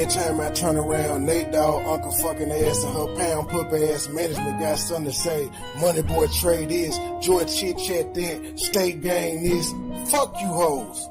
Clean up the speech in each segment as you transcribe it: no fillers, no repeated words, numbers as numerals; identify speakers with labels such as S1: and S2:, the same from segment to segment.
S1: Every time I turn around, Nate Dogg, Uncle fucking ass, and her pound pup ass management got something to say. MoneyBoy trade this, joint chit chat that, state gang this. Fuck you hoes.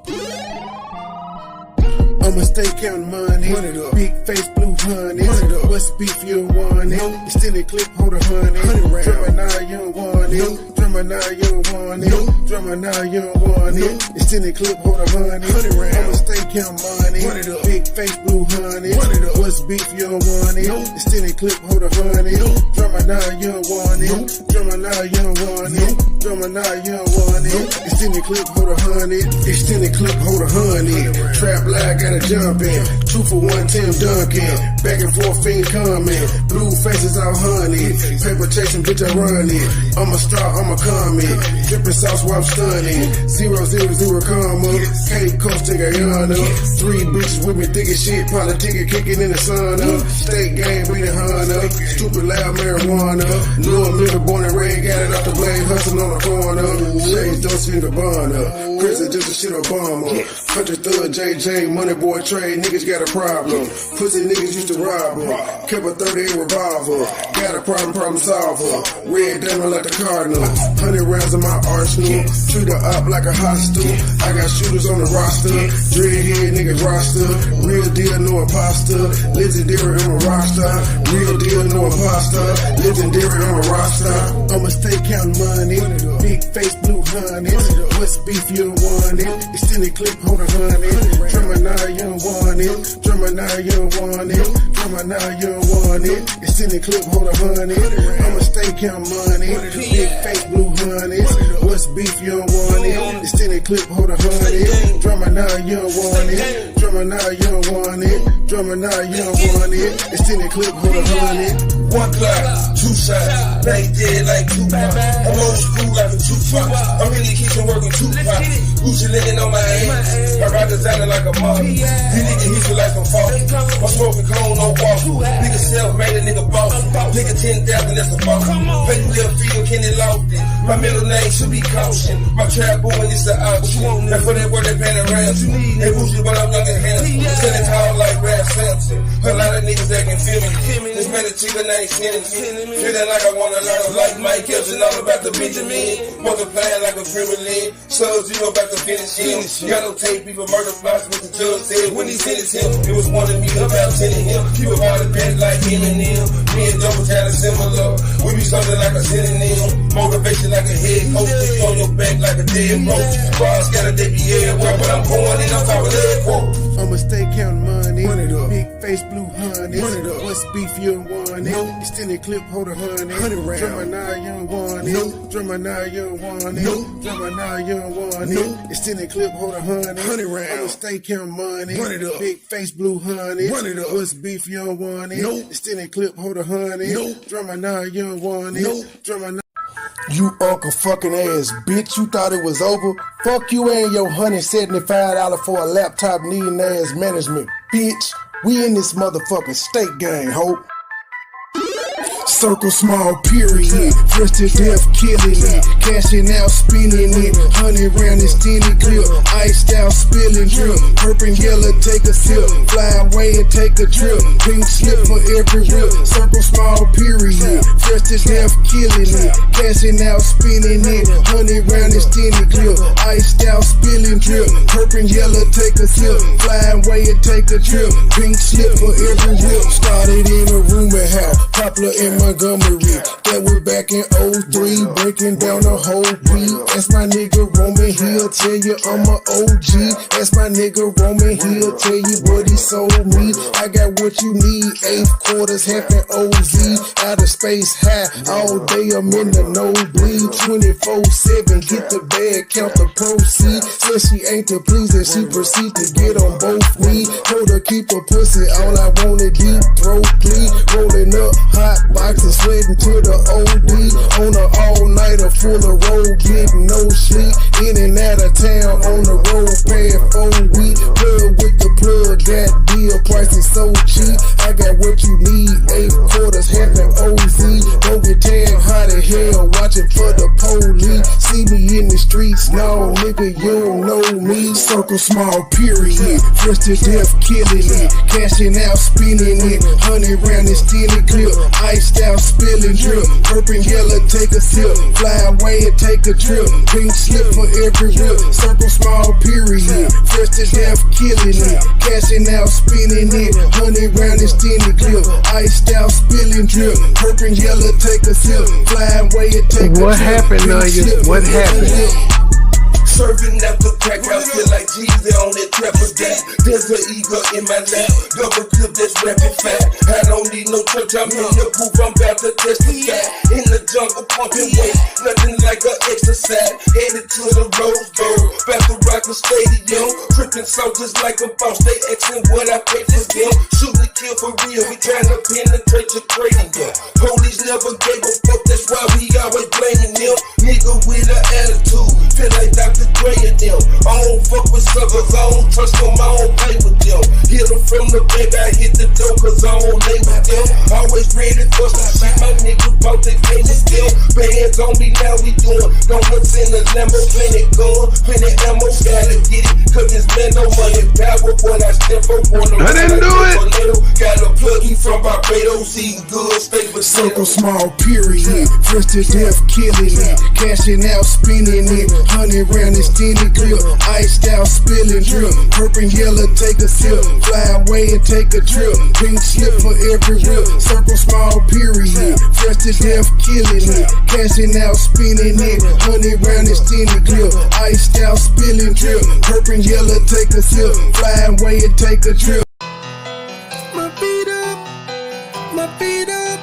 S1: I'ma stay counting money. Big face, blue honey. What's beef, you don't want it. Extended clip, hold a honey. Drummer now, you don't want it. Drummer now, you don't want it. Drummer now, you don't want it. Extended clip, hold a honey. I'ma stay counting money. Big face, blue honey. What's beef, you don't want it. Extended clip, hold a honey. Drummer now, you don't want it. Drummer now, you don't want it. Drummer now, you don't want it. Extended clip, hold a honey. Extended clip, hold a honey. Trap lag, gotta jump in. 2 for 1, Tim Duncan. Back and forth, fiend coming. Blue faces out honey. Paper chasing, bitch, I run it. I'm a star, I'm a comment. Dripping sauce while I'm stunning. 000 comma. Cape Coast to Guyana. 3 bitches with me thinking shit. Politicking, kicking in the sauna. State game, breathing Honda. Stupid loud marijuana. New middle, born and raised, got it off the blade, hustling on the corner. Shades don't see the Gabbana. Chris is just a shit Obama. Country thug, JJ, MoneyBoy trade, niggas got a problem. Pussy niggas used to rob her. Kept a 38 revolver. Got a problem solver. Red diamond like the Cardinal. 100 rounds in my arsenal. Treat her up like a hostel. I got shooters on the roster. Dreadhead niggas roster. Real deal, no imposter. Legendary on a roster. Real deal, no imposter. Legendary on a roster. I'ma stay counting money. Big face, blue honey. What's beef, you don't want it. Extended clip, hold a honey. Drummer now, you don't want it. Drummer now, you don't want it. Drummer now, you don't want it. Extended clip, hold a honey. I'ma stay counting money. Big face, blue honey. What's beef, you don't want it. Extended clip, hold a honey. Drummer now, you don't want it. Drummer now, you don't want it. Drummer now, you don't want it. Extended clip, hold a honey.
S2: 1 Glock, 2 shots, now he dead like Tupac. I'm old school like a Tupac. I'm in the kitchen working Tupac. Gucci linen on my ass. I ride designer like a model. These niggas hit like some fall. I'm smoking cone, no waffle. Nigga self-made, a nigga boss. Nigga 10,000, that's a boss. Pay the little field, Kenny Lofty. My middle name should be Caution. My trap booming is the option. And for that word, they paying a ransom. They bougie, but I'm young and handsome. Standing tall like Rap Samson. A lot of niggas that can feel me. This man a chicken ain't sending me. Feeling like I wanna learn like Mike Kelson, all about the Benjamin. Multiplying like a Kremlin. Sub-Zero about to finish him. Got no tape, even murder plots, what the judge said when he sentenced him. It was one of me about telling him. Keep a body bent like Eminem. Me and Double kind of similar. We be something like a synonym. Motivation like a head coach. Put you on your back like a dead roach. Bars got a baby everywhere, but I'm going in on top of that quote.
S1: I'ma stay counting money. Big face, blue honey. What's beef, you don't want it. Extended clip, hold a honey. Drummer now, you don't want it. Drummer now, you don't want it. Drummer now, you don't want it. Extended clip, hold a honey. I'ma stay counting money. Big face, blue honey. What's beef, you don't want it. Extended clip, hold a honey. Drummer now, you don't want it. Drummer now. You uncle fucking ass bitch, you thought it was over? Fuck you and your $175 for a laptop needing ass management, bitch. We in this motherfucking state gang, ho. Circle small period, fresh to death killing it, cashing out spinning it, 100 round extended clip, iced out spilling drip, purple and yellow take a sip, fly away and take a trip, pink slip for every rip, circle small period, fresh to death killing it, cashing out spinning it, 100 round extended clip, iced out spilling drip, purple and yellow take a sip, fly away and take a trip, pink slip for every rip, started in a rumor house, popular in Montgomery, that was back in 03, breaking down the whole beat. Ask my nigga Roman, he'll tell you I'm a OG. Ask my nigga Roman, he'll tell you what he sold me. I got what you need, 8 quarters, half an OZ. Out of space high, all day I'm in the nosebleed. 24/7, get the bag, count the proceeds. Said she ain't to please and she proceed to get on both knees. Told her keep her pussy, all I wanna deep throat please. Rolling up hot boxes, sweating to the OD. On a all-nighter full of road, getting no sleep. In and out of town on the road, paying 4 weeks. Plug with the plug, that deal price is so cheap. I got what you need, 8 quarters, half an OZ. Don't get tan hot as hell, watching for the police. See me in the streets, no nigga, you don't know me. Circle small, period. Fresh to death, killing it. Cashing out, spinning it. 100 round extended clip. Iced out, spilling drip. Purple yellow, take a sip. Fly away and take a trip. Pink slip for every whip. Circle small, period. Fresh to death, killing it. Cashing out, spinning it. 100 round extended clip. Iced out, spilling drip. Purple yellow, take a sip. Fly away and take a trip.
S3: What happened, Nuggets? What happened?
S2: Serving after crack, I feel like Jesus on that trapper dad. There's an eagle in my lap, double clip that's rapid fat. I don't need no church, I'm in the booth, I'm about to testify. In the jungle, pumping weight, nothing like an exercise. Headed to the Rose Bowl, about to rock a stadium. Crippin' soldiers like a boss, they asking what I pay for them. Shoot to kill for real, we trying to penetrate your cranium. Police never gave a fuck, that's why we always blaming them. Nigga with an attitude, feel like Dr. Dre and them. I don't fuck with suckers, I don't trust them, I don't play with them. Hit them from the back, I hit the door cause I don't lay with them. Always ready for some shit, my nigga bout they pay the still. Bands on me, now we doing donuts in the Lambo, plenty gun, plenty ammo, gotta get it, cause this man no money power, what I stand for,
S3: I didn't do it.
S2: Got a pluggy from Barbados, eating good steak with
S1: Circle small, period. Fresh to death, killing it. Cashing out, spinning it. 100 round extended clip. Iced out, spilling drip. Purple yellow, take a sip. Fly away and take a trip. Pink slip for every whip. Circle small, period. Fresh to death, killing it. Cashing out, spinning it. 100 round extended clip. Iced out, spilling drip. Purple yellow, take a sip. Fly away and take a trip.
S2: my feet up, my feet up,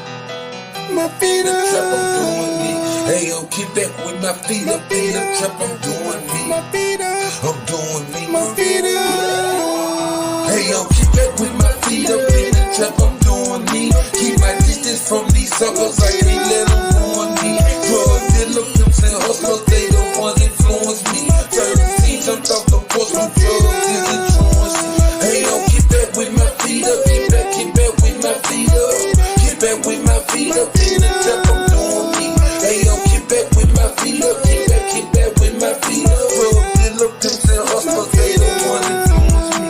S2: my feet up. Trap, I'm doing me. Hey yo, keep back with my feet up in the trap. I'm doing me.
S1: My feet up.
S2: I'm doing me.
S1: My feet up.
S2: Hey yo, keep back with my feet up in the trap. I'm doing me. Keep my distance from these suckers. I can't let them ruin me. Drug dealer, pimps and hustlers, they the ones influence me. Certain teams, I'm talking post with drugs is influence. Hey yo, keep back with my feet up. Keep back with my feet up. Keep back with my feet up in the trap. I'm doing me. Hey yo, keep back with my feet up. Keep back with my feet up. Drug dealer, pimps and hustlers, they the ones influence me.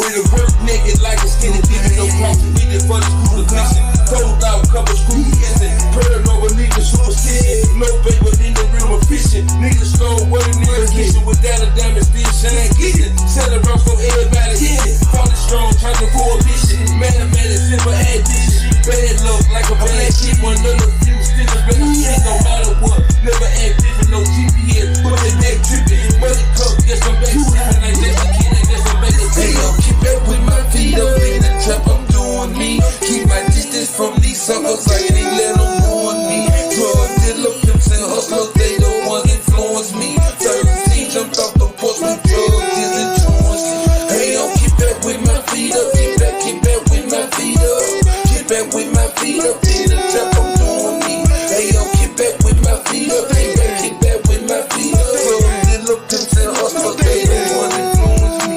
S2: With a work naked like a skinny bitch, no profit needed for the school of fiction. Cold out, couple screw kissing. Paranoid niggas superstition. No paper in the room of fishing. Niggas stole what a nigga kissing. Without a diamond still shine kissing. Set around so everybody hit it. Falling strong, trying to go a mission. Mathematics, simple addition. Bad luck like a bad shit. One little few still a better shit. No matter what, never act different. No GPS, but they back tripping. Money cup, guess I'm back sipping. Like that's a kid, I guess I'm back a hey yo, keep back with my feet up in the trap. I'm doing me. Keep my distance from these suckers. I can't let them ruin me. Drug dealer, pimps and hustlers, they the ones influence me. Certain teams, I'm talking post with drugs is influence. Hey yo, keep back with my feet up. Keep back with my feet up. Keep back with my feet up in the trap. I'm doing me. Hey yo, keep back with my feet up. Keep back with my feet up. Drug dealer, pimps and hustlers, they the ones influence me.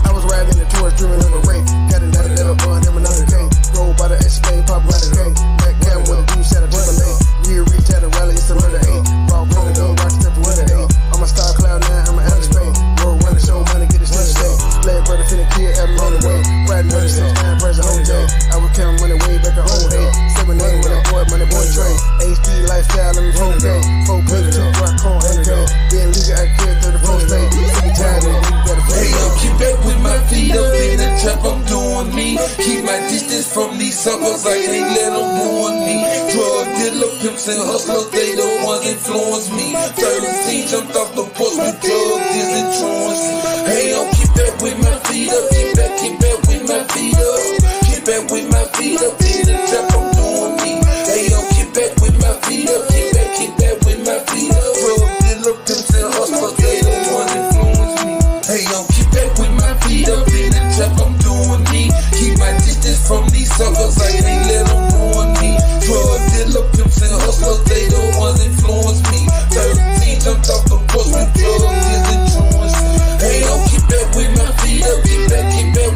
S1: I was riding the tours, driven on the rain. Got another little bun, and another game. Roll by the Escalade, pop around the game. Back down with a dude, shot a Timberlane. Rear reach at a rally, it's a murder eight. Ball running, don't watch step to winner eight. I'm a star cloud now, I'm an Alex Payne. Roll running, show money, get it straight state. Black brother finna kill, out along the way. Riding on the 6-9, press a whole day. I was counting money way back a whole day. 7-8 with a boy, money boy train. HD lifestyle, let me phone game. 4 clips, 2 rock, corn, and a game. Being legal, I carry 34 state. Sick and tired, and you gotta play.
S2: Hey yo, keep back with my feet up in the trap. I'm doing me. Keep my distance from these suckers. I can't let them ruin me. Drug dealer, pimps and hustlers, they the ones influence me. Certain teams, I'm off the post with drugs is influence. Hey yo, keep back with my feet up. Keep back with my feet up. Keep back with my feet up in the trap. I'm doing me. Hey yo, keep back with my feet up. Keep back with my feet up. Drug dealer, pimps and hustlers, they the ones influence me. Hey yo, keep back with my feet up in the trap. I'm doing me. Keep my distance from these suckers. I can't let them ruin me. Drug dealer, pimps and hustlers, they the ones influence me. Certain teams, I'm talking post with drugs is influence. Hey yo, keep back with my feet up. Keep back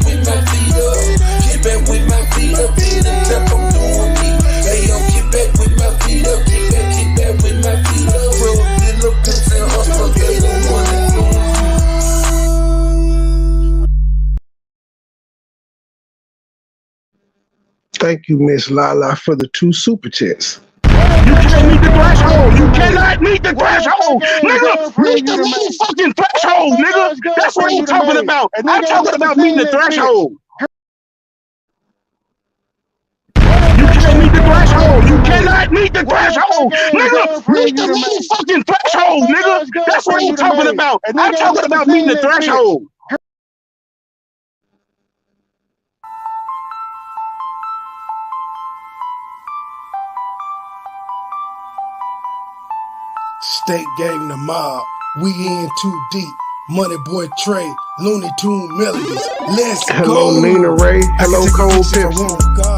S2: with my feet up. Keep back with my feet up in the trap. I'm doing me. Hey yo, keep back with my feet up. Keep back with my feet up. Drug dealer, pimps and hustlers, they the ones influence me.
S1: Thank you, Miss Lala, for the 2 super chats.
S4: You can't meet the threshold. You cannot meet the threshold. Nigga, meet the motherfucking threshold, nigga. That's what I'm talking about. I'm talking about meeting the threshold. You can't meet the threshold. You cannot meet the threshold. Nigga, meet the motherfucking threshold, nigga. That's what I'm talking about. I'm talking about meeting the threshold.
S1: State gang the mob, we in too deep. MoneyBoy Trey, Looney Tune melodies. Let's
S3: Hello,
S1: go.
S3: Nina Ray. Hello, Cole Pips.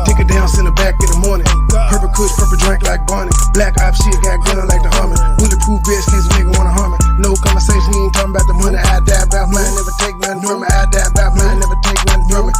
S1: Take it down, send it back in the morning. Purple kush, purple drink like Bonnie. Black op shit, got gun like the Hummer. Bulletproof vest, case a nigga wanna harm it. No conversation, he ain't talking about the money. I die about mine, never take nothing from it. I die about mine, never take nothing from it.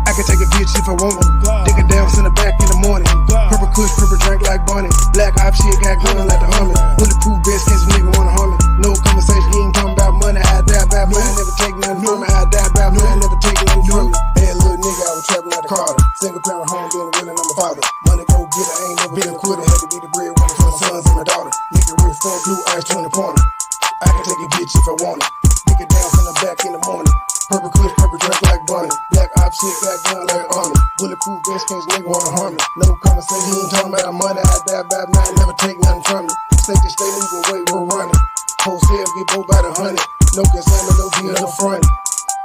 S1: I can take a bitch if I want it. Take it down, send it back in the morning. Purple kush, purple drink like Bonnie. Black op shit, got gun like the Hummer. Bulletproof vest, case a nigga wanna harm it. No conversation, he ain't talking about money. I die about mine, never take nothing from it. I die about mine, never take nothing from it. Hey, little nigga, I was trapping out the Carter. Single parent home, being willing, I'm a father. Money go get it, I ain't never been a quitter. Had to be the breadwinner for my sons and my daughter. Nigga real fat, blue eyes turn the corner. I can take a bitch if I want it. Pick it down from the back in the morning. Purple kush, purple drink like Bonnie. Black op shit, got gun like Army. Bulletproof vest, case nigga wanna harm me. No conversation, he ain't talking about the money. I die about mine, never take nothing from me. State to state, moving weight, we're running. Wholesale, get both by the 100. No consignment, no deal in the front.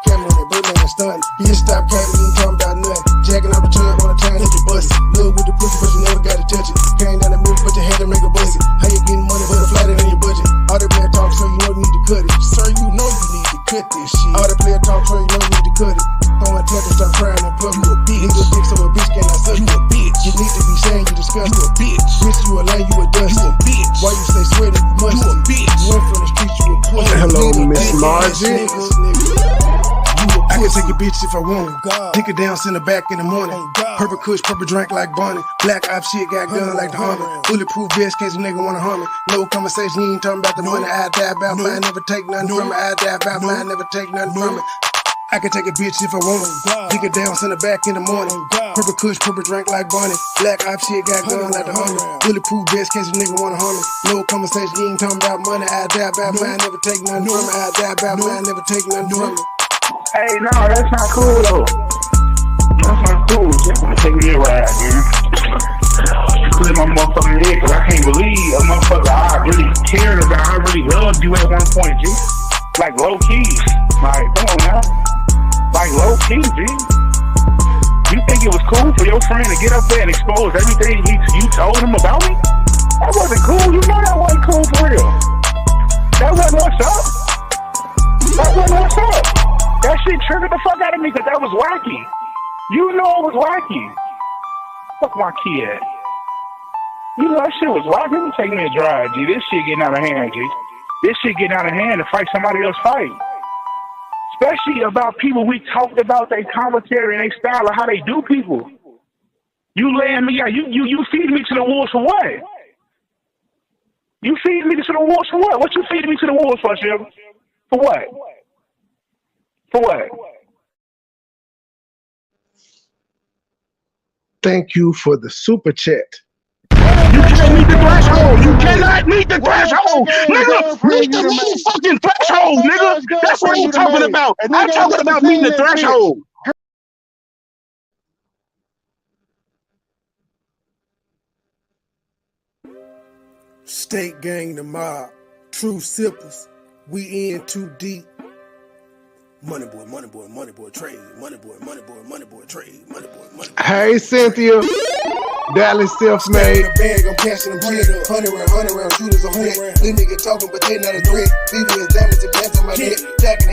S1: Camera on it, Birdman and stun. Bitch, stop capping, you ain't talking about nothing. Jacking out the tub on the time, hit your bust. Love with the pussy, but you never gotta touch it. Came down the middle, but you had to make a bust it. How you getting money, but a flatter than your budget? All the player talk, so you know you need to cut it. Sir, you know you need to cut this shit. All the player talk, so you know you need to cut it. Throwing touch and start crying in public. You a bitch. Nigga dick, so a bitch cannot suck. You a bitch. You need to be saying you disgusting. You a bitch. Bitch, you a lame, you a dustin'. You a bitch. Why you say sweaty, you must. You a bitch. You went from the streets, you a pussy.
S3: Hello, Miss Margie.
S1: I can take a bitch if I want it. Take it down, send it back in the morning. Purple kush, purple drink like Bonnie. Black op shit, got gun like the Hummer. Bulletproof vest, case a nigga wanna harm me. No conversation, he ain't talking about the money. I die about mine, never take nothing from it. I die about mine, never take nothing from it. I can take a bitch if I want it. Take it down, send it back in the morning. Purple kush, purple drink like Bonnie. Black op shit, got gun like the Hummer. Bulletproof vest, case a nigga wanna harm me. No conversation, he ain't talking about money. I die about mine, never take nothing from it. I die about mine, never take nothing from it.
S4: Hey, no, that's not cool though. That's not cool. Just wanna take me a ride, man. Clear my motherfucking head, cause I can't believe a motherfucker I really cared about, I really loved you at one point, G. Like low key. Like, come on now. Like low key, G. You think it was cool for your friend to get up there and expose everything you told him about me? That wasn't cool. You know that wasn't cool for real. That wasn't what's up. That wasn't what's up. That shit triggered the fuck out of me because that was wacky. You know it was wacky. Fuck my kid. You know that shit was wacky. Let me take me a drive, G. This shit getting out of hand, G. This shit getting out of hand to fight somebody else fight. Especially about people we talked about their commentary and their style of how they do people. You laying me out. You feed me to the wolves for what? You feed me to the wolves for what? What you feeding me to the wolves for, Shiv? For what? For what?
S3: Thank you for the super chat.
S4: You can't meet the threshold. You cannot meet the threshold. Nigga, meet the motherfucking threshold, nigga. That's what I'm talking about. I'm talking about meeting the threshold.
S1: State gang the mob. True sippers. We in too deep. MoneyBoy, MoneyBoy, MoneyBoy trade. MoneyBoy, MoneyBoy, MoneyBoy trade. MoneyBoy, MoneyBoy.
S3: Hey, Cynthia. Dallas self-made.
S1: In the bag, I'm cashing them bread. 100 round, shooters on net. Little nigga talking, but they not a threat. BB is diamonds and bands on my neck. Jacking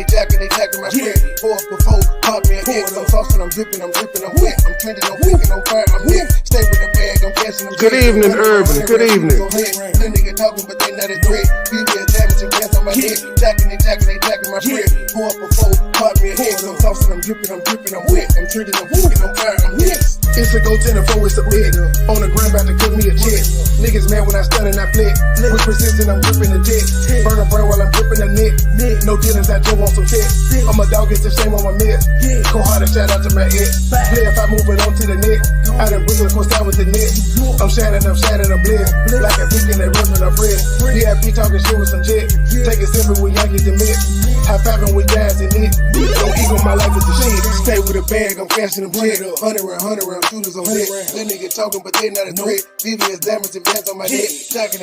S1: my friend. Pour up before, pop me an X. I'm saucing, I'm dripping, I'm wet. I'm trending, I'm picking, I'm fire, I'm lit. Stay with the bag, I'm cashing them bread.
S3: Good evening, Urban. Good evening.
S1: Little nigga talking, but they not a threat. BB is diamonds and bands on my neck. Jacking my friend. Pour up before, pop me an head. I'm tossing, I'm dripping, I'm wet. I'm trending, I'm cooking, I'm fire, I'm next. It's a go 10 and 4, it's a bed. On the ground, about to cook me a jet. Niggas mad when I stun and I flit. With precision, I'm gripping the jet. Burn a brain while I'm gripping the net. No dealings, I jump on some shit. I'm a dog, it's the same on my mess. Go hard and shout out to my ex. Play if I move it on to the net. I done bring it close down with the net. I'm shattered, I'm blessed. Like a bitch in that ribbon of bread. Yeah, be talking shit with some jet. Take it simple with Yankees and Mets. High fiving with guys in it. Don't ego, my life is the shit. Stay with a bag, I'm cashing them check. 100 round shooters on deck. That nigga talking, but they not a threat. VVS diamonds and bands on my neck. Jacking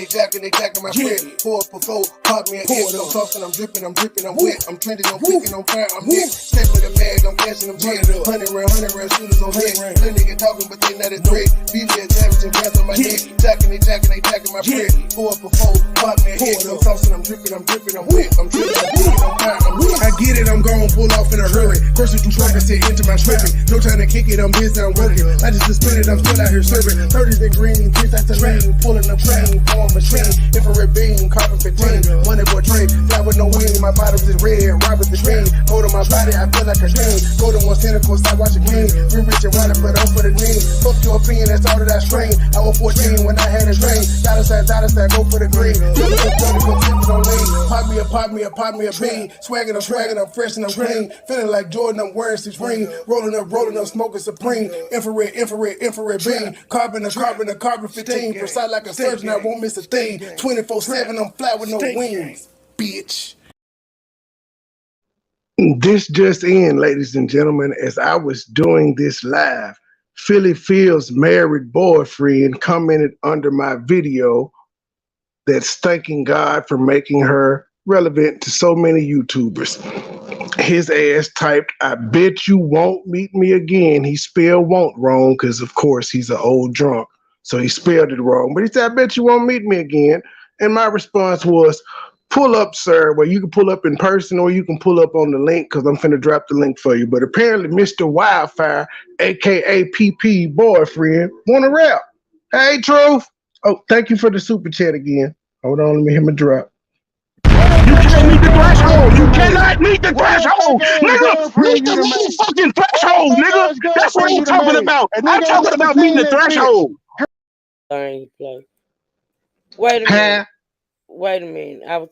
S1: my friend. 4 for 4, pop me a head. I'm tossing, I'm dripping, I'm wet. I'm trending, I'm flicking, I'm fire, I'm next. Stay with a bag, I'm cashing them check. 100 round shooters on deck. That nigga talking, but they not a threat. VVS diamonds and bands on my neck. Jacking my friend. 4 for 4, pop me a head. I'm tossing, I'm dripping, I'm wet. I'm trending, I'm flicking, I'm fire, I'm next. I get it, I'm gon' pull off in a hurry. Crushing through truck and sit into my tripping. No time to kick it, I'm busy, I'm working. I just suspended, I'm still out here serving. 30s and green, kids out the lane. Pulling the plane, form machine. Infrared beam, carbon 15. Money boy trade, fly with no wing. My bottoms is red, Robert the green. Hold on my body, I feel like a king. Go to one center, course I watch a king. Real rich and wild, but on for the name. Fuck your opinion, that's all that I strain. I was 14 when I had a drain. Dollar sign, go for the green. Pop me a bean. Swagging, I'm fresh and I'm clean. Feeling like Jordan, I'm wearing Supreme. Rolling up, smoking Supreme. Infrared beam. Carbon 15. Precise like a surgeon, I won't miss a thing. 24/7, I'm fly with no wings, bitch.
S3: This just in, ladies and gentlemen, as I was doing this live, Philly Phil's married boyfriend commented under my video that's thanking God for making her relevant to so many YouTubers. His ass typed, "I bet you won't meet me again." He spelled "won't" wrong because, of course, he's an old drunk. So he spelled it wrong. But he said, "I bet you won't meet me again." And my response was, "Pull up, sir." Well, you can pull up in person or you can pull up on the link because I'm finna drop the link for you. But apparently Mr. Wildfire, a.k.a. PP boyfriend, want to rap. Hey, Truth. Oh, thank you for the super chat again. Hold on, let me hit my drop.
S4: You can't meet the threshold. You cannot meet the threshold. Nigga, meet the motherfucking threshold, nigga. That's what I'm talking about. I'm talking about meeting the threshold.
S5: Play. Wait a minute. I was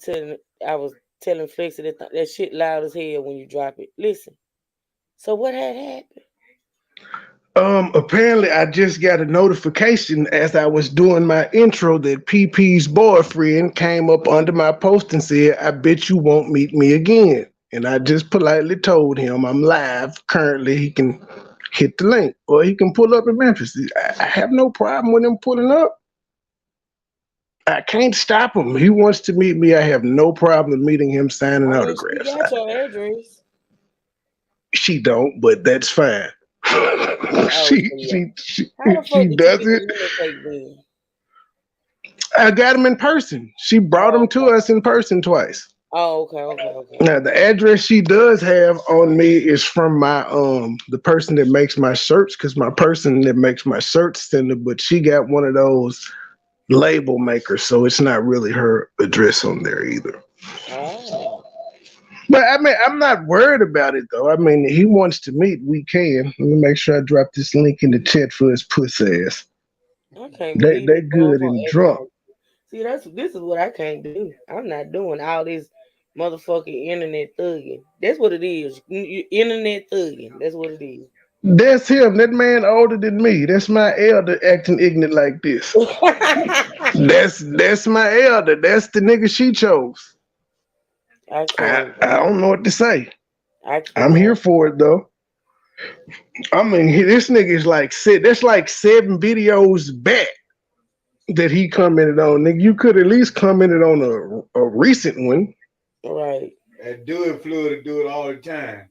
S5: telling Flexi that shit loud as hell when you drop it. Listen. So what had happened?
S3: Apparently I just got a notification as I was doing my intro that PP's boyfriend came up under my post and said, "I bet you won't meet me again." And I just politely told him I'm live currently. He can hit the link or he can pull up in Memphis. I have no problem with him pulling up. I can't stop him. He wants to meet me. I have no problem meeting him signing autographs.
S5: She got your address.
S3: She don't, but that's fine. She does it. I got him in person. She brought him to us in person twice.
S5: Oh, okay.
S3: Now the address she does have on me is from my the person that makes my shirts, because my person that makes my shirts sent it, but she got one of those label makers, so it's not really her address on there either.
S5: Oh.
S3: But I mean, I'm not worried about it though. I mean, he wants to meet, we can. Let me make sure I drop this link in the chat for his pussy ass. They good and drunk.
S5: See, this is what I can't do. I'm not doing all this motherfucking internet thugging. That's what it is. Internet thugging. That's what it is.
S3: That's him. That man older than me. That's my elder acting ignorant like this. That's my elder. That's the nigga she chose. I don't know what to say. I'm here for it though. I mean, this nigga is like that's like 7 videos back that he commented on. Nigga, you could at least commented on a recent one.
S5: Right.
S6: And do it fluid, do it all the time.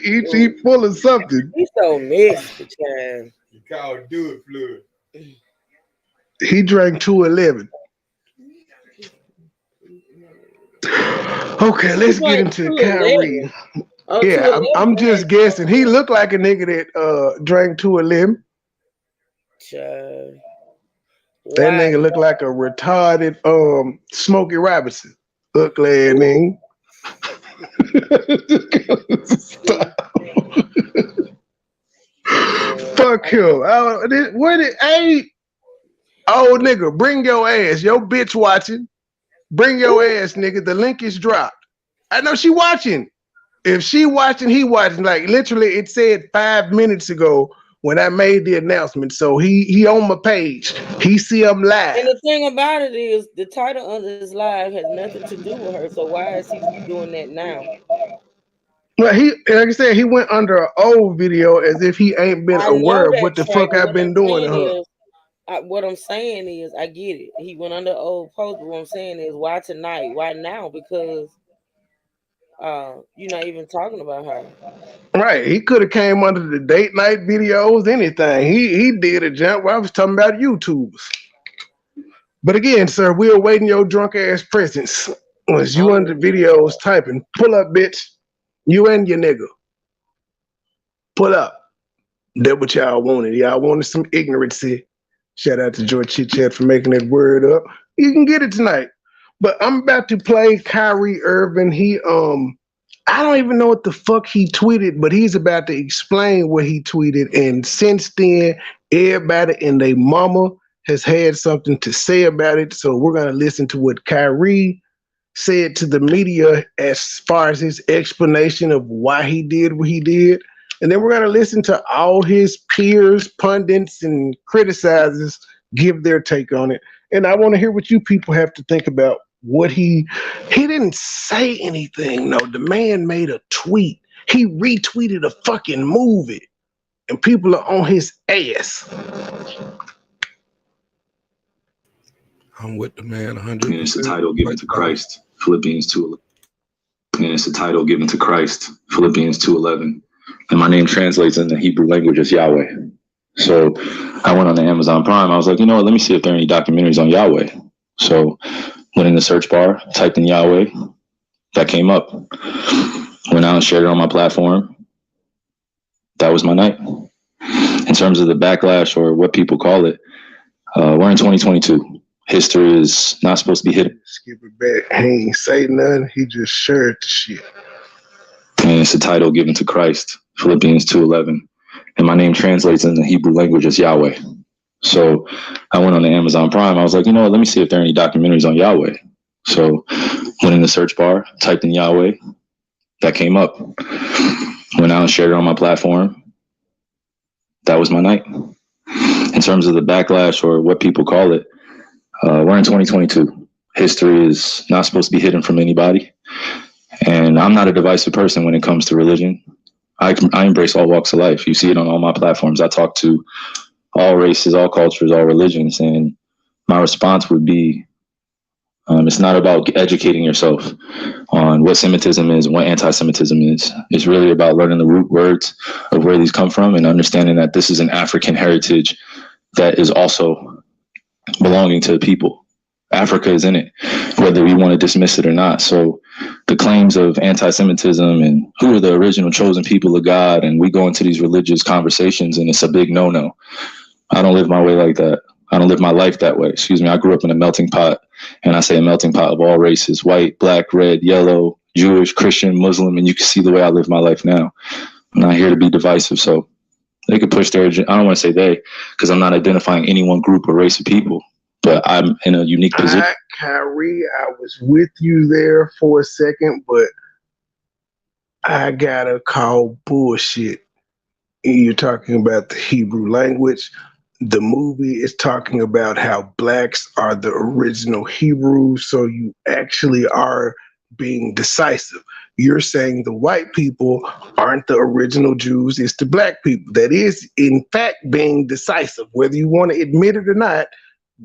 S3: He full of something.
S5: He's so messy, child.
S6: You call it do it fluid.
S3: He drank 211. Okay, let's get into Kyrie. Yeah, I'm just guessing. He looked like a nigga that drank 211. That nigga looked like a retarded Smokey Robinson. Ugly nigga. Stop. Fuck him. Hey, old nigga, bring your ass. Your bitch watching. Bring your ass, nigga. The link is dropped. I know she watching. If she watching, he watching. Like literally, it said 5 minutes ago when I made the announcement. So he on my page. He see I'm live.
S5: And the thing about it is, the title of this live has nothing to do with her. So why is he doing that now?
S3: Well, like I said, he went under an old video as if he ain't been
S5: I know
S3: aware of
S5: that,
S3: what the
S5: Trey,
S3: fuck I've been doing to her.
S5: What I'm saying is, I get it. He went under old post, but what I'm saying is, why tonight? Why now? Because you're not even talking about her.
S3: Right. He could have came under the date night videos, anything. He did a jump where I was talking about YouTubers. But again, sir, we're awaiting your drunk ass presence. Was you under the videos typing? Pull up, bitch. You and your nigga. Pull up. That what y'all wanted. Y'all wanted some ignorancy. Shout out to George Chit Chat for making that word up. You can get it tonight. But I'm about to play Kyrie Irving. I don't even know what the fuck he tweeted, but he's about to explain what he tweeted. And since then, everybody and their mama has had something to say about it. So we're going to listen to what Kyrie said to the media as far as his explanation of why he did what he did. And then we're going to listen to all his peers, pundits, and criticizers give their take on it. And I want to hear what you people have to think about what he didn't say anything. No, the man made a tweet. He retweeted a fucking movie, and people are on his ass.
S7: I'm with the man 100%.
S8: And it's a title given to Christ, Philippians 2:11. And it's a title given to Christ, Philippians 2:11. And my name translates in the Hebrew language as Yahweh. So I went on the Amazon Prime. I was like, you know what? Let me see if there are any documentaries on Yahweh. So went in the search bar, typed in Yahweh. That came up. Went out and shared it on my platform. That was my night. In terms of the backlash or what people call it, we're in 2022. History is not supposed to be hidden.
S3: Skip it back. He ain't say nothing. He just shared the shit.
S8: And it's a title given to Christ, Philippians 2:11. And my name translates in the Hebrew language as Yahweh. So I went on the Amazon Prime. I was like, you know what? Let me see if there are any documentaries on Yahweh. So went in the search bar, typed in Yahweh. That came up. Went out and shared it on my platform. That was my night. In terms of the backlash or what people call it, we're in 2022. History is not supposed to be hidden from anybody. And I'm not a divisive person when it comes to religion. I embrace all walks of life. You see it on all my platforms. I talk to all races, all cultures, all religions. And my response would be, it's not about educating yourself on what Semitism is and what anti-Semitism is. It's really about learning the root words of where these come from and understanding that this is an African heritage that is also belonging to the people. Africa is in it, whether we want to dismiss it or not. So the claims of anti-Semitism and who are the original chosen people of God, and we go into these religious conversations and it's a big no-no. I don't live my way like that. I don't live my life that way. Excuse me. I grew up in a melting pot, and I say a melting pot of all races: white, black, red, yellow, Jewish, Christian, Muslim, and you can see the way I live my life now. I'm not here to be divisive, so they could push their agenda. I don't want to say they, because I'm not identifying any one group or race of people, but I'm in a unique position.
S3: Kyrie, I was with you there for a second, but I gotta call bullshit. You're talking about the Hebrew language. The movie is talking about how blacks are the original Hebrews, so you actually are being decisive. You're saying the white people aren't the original Jews, it's the black people. That is, in fact, being decisive. Whether you want to admit it or not,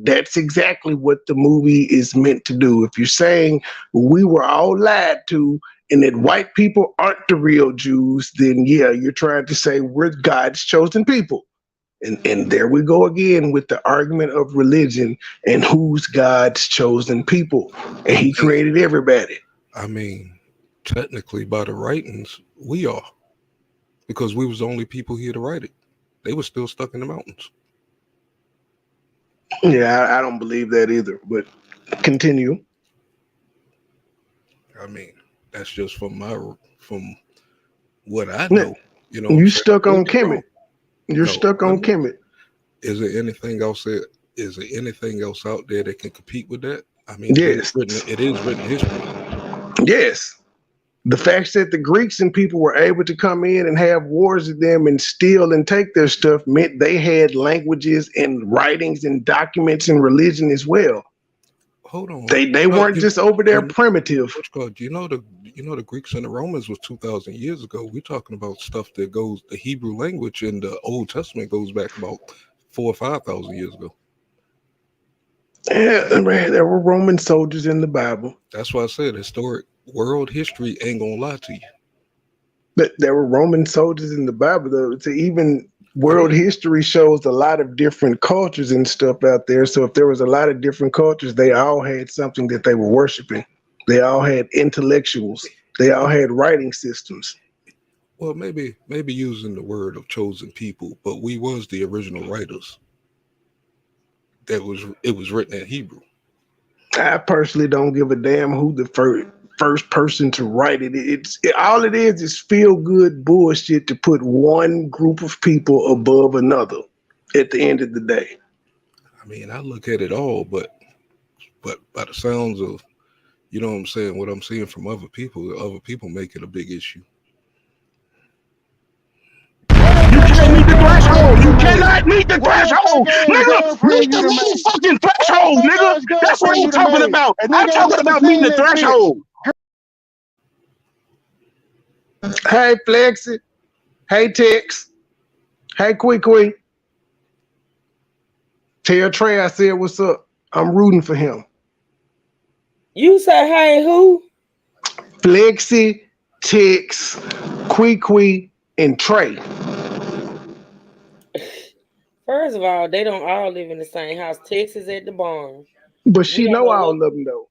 S3: that's exactly what the movie is meant to do. If you're saying we were all lied to and that white people aren't the real Jews, then yeah, you're trying to say we're God's chosen people. And there we go again with the argument of religion and who's God's chosen people. And he created everybody.
S7: I mean, technically by the writings, we are. Because we was the only people here to write it. They were still stuck in the mountains.
S3: Yeah, I don't believe that either, but continue.
S7: I mean, That's just from what I know. You know,
S3: you stuck on Kemet. You're stuck on Kemet.
S7: Is there anything else that? Is there anything else out there that can compete with that? I mean,
S3: yes,
S7: it is written history.
S3: Yes. The fact that the Greeks and people were able to come in and have wars with them and steal and take their stuff meant they had languages and writings and documents and religion as well.
S7: Hold on.
S3: They weren't just over there primitive.
S7: What's called? You know the Greeks and the Romans was 2,000 years ago. We're talking about stuff that goes, the Hebrew language in the Old Testament goes back about 4,000 or 5,000 years ago.
S3: Yeah, man, there were Roman soldiers in the Bible.
S7: That's why I said historic world history ain't gonna lie to you.
S3: But there were Roman soldiers in the Bible, though. So even world history shows a lot of different cultures and stuff out there. So if there was a lot of different cultures, they all had something that they were worshiping. They all had intellectuals. They all had writing systems.
S7: Well, maybe using the word of chosen people, but we was the original writers. It was written in Hebrew.
S3: I personally don't give a damn who the first person to write it. All it is feel good bullshit to put one group of people above another at the end of the day.
S7: I mean, I look at it all, but by the sounds of, you know what I'm saying, what I'm seeing from other people make it a big issue.
S4: You can't meet the threshold. You cannot meet the threshold. Nigga, meet the motherfucking threshold, nigga. That's what I'm talking about. I'm talking about meeting the threshold.
S3: Hey, Flexi. Hey, Tex. Hey, Quee. Tell Trey I said what's up. I'm rooting for him.
S5: You say, hey, who?
S3: Flexi, Tex, Quee, and Trey.
S5: First of all, they don't all live in the same house. Tex is at the barn.
S3: But she know all of them, though.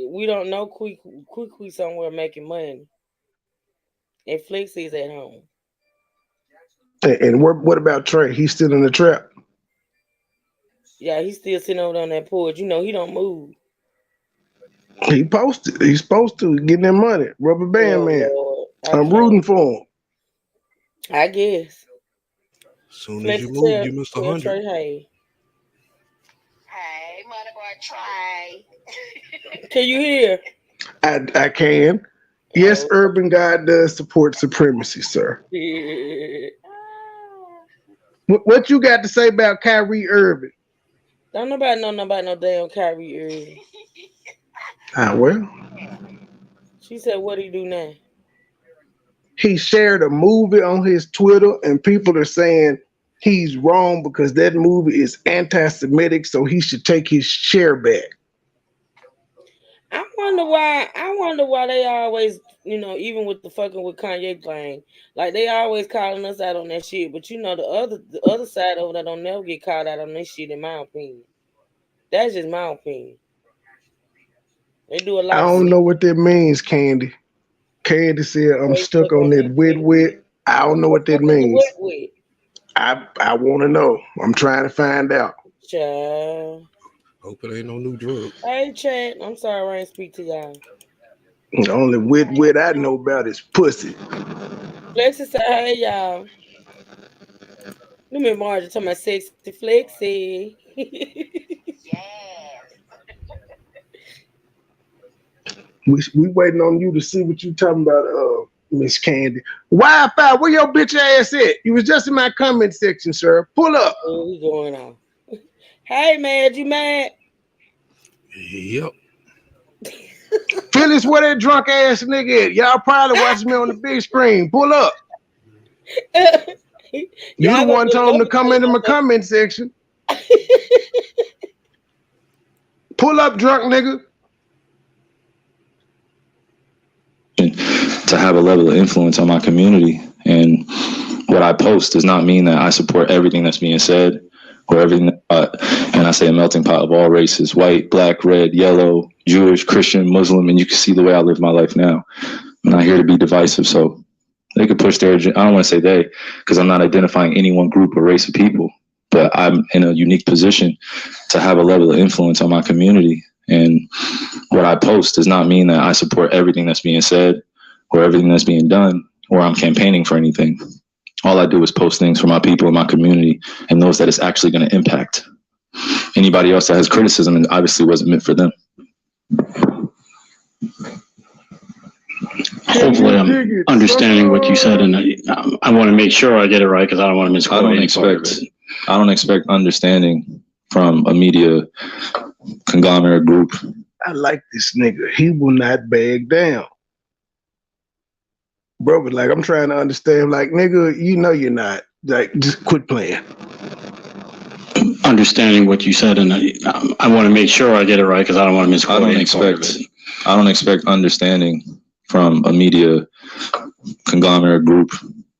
S5: We don't know Quee somewhere making money. And Flexi is at home.
S3: And what about Trey? He's still in the trap.
S5: Yeah, he's still sitting over on that porch. You know, he don't move.
S3: He's supposed to getting that money. Rubber band man.
S5: Lord.
S3: I'm rooting for him.
S5: I guess.
S7: As soon as you move, you missed 100.
S5: Hey,
S9: MoneyBoy, Trey.
S5: Can you hear?
S3: I can. Yes, Urban God does support supremacy, sir. What you got to say about Kyrie Irving?
S5: Don't nobody know about no damn Kyrie Irving.
S3: Well.
S5: She said, what do you do now?
S3: He shared a movie on his Twitter, and people are saying he's wrong because that movie is anti-Semitic, so he should take his share back.
S5: I wonder why they always, you know, even with the fucking with Kanye thing, like they always calling us out on that shit. But you know, the other side of it don't never get called out on this shit, in my opinion. That's just my opinion. They do a lot.
S3: I don't know what that means, Candy. Candy said I'm stuck on that wit. I don't know what that means. I want to know. I'm trying to find out.
S5: Child.
S7: Hope it ain't no new drug.
S5: Hey, Chad. I'm sorry I ain't speak to y'all.
S3: The only wit I know about is pussy.
S5: Flexi said, hey, y'all. Look at Margie talking about sexy Flexi.
S3: We waiting on you to see what you talking about, Miss Candy. Wi-Fi, where your bitch ass at? You was just in my comment section, sir. Pull up.
S5: Oh, we going on. Hey, man, you mad?
S7: Yep.
S3: Phyllis, where that drunk ass nigga at? Y'all probably watching me on the big screen. Pull up. You the one told him to come into my comment section. Pull up, drunk nigga.
S8: To have a level of influence on my community, and what I post does not mean that I support everything that's being said or everything. And I say a melting pot of all races: white, black, red, yellow, Jewish, Christian, Muslim, and you can see the way I live my life now. I'm not here to be divisive, so they could push their agenda. I don't want to say they, because I'm not identifying any one group or race of people, but I'm in a unique position to have a level of influence on my community. And what I post does not mean that I support everything that's being said or everything that's being done, or I'm campaigning for anything. All I do is post things for my people in my community and those that it's actually going to impact. Anybody else that has criticism, and obviously wasn't meant for them.
S10: Hopefully I'm understanding what you said, and I want to make sure I get it right because I don't want to misquote any part of it.
S8: I don't expect understanding from a media conglomerate group.
S3: I like this nigga. He will not bag down. Bro was like, I'm trying to understand. Like, nigga, you know you're not. Like, just quit playing.
S10: Understanding what you said, and I want to make sure I get it right because I don't want to misquote any part of it.
S8: I don't expect understanding from a media conglomerate group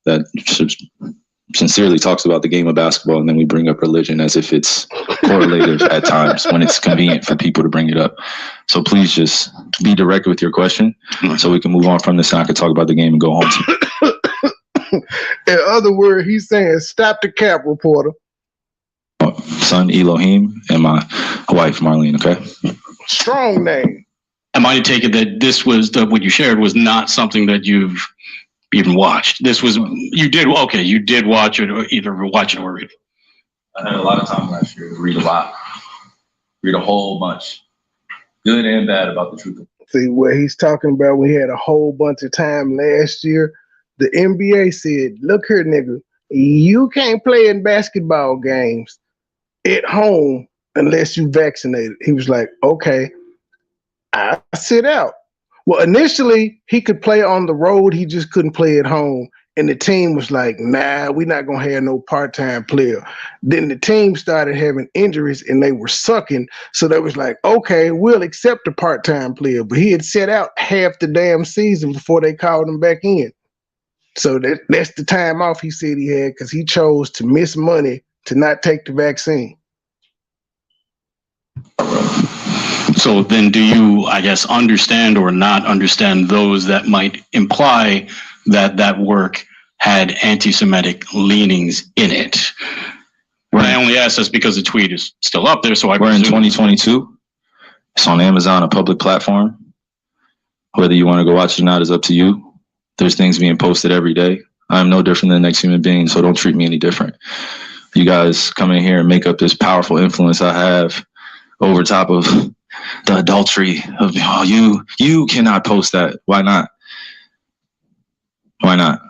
S8: that sincerely talks about the game of basketball, and then we bring up religion as if it's correlative at times when it's convenient for people to bring it up. So please just be direct with your question so we can move on from this and I can talk about the game and go home.
S3: In other words, he's saying, stop the cap, reporter.
S8: Son Elohim and my wife Marlene, okay?
S3: Strong name.
S10: Am I to take it that this was what you shared was not something that you've even watched? This was, you did watch it, or either watch it or read it.
S8: I had a lot of time last year to read a lot. Read a whole bunch. Good and bad about the truth.
S3: See, what he's talking about, we had a whole bunch of time last year. The NBA said, look here, nigga, you can't play in basketball games at home unless you vaccinated. He was like, okay, I sit out. Well, initially, he could play on the road. He just couldn't play at home. And the team was like, nah, we're not going to have no part-time player. Then the team started having injuries and they were sucking. So they was like, okay, we'll accept a part-time player. But he had set out half the damn season before they called him back in. So that's the time off he said he had because he chose to miss money to not take the vaccine.
S10: So then do you, I guess, understand or not understand those that might imply that that work had anti-Semitic leanings in it? I only ask this because the tweet is still up there, so we're
S8: in 2022. It's on Amazon, a public platform. Whether you want to go watch it or not is up to you. There's things being posted every day. I'm no different than the next human being, so don't treat me any different. You guys come in here and make up this powerful influence I have over top of the adultery of, oh, you cannot post that. Why not? Why not?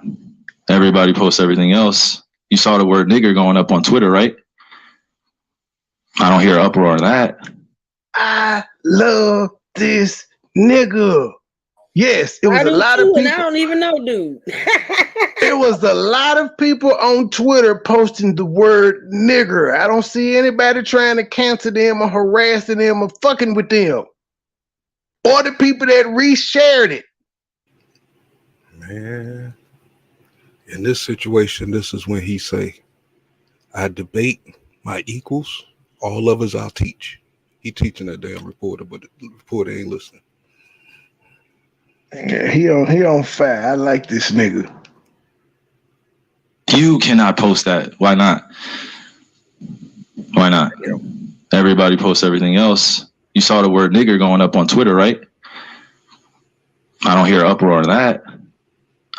S8: Everybody posts everything else. You saw the word nigger going up on Twitter, right? I don't hear an uproar on that.
S3: I love this nigga. Yes, it was a lot of people.
S5: And I don't even know, dude.
S3: It was a lot of people on Twitter posting the word nigger. I don't see anybody trying to cancel them or harassing them or fucking with them. Or the people that reshared it.
S7: Man, in this situation, this is when he say, I debate my equals, all of us I'll teach. He teaching that damn reporter, but the reporter ain't listening.
S3: Yeah, he on fire. I like this nigga.
S8: You cannot post that. Why not? Why not? Everybody posts everything else. You saw the word nigger going up on Twitter, right? I don't hear an uproar on that.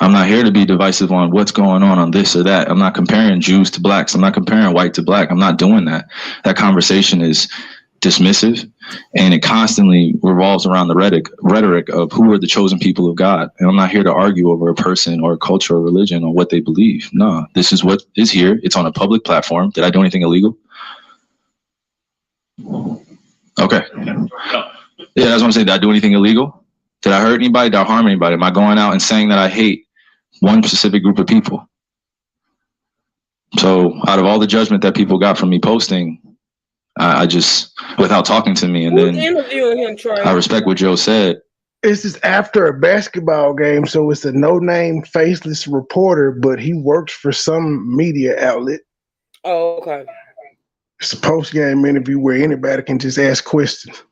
S8: I'm not here to be divisive on what's going on this or that. I'm not comparing Jews to blacks. I'm not comparing white to black. I'm not doing that. That conversation is dismissive, and it constantly revolves around the rhetoric of who are the chosen people of God. And I'm not here to argue over a person or a culture or religion or what they believe. No, this is what is here. It's on a public platform. Did I do anything illegal? Okay. Yeah, that's what I'm saying. Did I do anything illegal? Did I hurt anybody? Did I harm anybody? Am I going out and saying that I hate one specific group of people? So out of all the judgment that people got from me posting, I just, without talking to me, and then I respect what Joe said.
S3: This is after a basketball game, so it's a no-name, faceless reporter, but he works for some media outlet.
S5: Oh, okay.
S3: It's a post-game interview where anybody can just ask questions.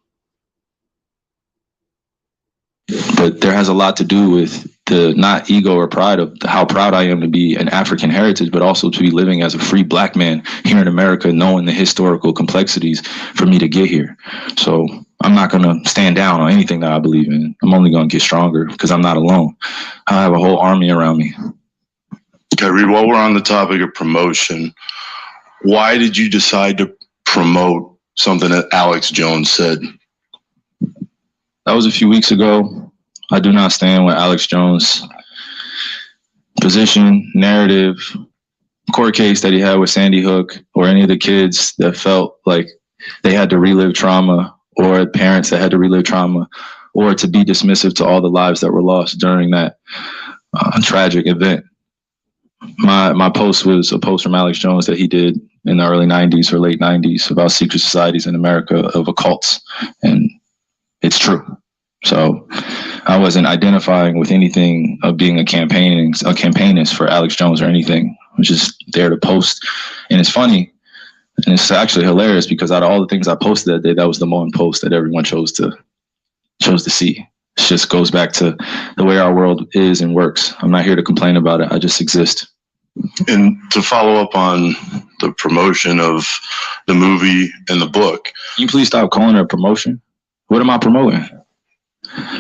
S8: But there has a lot to do with the not ego or pride of how proud I am to be an African heritage, but also to be living as a free black man here in America, knowing the historical complexities for me to get here. So I'm not going to stand down on anything that I believe in. I'm only going to get stronger because I'm not alone. I have a whole army around me.
S11: Kyrie, while we're on the topic of promotion, why did you decide to promote something that Alex Jones said?
S8: That was a few weeks ago. I do not stand with Alex Jones' position, narrative, court case that he had with Sandy Hook, or any of the kids that felt like they had to relive trauma, or parents that had to relive trauma, or to be dismissive to all the lives that were lost during that tragic event. My post was a post from Alex Jones that he did in the early 90s or late 90s about secret societies in America of occults, and it's true. So I wasn't identifying with anything of being a campaignist for Alex Jones or anything. I was just there to post. And it's funny, and it's actually hilarious, because out of all the things I posted that day, that was the one post that everyone chose to see. It just goes back to the way our world is and works. I'm not here to complain about it. I just exist.
S11: And to follow up on the promotion of the movie and the book.
S8: Can you please stop calling it a promotion? What am I promoting?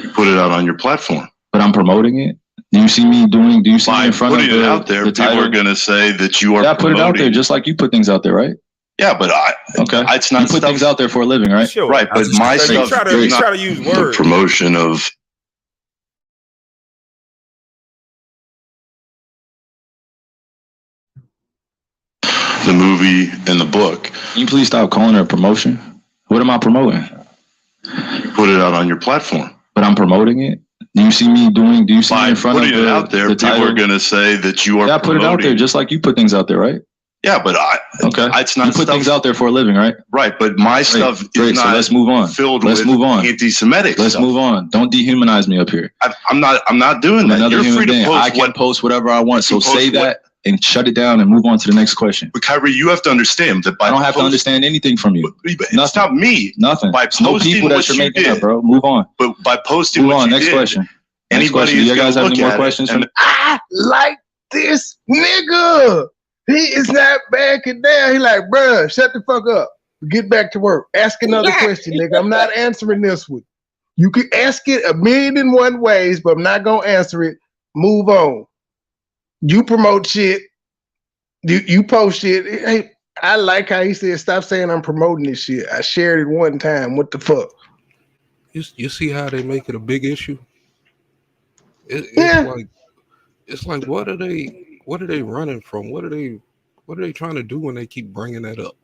S11: You put it out on your platform.
S8: But I'm promoting it? Do you see me in front of
S11: putting it out there, people are going to say that you are
S8: promoting. Put it out there just like you put things out there, right?
S11: Yeah, but it's not.
S8: You put things out there for a living, right?
S6: Sure.
S11: Right, but my stuff
S6: is not to use words.
S11: The promotion of the movie and the book.
S8: Can you please stop calling it a promotion? What am I promoting?
S11: Put it out on your platform.
S8: But I'm promoting it? Do you see me in front of
S11: putting it out there, people are going to say that you are promoting.
S8: Put it out there just like you put things out there, right?
S11: Yeah, but it's not.
S8: You put things out there for a living, right?
S11: Right, but my stuff is not.
S8: So let's move on.
S11: Let's move on. Anti-Semitic.
S8: Let's move on. Don't dehumanize me up here.
S11: I'm not doing that.
S8: You're free to post. I can post whatever I want. So say that and shut it down and move on to the next question.
S11: But Kyrie, you have to understand that.
S8: I don't have to understand anything from you.
S11: It's not me.
S8: Nothing.
S11: By posting
S8: no people that you're making up, bro. Move on.
S11: But by posting what you did.
S8: Next question.
S11: Anybody
S8: Do you guys have any more questions?
S3: I like this nigga. He is not backing down. He like, bruh, shut the fuck up. Get back to work. Ask another question, nigga. I'm not answering this one. You can ask it 1,000,001 ways, but I'm not gonna answer it. Move on. You promote shit. You post shit. Hey, I like how he said, stop saying I'm promoting this shit. I shared it one time. What the fuck?
S7: You see how they make it a big issue? It's like what are they running from? What are they trying to do when they keep bringing that up?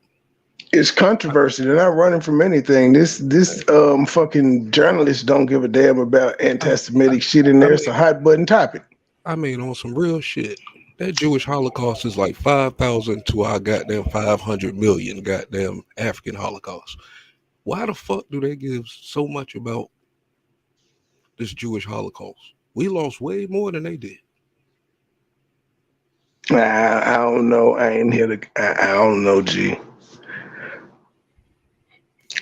S3: It's controversy. They're not running from anything. This fucking journalists don't give a damn about anti-Semitic shit in there. It's a hot button topic.
S7: I mean, on some real shit, that Jewish Holocaust is like 5,000 to our goddamn 500 million goddamn African Holocaust. Why the fuck do they give so much about this Jewish Holocaust? We lost way more than they did.
S3: I don't know. I ain't here to. I don't know, G.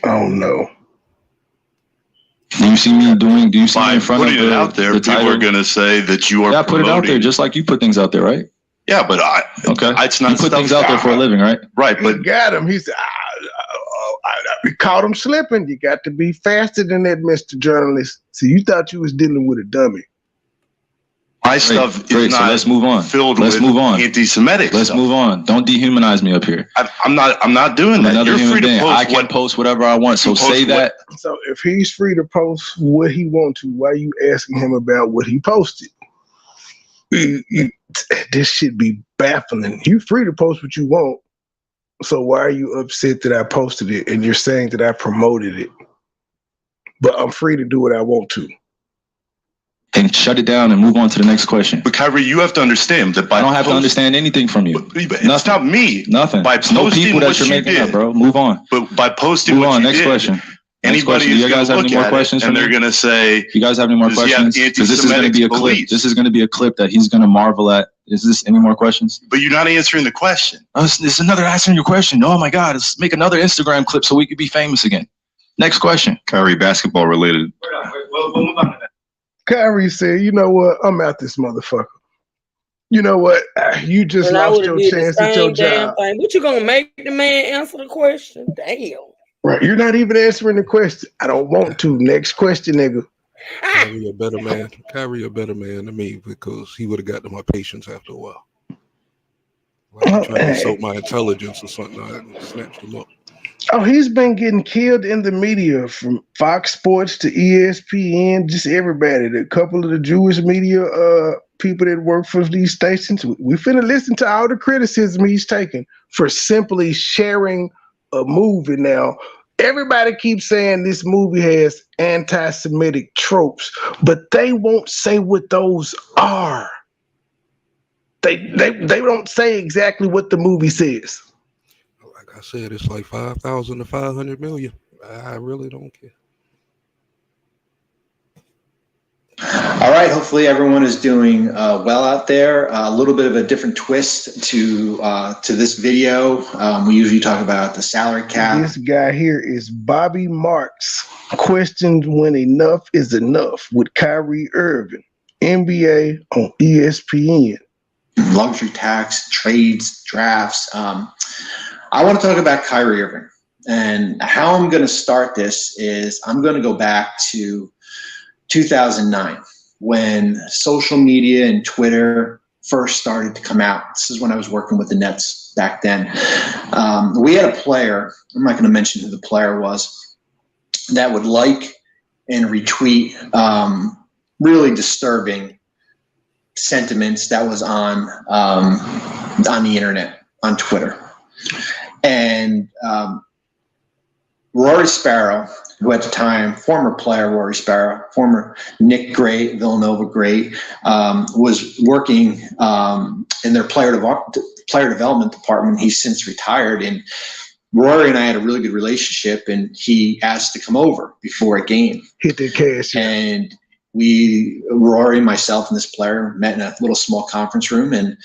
S3: I don't know.
S8: Do you see me in front
S11: putting it out there, people are going to say that you are promoting.
S8: Put it out there just like you put things out there, right?
S11: Yeah, but it's not.
S8: You put things out there for a living, right?
S11: Right, but
S3: he got him. He said, we caught him slipping. You got to be faster than that, Mr. Journalist. So you thought you was dealing with a dummy.
S11: My stuff is not.
S8: So let's move on.
S11: Let's move on. Anti-Semitic.
S8: Let's move on. Don't dehumanize me up here.
S11: I'm not doing that. You're free to post.
S8: I can post whatever I want. So say that.
S3: So if he's free to post what he wants to, why are you asking him about what he posted? This should be baffling. You free to post what you want. So why are you upset that I posted it and you're saying that I promoted it? But I'm free to do what I want to.
S8: And shut it down and move on to the next question.
S11: But Kyrie, you have to understand that
S8: I don't have to understand anything from you.
S11: It's not me.
S8: Nothing.
S11: By posting
S8: no people that you're making up, bro. Move on.
S11: But by posting what you did.
S8: Next question.
S11: Anybody is going to look at it and they're going to say,
S8: you guys have any more questions? Because this is going to be a clip. This is going to be a clip that he's going to marvel at. Is this any more questions?
S11: But you're not answering the question.
S8: This is another answering your question. Oh my God, let's make another Instagram clip so we could be famous again. Next question.
S11: Kyrie, basketball related.
S6: We'll move on to that.
S3: Kyrie said, you know what? I'm out this motherfucker. You know what? You just lost your chance at your job.
S5: What you gonna make the man answer the question? Damn.
S3: Right. You're not even answering the question. I don't want to. Next question, nigga.
S7: Kyrie a better man. Kyrie a better man than me because he would have got to my patience after a while. Like he tried to soak my intelligence or something. I snatched him up.
S3: Oh, he's been getting killed in the media from Fox Sports to ESPN, just everybody. A couple of the Jewish media people that work for these stations. We finna listen to all the criticism he's taking for simply sharing a movie. Now, everybody keeps saying this movie has anti-Semitic tropes, but they won't say what those are. They don't say exactly what the movie says.
S7: Like I said, it's like 5,000 to 500 million. I really don't care.
S12: All right. Hopefully everyone is doing well out there. A little bit of a different twist to this video. We usually talk about the salary cap.
S3: This guy here is Bobby Marks. Questioned when enough is enough with Kyrie Irving, NBA on ESPN.
S12: Luxury tax, trades, drafts. I want to talk about Kyrie Irving. And how I'm going to start this is I'm going to go back to 2009 when social media and Twitter first started to come out. This is when I was working with the Nets back then. We had a player, I'm not going to mention who the player was, that would like and retweet really disturbing sentiments that was on the internet, on Twitter. And Rory Sparrow, who at the time, former player Rory Sparrow, former Nick great, Villanova great, was working in their player development department. He's since retired, and Rory and I had a really good relationship, and he asked to come over before a game.
S3: Hit the cash.
S12: And Rory, myself, and this player met in a little small conference room, and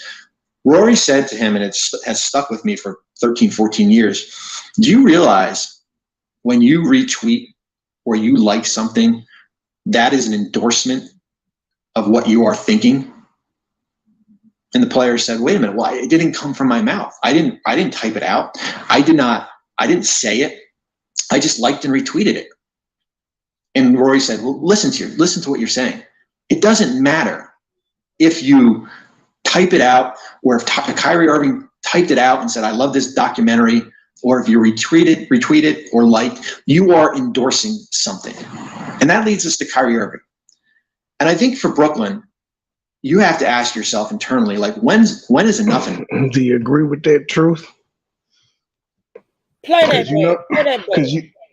S12: Rory said to him, and it has stuck with me for 13, 14 years, do you realize when you retweet or you like something, that is an endorsement of what you are thinking? And the player said, wait a minute, well, it didn't come from my mouth. I didn't type it out. I didn't say it. I just liked and retweeted it. And Rory said, well, listen to what you're saying. It doesn't matter if you type it out or if Kyrie Irving typed it out and said, I love this documentary, or if you retweet it or like, you are endorsing something. And that leads us to Kyrie Irving. And I think for Brooklyn, you have to ask yourself internally, like, when is enough enough?
S3: Do you agree with that truth?
S5: Play that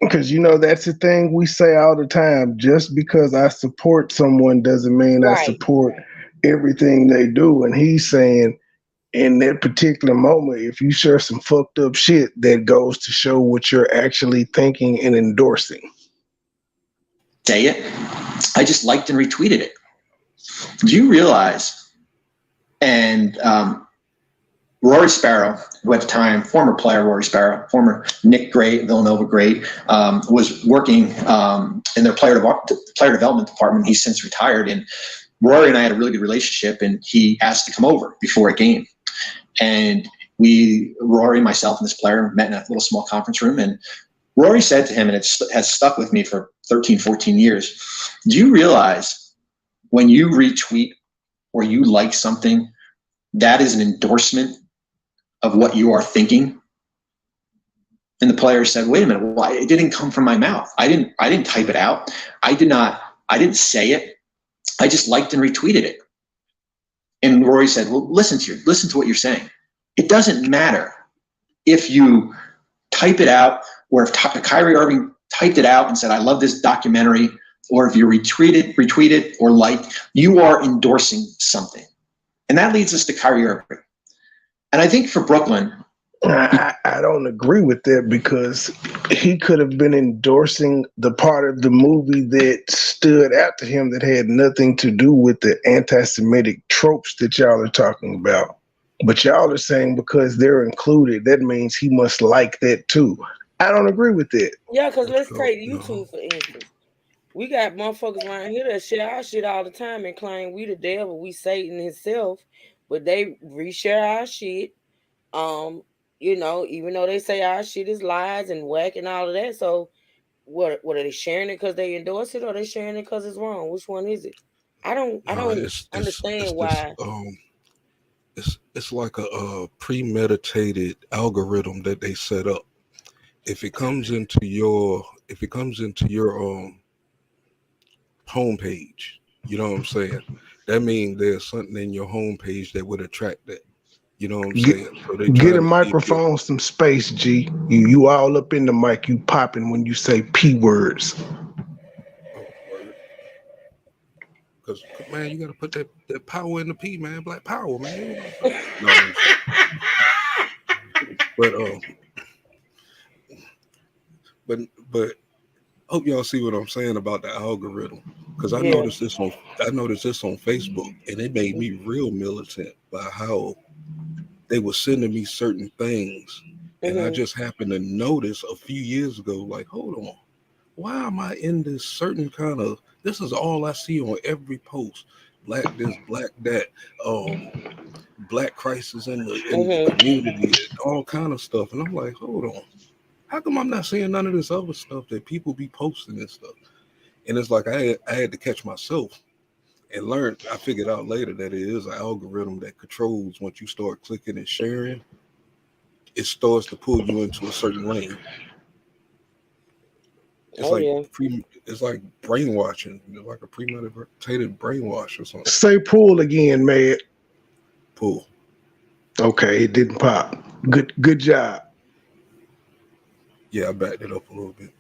S3: Because that's the thing we say all the time. Just because I support someone doesn't mean I support everything they do. And he's saying in that particular moment, if you share some fucked up shit, that goes to show what you're actually thinking and endorsing.
S12: Say it. I just liked and retweeted it. Do you realize? And Rory Sparrow, who at the time, former player Rory Sparrow, former Nick great, Villanova great, was working in their player development department. He's since retired, and Rory and I had a really good relationship, and he asked to come over before a game. And Rory, myself, and this player met in a little small conference room, and Rory said to him, and it has stuck with me for 13, 14 years, do you realize when you retweet or you like something, that is an endorsement of what you are thinking? And the player said, wait a minute, well, it didn't come from my mouth. I didn't type it out. I didn't say it. I just liked and retweeted it. And Rory said, well, listen to what you're saying. It doesn't matter if you type it out or if Kyrie Irving typed it out and said, I love this documentary, or if you retweet it or like, you are endorsing something. And that leads us to Kyrie Irving. And I think for Brooklyn,
S3: I don't agree with that, because he could have been endorsing the part of the movie that stood out to him that had nothing to do with the anti-Semitic tropes that y'all are talking about. But y'all are saying because they're included, that means he must like that too. I don't agree with that.
S5: Yeah, because let's take YouTube for instance. We got motherfuckers around here that share our shit all the time and claim we the devil, we Satan himself, but they reshare our shit. you know, even though they say our shit is lies and whack and all of that, so what are they sharing it because they endorse it, or they sharing it because it's wrong? Which one is it? I don't understand why.
S7: It's like a premeditated algorithm that they set up. If it comes into your homepage, you know what I'm saying? That means there's something in your homepage that would attract that. You know what I'm saying? So they
S3: Get a microphone, some space, G. You all up in the mic, you popping when you say P words.
S7: Because, man, you got to put that power in the P, man. Black power, man. No, but hope y'all see what I'm saying about the algorithm. Because I noticed this on Facebook, and it made me real militant by how they were sending me certain things. And I just happened to notice a few years ago, like, hold on, why am I in this certain kind of, this is all I see on every post. Black this, black that, black crisis in the community, all kind of stuff. And I'm like, hold on, how come I'm not seeing none of this other stuff that people be posting and stuff? And it's like I had to catch myself and learn. I figured out later that it is an algorithm that controls once you start clicking and sharing, it starts to pull you into a certain lane. It's like brainwashing. It's like a premeditated brainwash or something.
S3: Say pull again, man.
S7: Pull.
S3: Okay, it didn't pop. Good job.
S7: Yeah, I backed it up a little bit.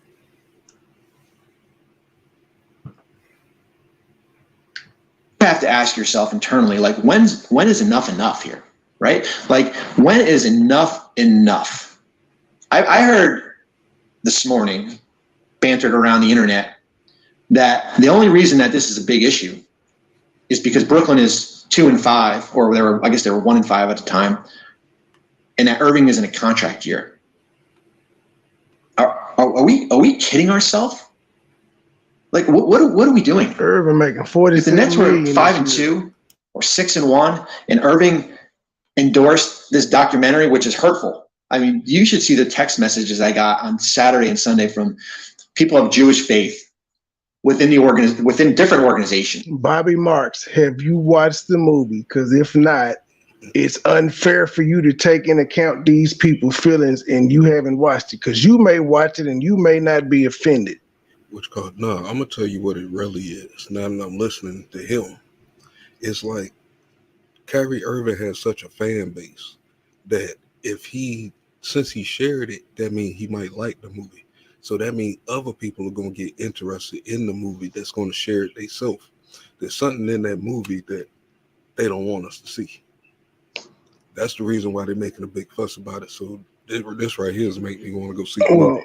S12: You have to ask yourself internally, like, when is enough here, right? Like, when is enough? I heard this morning, bantered around the internet, that the only reason that this is a big issue is because Brooklyn is 2-5, or they were 1-5 at the time, and that Irving is in a contract year. Are we kidding ourselves? Like, what are we doing?
S3: Irving making 40.
S12: If the Nets were 5-2 or 6-1, and Irving endorsed this documentary, which is hurtful. I mean, you should see the text messages I got on Saturday and Sunday from people of Jewish faith within different organizations.
S3: Bobby Marks, have you watched the movie? Because if not, it's unfair for you to take into account these people's feelings, and you haven't watched it, because you may watch it and you may not be offended.
S7: No, I'm gonna tell you what it really is. Now I'm listening to him. It's like Kyrie Irving has such a fan base that since he shared it, that means he might like the movie. So that means other people are gonna get interested in the movie that's gonna share it themselves. There's something in that movie that they don't want us to see. That's the reason why they're making a big fuss about it. So this right here is making me want to go see the movie.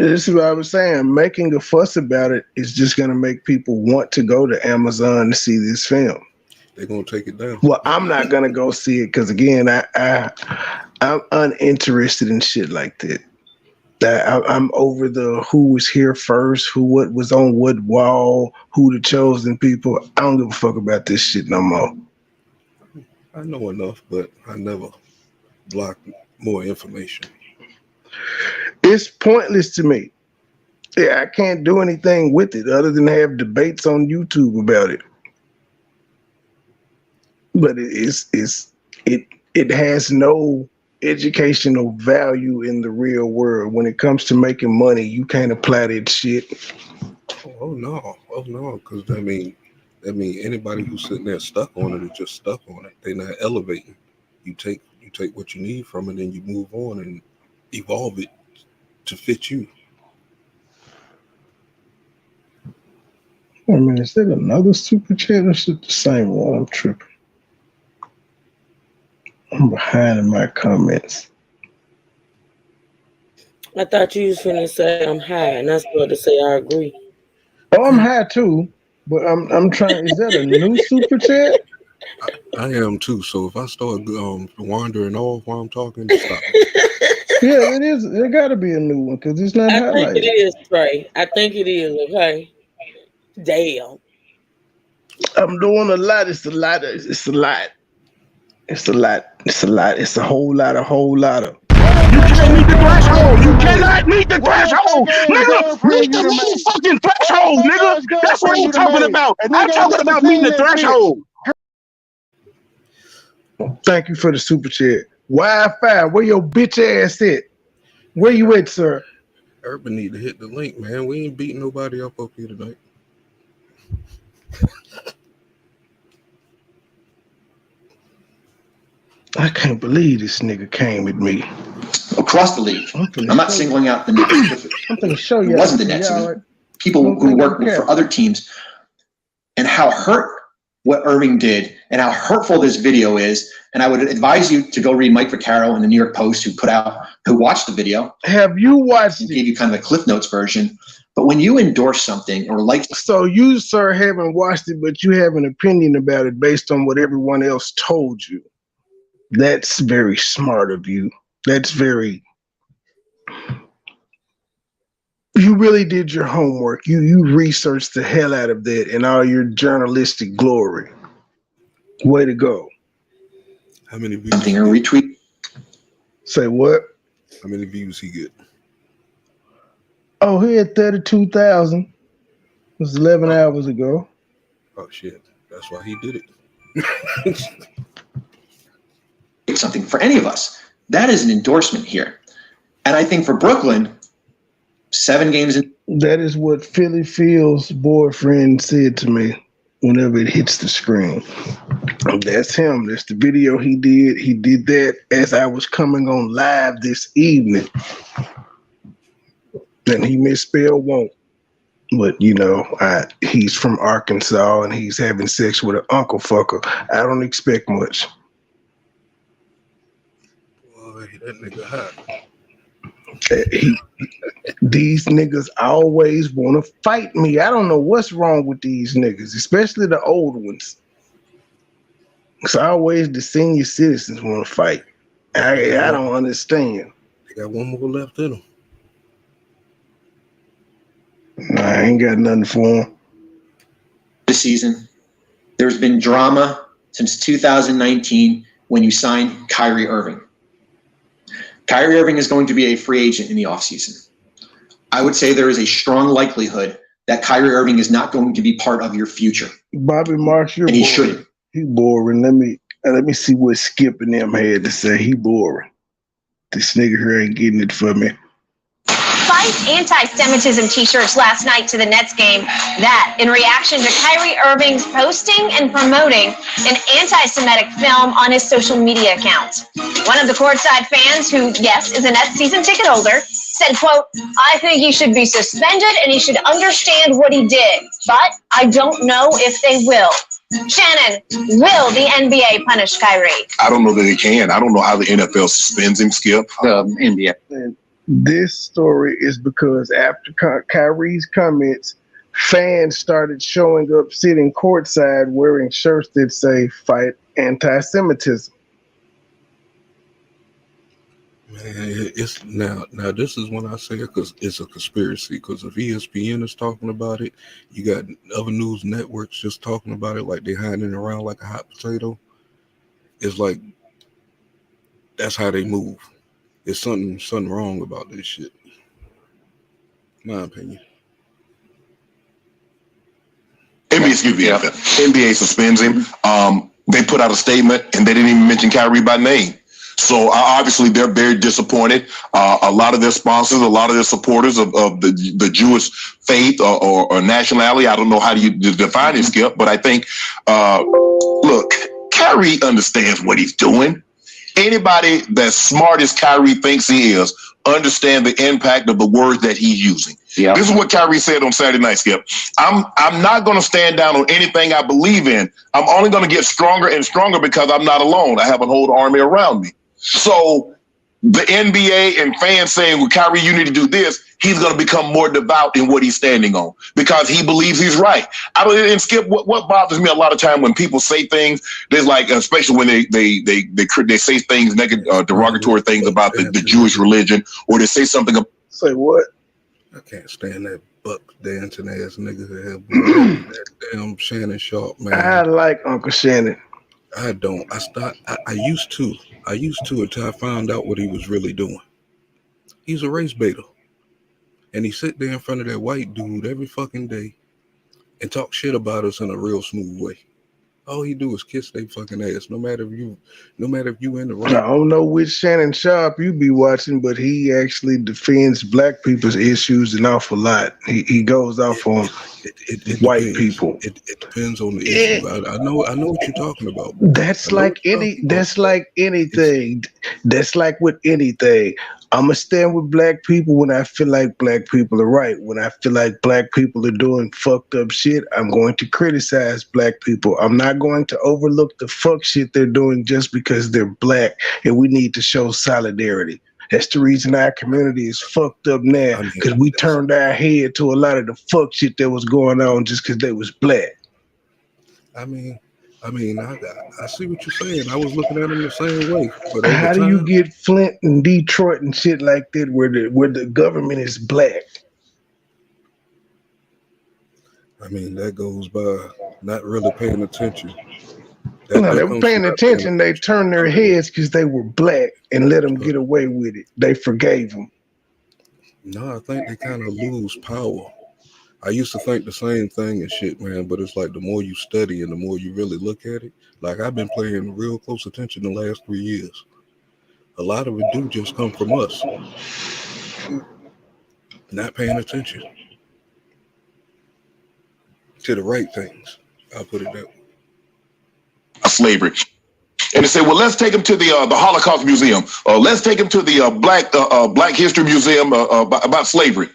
S3: This is what I was saying. Making a fuss about it is just going to make people want to go to Amazon to see this film.
S7: They're going to take it down.
S3: Well, I'm not going to go see it because, again, I'm uninterested in shit like that. I'm over the who was here first, what was on what wall, who the chosen people. I don't give a fuck about this shit no more.
S7: I know enough, but I never block more information.
S3: It's pointless to me. Yeah, I can't do anything with it other than have debates on YouTube about it. But it has no educational value in the real world. When it comes to making money, you can't apply that shit.
S7: Oh no, because I mean anybody who's sitting there stuck on it is just stuck on it. They're not elevating. You take what you need from it and you move on and evolve it to fit you.
S3: I mean, is that another super chat or is it the same one? I'm tripping. I'm behind in my comments.
S5: I thought you was finna say I'm high, and I was about to say I agree.
S3: Oh, I'm high too, but I'm trying. Is that a new super chat?
S7: I am too. So if I start wandering off while I'm talking, stop.
S3: Yeah, it is. There got to be a new one because it's not highlighted.
S5: I think it is, Trey. I think it is. Okay. Damn.
S3: I'm doing a lot. It's a lot. It's a lot. It's a lot. It's a lot. It's a whole lot of.
S4: can't meet the threshold. You cannot meet the threshold. Nigga, meet the motherfucking threshold, nigga. That's what I'm talking about. I'm talking about meeting the threshold.
S3: Thank you for the super chat. Wi-Fi, where your bitch ass at? Where you at, sir?
S7: Urban need to hit the link, man. We ain't beating nobody up here tonight.
S3: I can't believe this nigga came at me.
S12: Across the league. I'm not singling out the Nets.
S3: I'm going to show you.
S12: It wasn't the Nets. It was people who work for other teams, and how hurt what Irving did and how hurtful this video is. And I would advise you to go read Mike Vaccaro in the New York Post, who watched the video.
S3: Have you watched it?
S12: Gave you kind of a Cliff Notes version. But when you endorse something or like...
S3: So you, sir, haven't watched it, but you have an opinion about it based on what everyone else told you. That's very smart of you. That's very... You really did your homework. You researched the hell out of that in all your journalistic glory. Way to go.
S7: How many views?
S12: Something a retweet.
S3: Say what?
S7: How many views he get?
S3: Oh, he had 32,000. It was 11 hours ago.
S7: Oh shit! That's why he did it.
S12: It's something for any of us. That is an endorsement here, and I think for Brooklyn. 7 games in.
S3: That is what Philly Phil's boyfriend said to me whenever it hits the screen. That's him. That's the video he did. He did that as I was coming on live this evening. And he misspelled won't. But, you know, he's from Arkansas and he's having sex with an uncle fucker. I don't expect much.
S7: Boy, that nigga hot.
S3: These niggas always want to fight me. I don't know what's wrong with these niggas, especially the old ones. It's always the senior citizens want to fight. I don't understand.
S7: They got one more left in them.
S3: Nah, I ain't got nothing for them.
S12: This season, there's been drama since 2019 when you signed Kyrie Irving. Kyrie Irving is going to be a free agent in the offseason. I would say there is a strong likelihood that Kyrie Irving is not going to be part of your future.
S3: Bobby Marks, you're
S12: and he
S3: boring.
S12: shouldn't.
S3: He boring. Let me see what Skip and them had to say. He boring. This nigga here ain't getting it for me.
S13: Fight anti-Semitism t-shirts last night to the Nets game. That in reaction to Kyrie Irving's posting and promoting an anti-Semitic film on his social media account. One of the courtside fans, who, yes, is a Nets season ticket holder, said, quote, "I think he should be suspended and he should understand what he did, but I don't know if they will." Shannon, will the NBA punish Kyrie?
S11: I don't know that they can. I don't know how the NFL suspends him, Skip.
S12: NBA.
S3: This story is because after Kyrie's comments, fans started showing up sitting courtside wearing shirts that say "Fight Anti-Semitism."
S7: Man, it's now this is when I say it because it's a conspiracy. Because if ESPN is talking about it, you got other news networks just talking about it like they're hiding around like a hot potato. It's like that's how they move. There's something wrong about this shit. My opinion.
S11: NBA suspends him. They put out a statement and they didn't even mention Kyrie by name. So obviously they're very disappointed. A lot of their sponsors, a lot of their supporters of the Jewish faith or nationality. I don't know how you define it, Skip, but I think, look, Kyrie understands what he's doing. Anybody that's smart as Kyrie thinks he is understand the impact of the words that he's using. Yeah. This is what Kyrie said on Saturday night, Skip. I'm not going to stand down on anything I believe in. I'm only going to get stronger and stronger because I'm not alone. I have a whole army around me. So the NBA and fans saying, well, Kyrie, you need to do this, he's going to become more devout in what he's standing on because he believes he's right. And Skip, what bothers me a lot of time when people say things, there's like, especially when they say things, negative, derogatory things about the Jewish religion, or they say something.
S3: Say what?
S7: I can't stand that buck dancing ass nigga that damn Shannon Sharp, man.
S3: I like Uncle Shannon.
S7: I don't. I used to until I found out what he was really doing. He's a race baiter. And he sit there in front of that white dude every fucking day and talk shit about us in a real smooth way. All he do is kiss their fucking ass, no matter if you in the right.
S3: I don't know which Shannon Sharp you be watching, but he actually defends black people's issues an awful lot. He goes off on white
S7: depends.
S3: people.
S7: It depends on the issue. I know what you're talking about.
S3: That's like anything. That's like with anything. I'ma stand with black people when I feel like black people are right. When I feel like black people are doing fucked up shit, I'm going to criticize black people. I'm not going to overlook the fuck shit they're doing just because they're black, and we need to show solidarity. That's the reason our community is fucked up now, because we turned our head to a lot of the fuck shit that was going on just because they was black.
S7: I see what you're saying. I was looking at them the same way. But
S3: how do you get Flint and Detroit and shit like that where the government is black?
S7: I mean, that goes by not really paying attention.
S3: They were paying attention. They turned their heads because they were black and let them get away with it. They forgave them.
S7: No, I think they kind of lose power. I used to think the same thing and shit, man, but it's like the more you study and the more you really look at it, like I've been paying real close attention the last 3 years. A lot of it do just come from us not paying attention to the right things. I'll put it that way.
S11: Slavery. And they say, well, let's take him to the Holocaust Museum. Let's take him to the Black History Museum about slavery.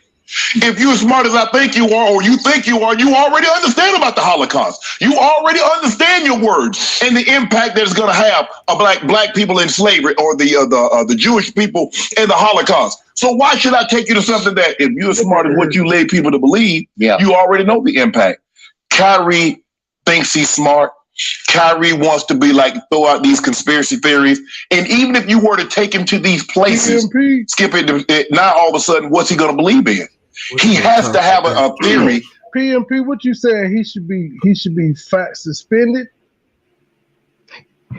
S11: If you're as smart as I think you are, or you think you are, you already understand about the Holocaust. You already understand your words and the impact that it's going to have on black people in slavery, or the Jewish people in the Holocaust. So why should I take you to something that, if you're as smart as what you led people to believe, you already know the impact? Kyrie thinks he's smart. Kyrie wants to be like, throw out these conspiracy theories. And even if you were to take him to these places, skip it, now all of a sudden, what's he going to believe in? He has to have a theory.
S3: PMP, what you saying? He should be suspended?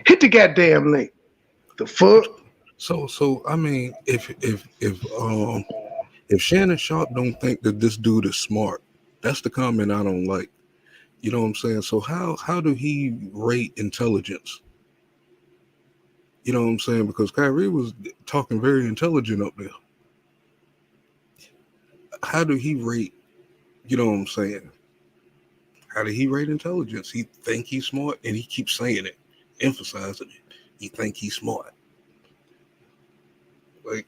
S3: Hit the goddamn link. The fuck?
S7: So I mean, if Shannon Sharp don't think that this dude is smart, that's the comment I don't like. You know what I'm saying? So how do he rate intelligence? You know what I'm saying? Because Kyrie was talking very intelligent up there. How do he rate, you know what I'm saying? How did he rate intelligence? He think he's smart, and he keeps saying it, emphasizing it. He think he's smart. Like,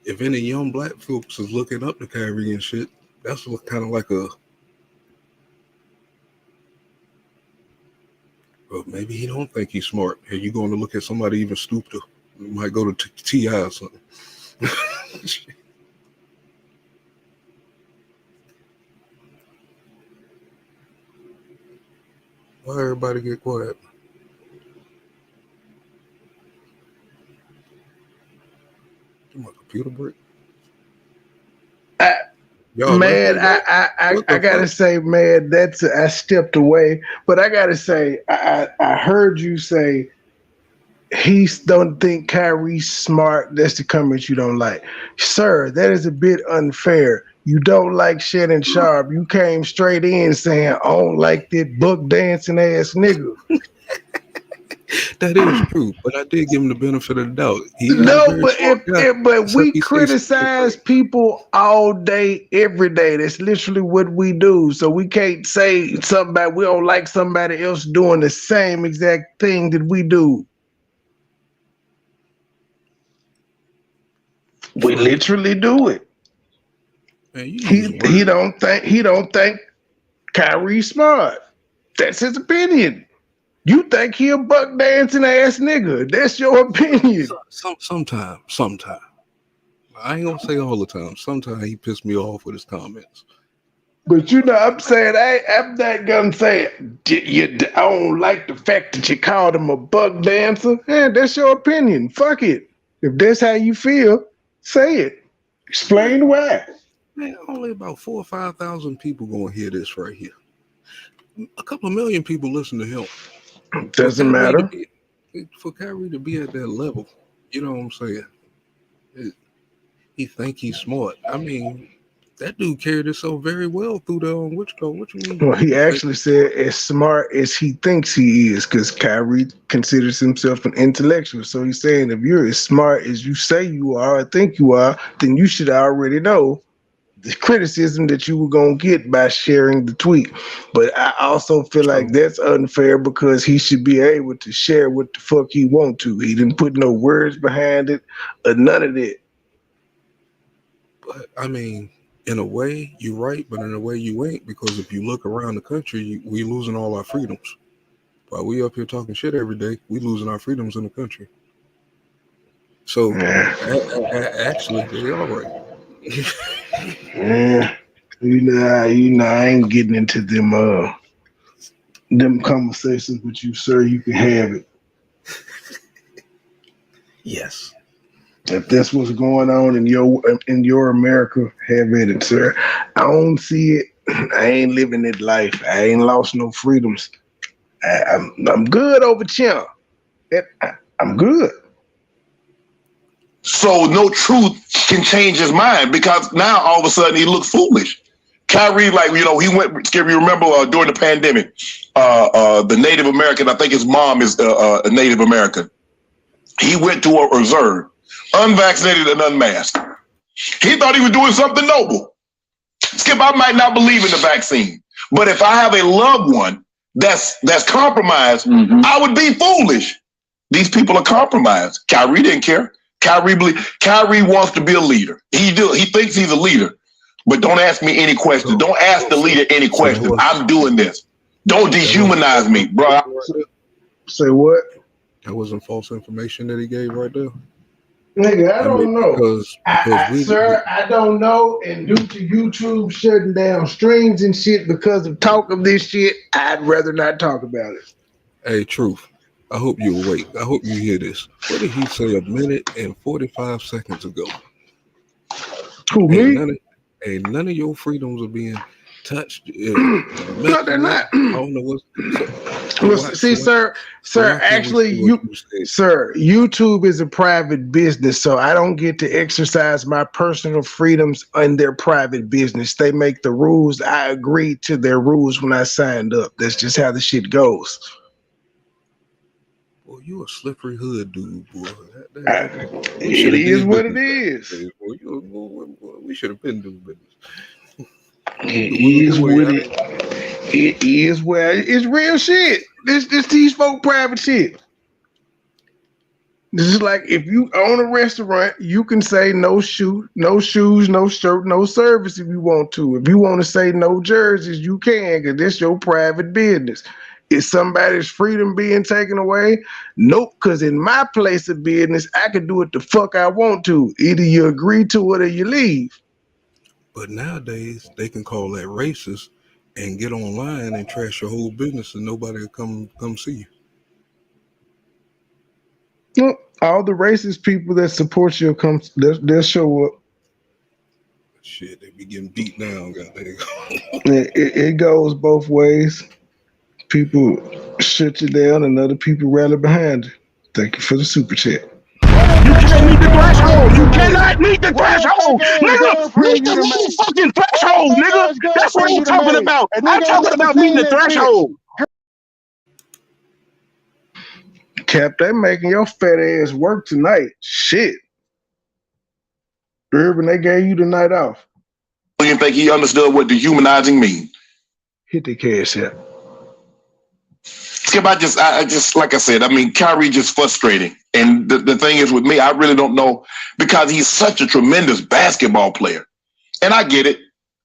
S7: if any young black folks is looking up to Kyrie and shit, that's kind of like a, well, maybe he don't think he's smart. Are you going to look at somebody even stupider? You might go to T.I. or something. Why everybody get quiet? Did my computer break?
S3: Man, I gotta say, man, I stepped away, but I gotta say, I heard you say he don't think Kyrie's smart. That's the comment you don't like, sir. That is a bit unfair. You don't like Shannon Sharp. You came straight in saying, I don't like that book dancing ass nigga.
S7: That is true, but I did give him the benefit of the doubt.
S3: But we criticize people all day, every day. That's literally what we do. So we can't say something about we don't like somebody else doing the same exact thing that we do. We literally do it.
S7: Man,
S3: he don't think Kyrie's smart. That's his opinion. You think he a buck dancing ass nigga. That's your opinion.
S7: Sometimes. I ain't gonna say all the time. Sometimes he pissed me off with his comments.
S3: But you know, I'm saying, I'm not gonna say I don't like the fact that you called him a buck dancer. Yeah, that's your opinion. Fuck it. If that's how you feel, say it. Explain why.
S7: Man, only about 4,000 or 5,000 people gonna hear this right here. A couple of million people listen to him.
S3: Doesn't matter.
S7: For Kyrie to be at that level, you know what I'm saying? He think he's smart. I mean, that dude carried himself very well through the what you mean?
S3: Well, he actually said as smart as he thinks he is, because Kyrie considers himself an intellectual. So he's saying if you're as smart as you say you are or think you are, then you should already know the criticism that you were going to get by sharing the tweet. But I also feel like that's unfair because he should be able to share what the fuck he want to. He didn't put no words behind it or none of that.
S7: But I mean, in a way, you're right, but in a way you ain't, because if you look around the country, we losing all our freedoms. While we up here talking shit every day, we losing our freedoms in the country. So actually, they all right.
S3: Yeah, you know, I ain't getting into them conversations with you, sir. You can have it.
S7: Yes.
S3: If that's what's going on in your America, have at it, sir. I don't see it. I ain't living that life. I ain't lost no freedoms. I'm good over here. I'm good.
S11: So no truth can change his mind, because now all of a sudden he looks foolish. Kyrie, like, you know, he went, Skip, you remember during the pandemic, the Native American, I think his mom is a Native American. He went to a reserve, unvaccinated and unmasked. He thought he was doing something noble. Skip, I might not believe in the vaccine, but if I have a loved one that's compromised, I would be foolish. These people are compromised. Kyrie didn't care. Kyrie wants to be a leader. He thinks he's a leader. But don't ask me any questions. Don't ask the leader any questions. I'm doing this. Don't dehumanize me, bro.
S3: Say what?
S7: That wasn't false information that he gave right there.
S3: Nigga, I don't know.
S7: Because
S3: sir, I don't know. And due to YouTube shutting down streams and shit because of talk of this shit, I'd rather not talk about it.
S7: Hey, Truth. I hope you awake. I hope you hear this. What did he say a minute and 45 seconds ago?
S3: Who, me?
S7: Ain't none of your freedoms are being touched.
S3: No, they're not.
S7: I don't know what's.
S3: Sir, actually, YouTube is a private business, so I don't get to exercise my personal freedoms in their private business. They make the rules. I agreed to their rules when I signed up. That's just how the shit goes.
S7: Boy, you a slippery hood dude, boy.
S3: It is what it is.
S7: We should have been doing business.
S3: It is where it's real shit. This these folk private shit. This is like if you own a restaurant, you can say no shoes, no shirt, no service if you want to. If you want to say no jerseys, you can, because this your private business. Is somebody's freedom being taken away? Nope, because in my place of business, I can do it the fuck I want to. Either you agree to it or you leave.
S7: But nowadays, they can call that racist and get online and trash your whole business and nobody will come see you.
S3: Well, all the racist people that support you, they'll show up.
S7: Shit, they be getting beat down, goddamn.
S3: It goes both ways. People shut you down and other people rally behind you. Thank you for the super chat.
S4: You can't meet the threshold. You cannot meet the threshold. Nigga, meet the motherfucking threshold, nigga. That's what I'm talking about. I'm talking about meeting the threshold.
S3: Cap, they making your fat ass work tonight. Shit. Irving, they gave you the night off.
S11: You didn't think he understood what dehumanizing means?
S3: Hit the cash out.
S11: Skip, I just like I said, I mean, Kyrie just frustrating. And the thing is with me, I really don't know, because he's such a tremendous basketball player. And I get it,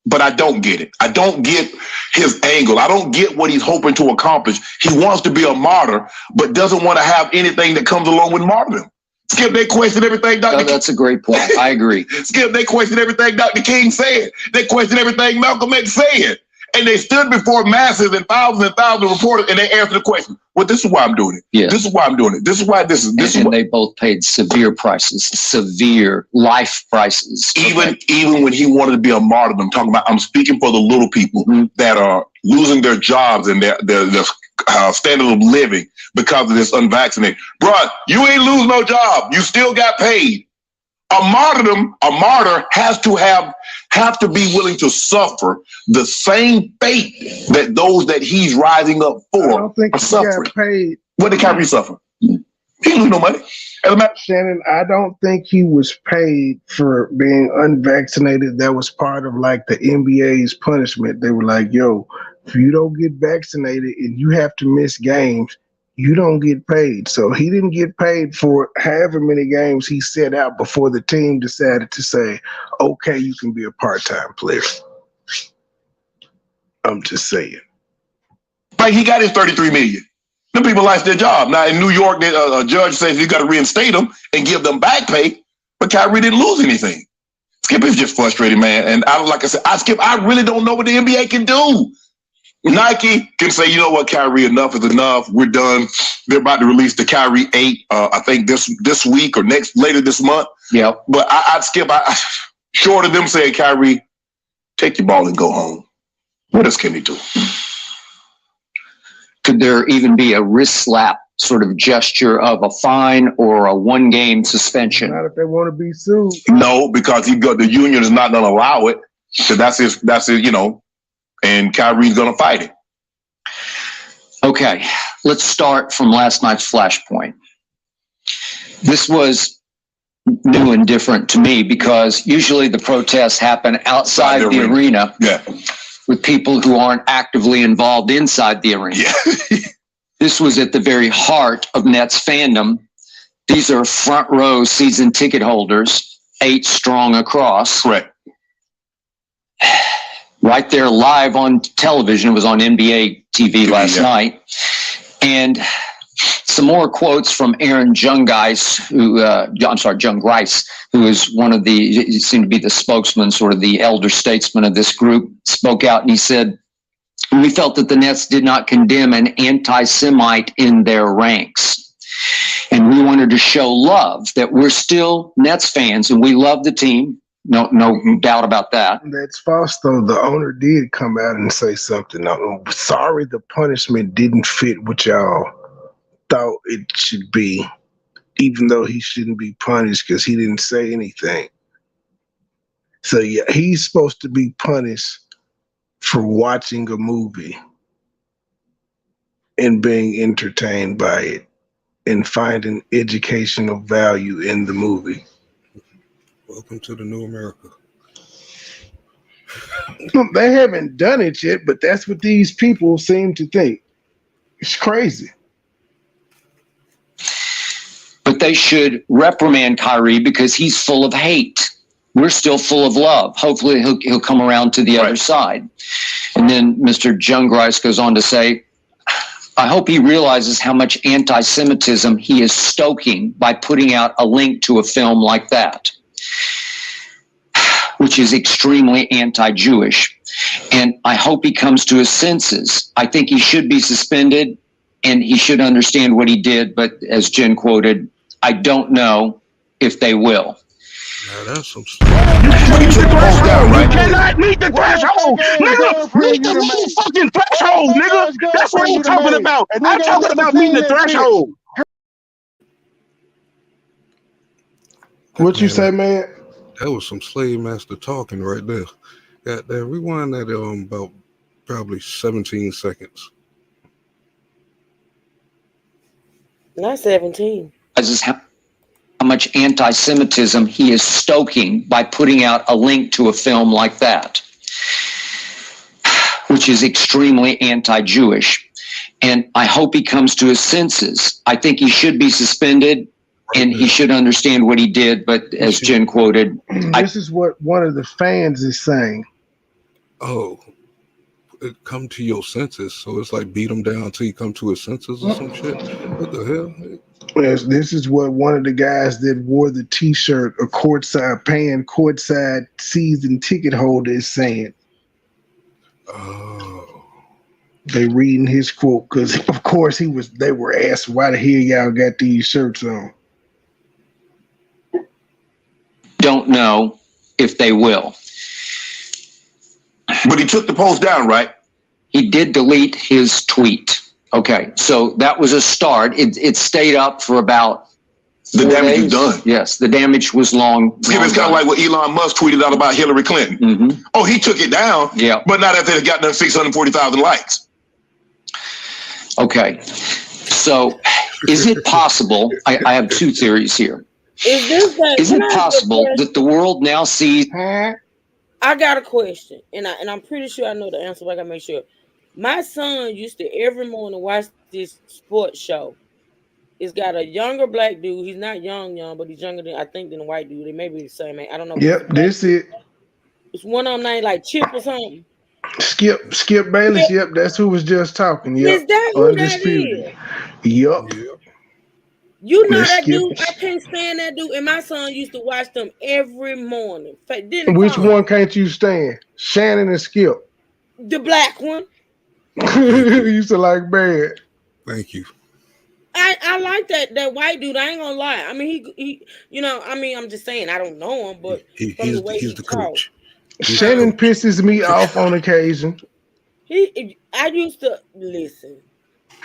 S11: but I don't get it. I don't get his angle. I don't get what he's hoping to accomplish. He wants to be a martyr, but doesn't want to have anything that comes along with martyrdom. Skip, they question everything Dr. King.
S14: That's a great point. I agree.
S11: Skip, they question everything Dr. King said. They question everything Malcolm X said. And they stood before masses and thousands of reporters, and they answered the question. Well, this is why I'm doing it.
S14: Yeah.
S11: This is why I'm doing it. This is why this is.
S14: And they both paid severe prices, severe life prices.
S11: Even when he wanted to be a martyr, I'm speaking for the little people that are losing their jobs and their standard of living because of this unvaccinated. Bruh, you ain't lose no job. You still got paid. A martyr has to be willing to suffer the same fate that those that he's rising up for
S3: I don't think
S11: are suffering.
S3: Got paid.
S11: What did Kyrie suffer? He didn't lose no money.
S3: Shannon, I don't think he was paid for being unvaccinated. That was part of like the NBA's punishment. They were like, yo, if you don't get vaccinated and you have to miss games, you don't get paid. So he didn't get paid for however many games he set out before the team decided to say, okay, you can be a part-time player. I'm just saying.
S11: Like he got his $33 million. Them people lost their job. Now in New York, a judge says you got to reinstate them and give them back pay, but Kyrie didn't lose anything. Skip is just frustrated, man. And like I said, I really don't know what the NBA can do. Nike can say, you know what, Kyrie, enough is enough. We're done. They're about to release the Kyrie 8, I think this week or later this month.
S14: Yeah.
S11: But I'd skip. Short of them saying, Kyrie, take your ball and go home. What else can he do?
S14: Could there even be a wrist slap sort of gesture of a fine or a 1-game suspension?
S3: Not if they want to be sued.
S11: No, because the union is not going to allow it. So that's his, and Kyrie's going to fight it.
S14: Okay, let's start from last night's Flashpoint. This was new and different to me because usually the protests happen outside the arena.
S11: Yeah.
S14: With people who aren't actively involved inside the arena.
S11: Yeah.
S14: This was at the very heart of Nets fandom. These are front row season ticket holders, 8 strong across.
S11: Correct.
S14: Right there live on television. It was on NBA TV last night. And some more quotes from Aaron Junggeis, Junggeis, who is one of he seemed to be the spokesman, sort of the elder statesman of this group, spoke out and he said, we felt that the Nets did not condemn an anti-Semite in their ranks. And we wanted to show love, that we're still Nets fans and we love the team. No doubt about that.
S3: That's false, though. The owner did come out and say something. I'm sorry the punishment didn't fit what y'all thought it should be, even though he shouldn't be punished because he didn't say anything. So, yeah, he's supposed to be punished for watching a movie and being entertained by it and finding educational value in the movie.
S7: Welcome to the new America.
S3: They haven't done it yet, but that's what these people seem to think. It's crazy.
S14: But they should reprimand Kyrie because he's full of hate. We're still full of love. Hopefully he'll come around to the other side. And then Mr. Junggeis goes on to say, I hope he realizes how much anti-Semitism he is stoking by putting out a link to a film like that, which is extremely anti-Jewish. And I hope he comes to his senses. I think he should be suspended and he should understand what he did. But as Jen quoted, I don't know if they will.
S7: Now that's some
S4: You cannot meet the threshold, nigga. Meet the motherfucking threshold, nigga. That's what I'm talking about. I'm talking about meeting the threshold.
S3: What you say, man?
S7: That was some slave master talking right there. Goddamn, rewind that about probably 17 seconds.
S5: Not 17.
S14: How much anti-Semitism he is stoking by putting out a link to a film like that, which is extremely anti-Jewish. And I hope he comes to his senses. I think he should be suspended and he should understand what he did. But as Jen quoted,
S3: this is what one of the fans is saying.
S7: Oh, come to your senses. So it's like beat him down until you come to his senses or some shit. What the hell?
S3: Yes, this is what one of the guys that wore the T-shirt, a courtside season ticket holder, is saying.
S7: Oh.
S3: They reading his quote because, of course, they were asked, why the hell y'all got these shirts on?
S14: Don't know if they will.
S11: But he took the post down, right?
S14: He did delete his tweet. Okay, so that was a start. It stayed up for about
S11: The damage you've done.
S14: Yes, the damage was long.
S11: It's kind of like what Elon Musk tweeted out about Hillary Clinton.
S14: Mm-hmm.
S11: Oh, he took it down.
S14: Yeah.
S11: But not after it got done 640,000 likes.
S14: Okay. So is it possible? I have two theories here. Is it possible that the world now sees?
S5: I got a question, and I'm pretty sure I know the answer, but I gotta make sure. My son used to every morning watch this sports show. It's got a younger black dude. He's not young, but he's younger than than a white dude. They may be the same. I don't know.
S3: Yep, this it.
S5: It's one of them named like Chip or something.
S3: Skip Bayless. Yep, that's who was just talking. Yep,
S5: is that who
S3: undisputed.
S5: That
S3: is? Yep.
S5: You know that dude. I can't stand that dude. And my son used to watch them every morning.
S3: Which one can't you stand? Shannon and Skip.
S5: The black one.
S3: You used to like bad.
S7: Thank you.
S5: I like that white dude. I ain't gonna lie. I mean, he I'm just saying I don't know him, but
S7: he's the coach.
S3: Shannon pisses me off on occasion.
S5: I used to listen.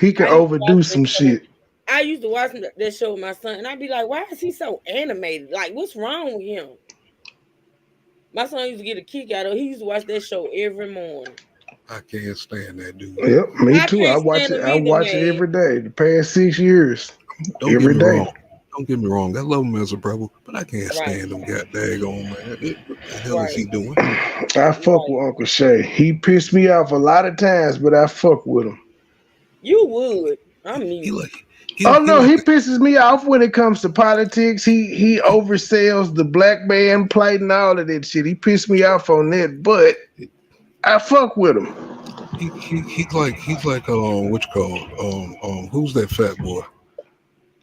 S3: He can overdo some shit.
S5: I used to watch that show with my son, and I'd be like, "Why is he so animated? Like, what's wrong with him?" My son used to get a kick out of it. He used to watch that show every morning.
S7: I can't stand that dude.
S3: Yep, me too. I watch it. I watch it every day. The past 6 years, every day.
S7: Wrong. Don't get me wrong. I love him as a brother, but I can't stand him. God daggone, man. What the hell is he doing?
S3: I fuck with Uncle Shay. He pissed me off a lot of times, but I fuck with him.
S5: You would. I mean,
S3: he pisses me off when it comes to politics. He oversells the black man plight and all of that shit. He pissed me off on that, but I fuck with him.
S7: He's like what you call who's that fat boy?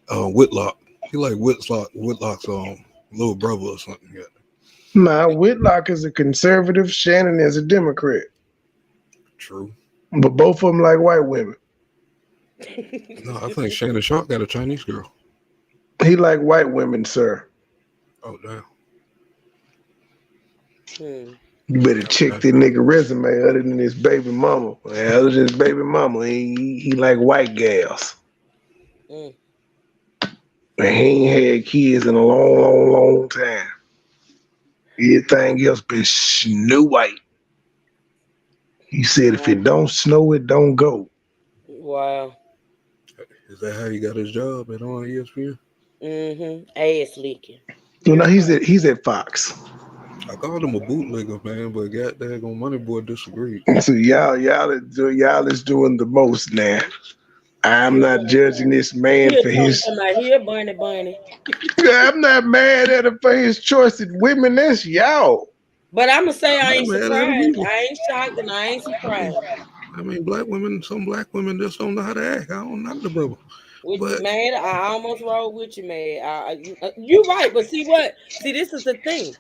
S7: Whitlock. He like Whitlock's little brother or something. Yeah.
S3: Nah, Whitlock is a conservative. Shannon is a Democrat.
S7: True.
S3: But both of them like white women.
S7: No, I think Shannon Sharp got a Chinese girl.
S3: He like white women, sir.
S7: Oh damn.
S3: You better check that nigga resume other than his baby mama. Other than his baby mama, he like white gals. And he ain't had kids in a long time. Everything else been snow white. He said if it don't snow, it don't go.
S5: Wow.
S7: Is that how he got his job on ESPN?
S5: Mm-hmm. Ass licking.
S3: You know, he's at Fox.
S7: I called him a bootlegger, man, but goddamn MoneyBoy disagreed.
S3: So y'all is doing the most now. I'm not judging this man for his.
S5: Here, Bunny.
S3: I'm not mad at him for his choice of women. That's y'all.
S5: But I'm gonna say I ain't surprised. I ain't shocked and I ain't surprised.
S7: I mean, some black women just don't know how to act. I don't knock the brother.
S5: Man, I almost rolled with you, man. You're right, but see what? See, this is the thing.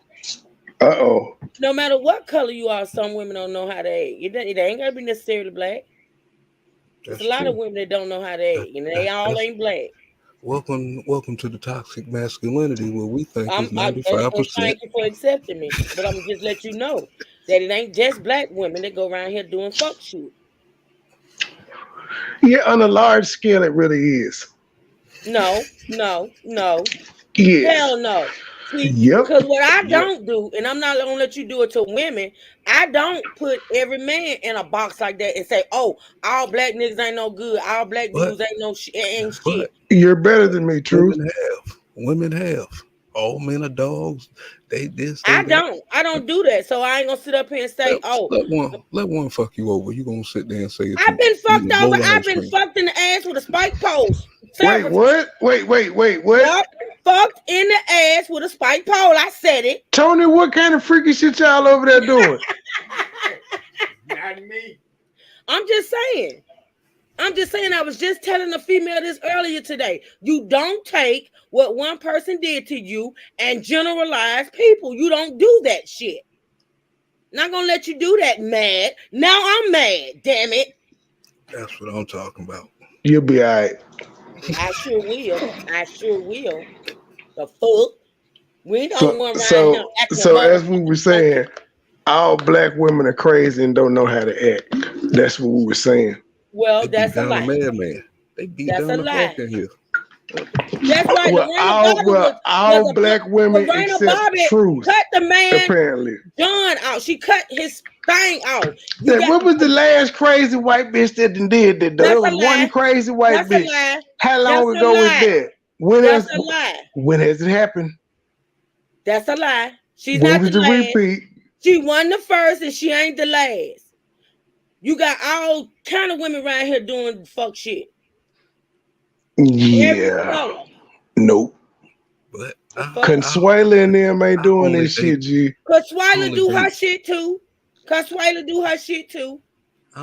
S3: Uh-oh.
S5: No matter what color you are, some women don't know how to act. It ain't gotta be necessarily black. There's a lot of women that don't know how to act, and they all ain't black.
S7: Welcome to the toxic masculinity where we think is 95%.
S5: Thank you for accepting me, but I'm just let you know that it ain't just black women that go around here doing fuck shit.
S3: Yeah, on a large scale, it really is.
S5: No.
S3: Yes.
S5: Hell no. See, because what I don't do, and I'm not gonna let you do it to women, I don't put every man in a box like that and say, "Oh, all black niggas ain't no good. All black dudes ain't shit."
S3: You're better than me, Truth.
S7: Women have. All men are dogs. They this.
S5: I don't do that. So I ain't gonna sit up here and say,
S7: let one fuck you over. You gonna sit there and say
S5: I've been fucked over. I've been fucked in the ass with a spike post.
S3: Wait, what? Wait, what?
S5: Yep. Fucked in the ass with a spike pole. I said it.
S3: Tony, what kind of freaky shit y'all over there doing?
S6: Not me.
S5: I'm just saying. I was just telling a female this earlier today. You don't take what one person did to you and generalize people. You don't do that shit. Not gonna let you do that, mad. Now I'm mad, damn it.
S7: That's what I'm talking about.
S3: You'll be all right.
S5: I sure will. The fuck? We don't want right now.
S3: So as we were saying, all black women are crazy and don't know how to act. That's what we were saying.
S5: Well, that's a lie.
S7: Man. They beat down the fuck in here.
S5: That's right.
S3: All black women
S5: Lorena
S3: except
S5: Bobbitt
S3: Truth
S5: cut the man
S3: apparently.
S5: John out. She cut his thing out.
S3: What was the last crazy white bitch that did that? There was one crazy white bitch. How long ago was that?
S5: That's a lie.
S3: When has it happened?
S5: That's a lie. She's not the last.
S3: Repeat.
S5: She won the first and she ain't the last. You got all kind of women around here doing fuck shit.
S3: Yeah. Nope.
S7: But
S3: Consuela and them ain't doing this shit, G.
S5: Consuela do her shit too.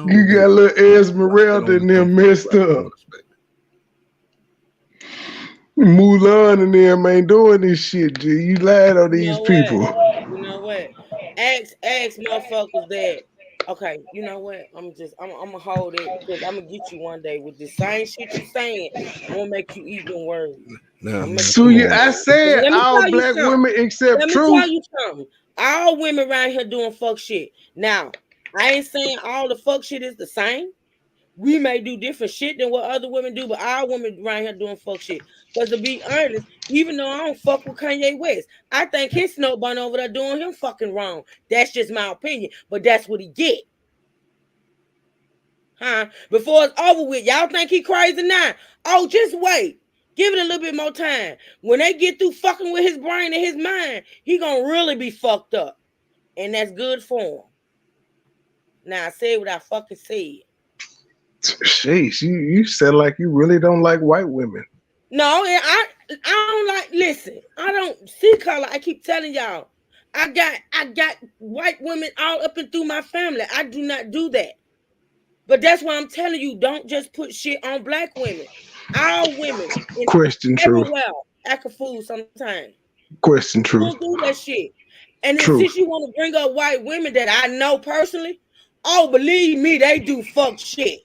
S3: You got a little Esmeralda and them messed up. Mulan and them ain't doing this shit, G. You lied on these people.
S5: You know what? Ask motherfuckers that. Okay, you know what? I'm gonna hold it because I'm gonna get you one day with the same shit you saying. I'm gonna make you eat them words.
S3: I said all black women except Truth.
S5: Let me tell you something. All women around here doing fuck shit. Now, I ain't saying all the fuck shit is the same. We may do different shit than what other women do, but our women around here doing fuck shit. Because to be honest, even though I don't fuck with Kanye West, I think his snow bun over there doing him fucking wrong. That's just my opinion, but that's what he get. Before it's over with, y'all think he crazy now? Oh, just wait. Give it a little bit more time. When they get through fucking with his brain and his mind, he gonna really be fucked up. And that's good for him. Now, I said what I fucking said.
S3: Sheesh, you said like you really don't like white women.
S5: No, I don't like. Listen, I don't see color. I keep telling y'all, I got white women all up and through my family. I do not do that. But that's why I'm telling you, don't just put shit on black women. All women.
S3: Question Truth.
S5: Act a fool sometimes.
S3: Question Truth.
S5: Don't do that shit. And then since you want to bring up white women that I know personally, oh, believe me, they do fuck shit.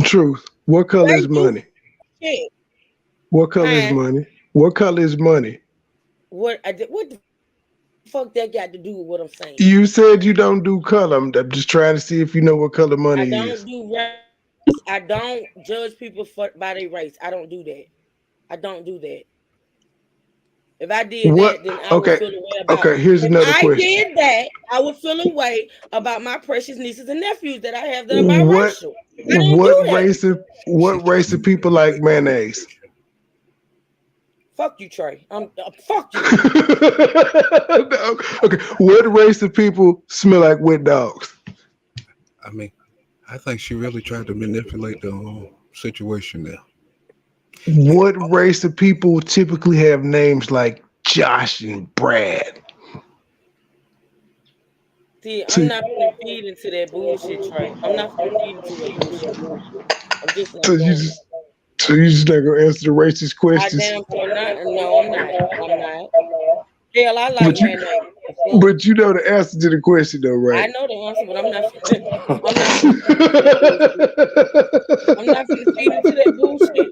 S3: Truth. What color is money?
S5: Shit.
S3: What color is money? What color is money?
S5: What the fuck that got to do with what I'm saying?
S3: You said you don't do color. I'm just trying to see if you know what color money is.
S5: I don't judge people by their race. I don't do that. I don't do that. If I did that, then I would feel a way about it.
S3: Okay, here's another question.
S5: If I did that, I would feel a way about my precious nieces and nephews that I have that are biracial.
S3: What race of people like mayonnaise?
S5: Fuck you, Trey. Fuck you.
S3: Okay, what race of people smell like wet dogs?
S7: I mean, I think she really tried to manipulate the whole situation there.
S3: What race of people typically have names like Josh and Brad?
S5: See, I'm not going to feed into that bullshit, Trey. I'm not going to feed into that bullshit. I'm just not
S3: So you just not going to answer the racist questions?
S5: I damn sure not. No, I'm not. Hell, I like mayonnaise.
S3: But you know the answer to the question, though, right?
S5: I know the answer, but I'm not going to feed into that bullshit.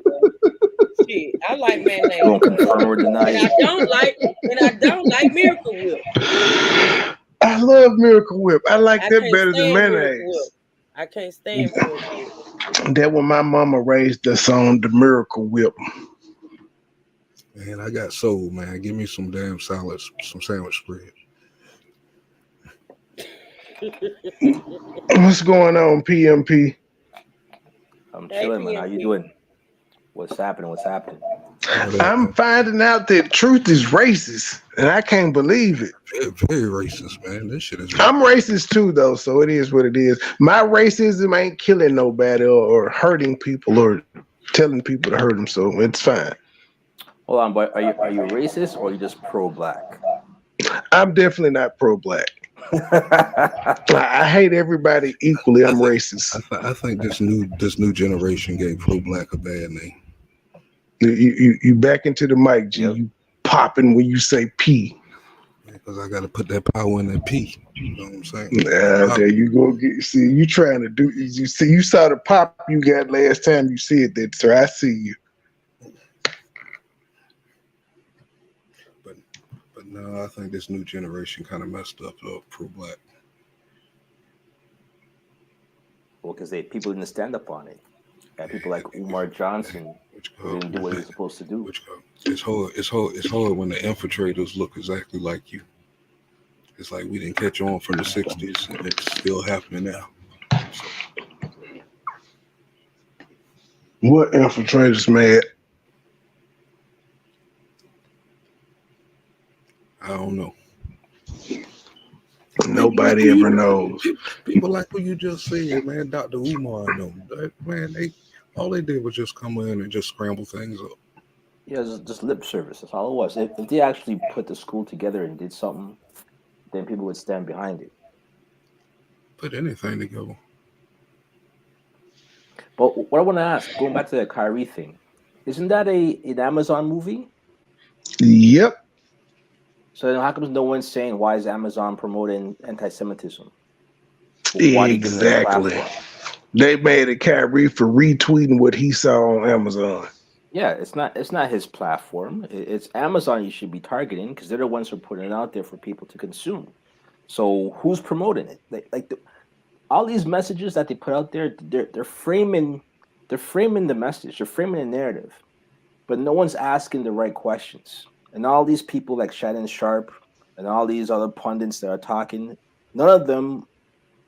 S5: Shit, I like mayonnaise.
S15: You won't confirm or deny.
S5: And I don't like Miracle Whip.
S3: I love Miracle Whip. I like that better than mayonnaise.
S5: I can't stand Miracle Whip.
S3: That when my mama raised us on the Miracle Whip.
S7: Man, I got soul, man. Give me some damn salads, some sandwich spread.
S3: What's going on, PMP?
S15: I'm chilling, man. How you doing? What's happening?
S3: I'm finding out that Truth is racist, and I can't believe it.
S7: Very racist, man. This shit is.
S3: I'm racist too, though, so it is what it is. My racism ain't killing nobody or hurting people or telling people to hurt them, so it's fine.
S15: Hold on, but are you racist or are you just pro-black?
S3: I'm definitely not pro-black. I hate everybody equally. I'm racist.
S7: I think this new generation gave pro-black a bad name.
S3: You back into the mic, G. Yep. You popping when you say P.
S7: Because I got to put that power in that P. You know what I'm saying?
S3: There you go. See, you trying to do. You see, you saw the pop you got last time you said that, sir. I see you.
S7: But no, I think this new generation kind of messed up pro-black.
S15: Well, because people didn't stand up on it. Got people like Umar Johnson didn't do what it's supposed to do.
S7: It's hard when the infiltrators look exactly like you. It's like we didn't catch on from the 60s and it's still happening now. So.
S3: What infiltrators, man?
S7: I don't know.
S3: Nobody ever knows.
S7: People like who you just said, man, Dr. Umar and them. Man, all they did was just come in and just scramble things up.
S15: Yeah, just lip service. That's all it was. If they actually put the school together and did something, then people would stand behind it.
S7: Put anything together.
S15: But what I want to ask, going back to the Kyrie thing, isn't that an Amazon movie?
S3: Yep.
S15: So then how come no one's saying why is Amazon promoting anti-Semitism?
S3: Exactly. They made a Kyrie for retweeting what he saw on Amazon.
S15: Yeah, it's not his platform. It's Amazon you should be targeting because they're the ones who are putting it out there for people to consume. So who's promoting it? All these messages that they put out there, they're framing the message, they're framing the narrative, but no one's asking the right questions. And all these people like Shannon Sharp and all these other pundits that are talking, none of them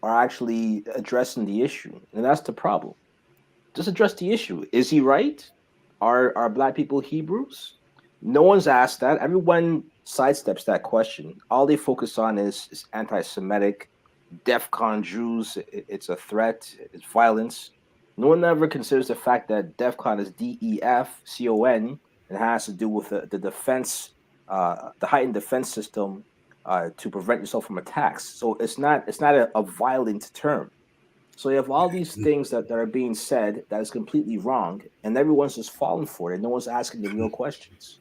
S15: are actually addressing the issue, and that's the problem. Just address the issue. Is he right? Are Black people Hebrews? No one's asked that. Everyone sidesteps that question. All they focus on is anti-Semitic, DEFCON Jews. It's a threat. It's violence. No one ever considers the fact that DEFCON is DEFCON and has to do with the defense, the heightened defense system to prevent yourself from attacks. So it's not a violent term. So you have all these things that are being said that is completely wrong, and everyone's just falling for it. No one's asking the real questions.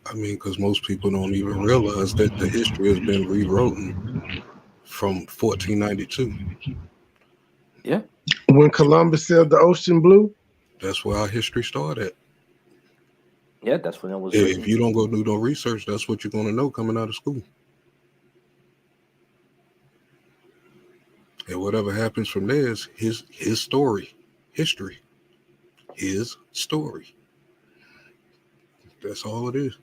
S7: I mean, because most people don't even realize that the history has been rewritten from 1492.
S15: Yeah.
S3: When Columbus sailed the ocean blue?
S7: That's where our history started.
S15: Yeah, that's when it was.
S7: If you don't go do no research, that's what you're going to know coming out of school. And whatever happens from there is his story, history, his story. That's all it is.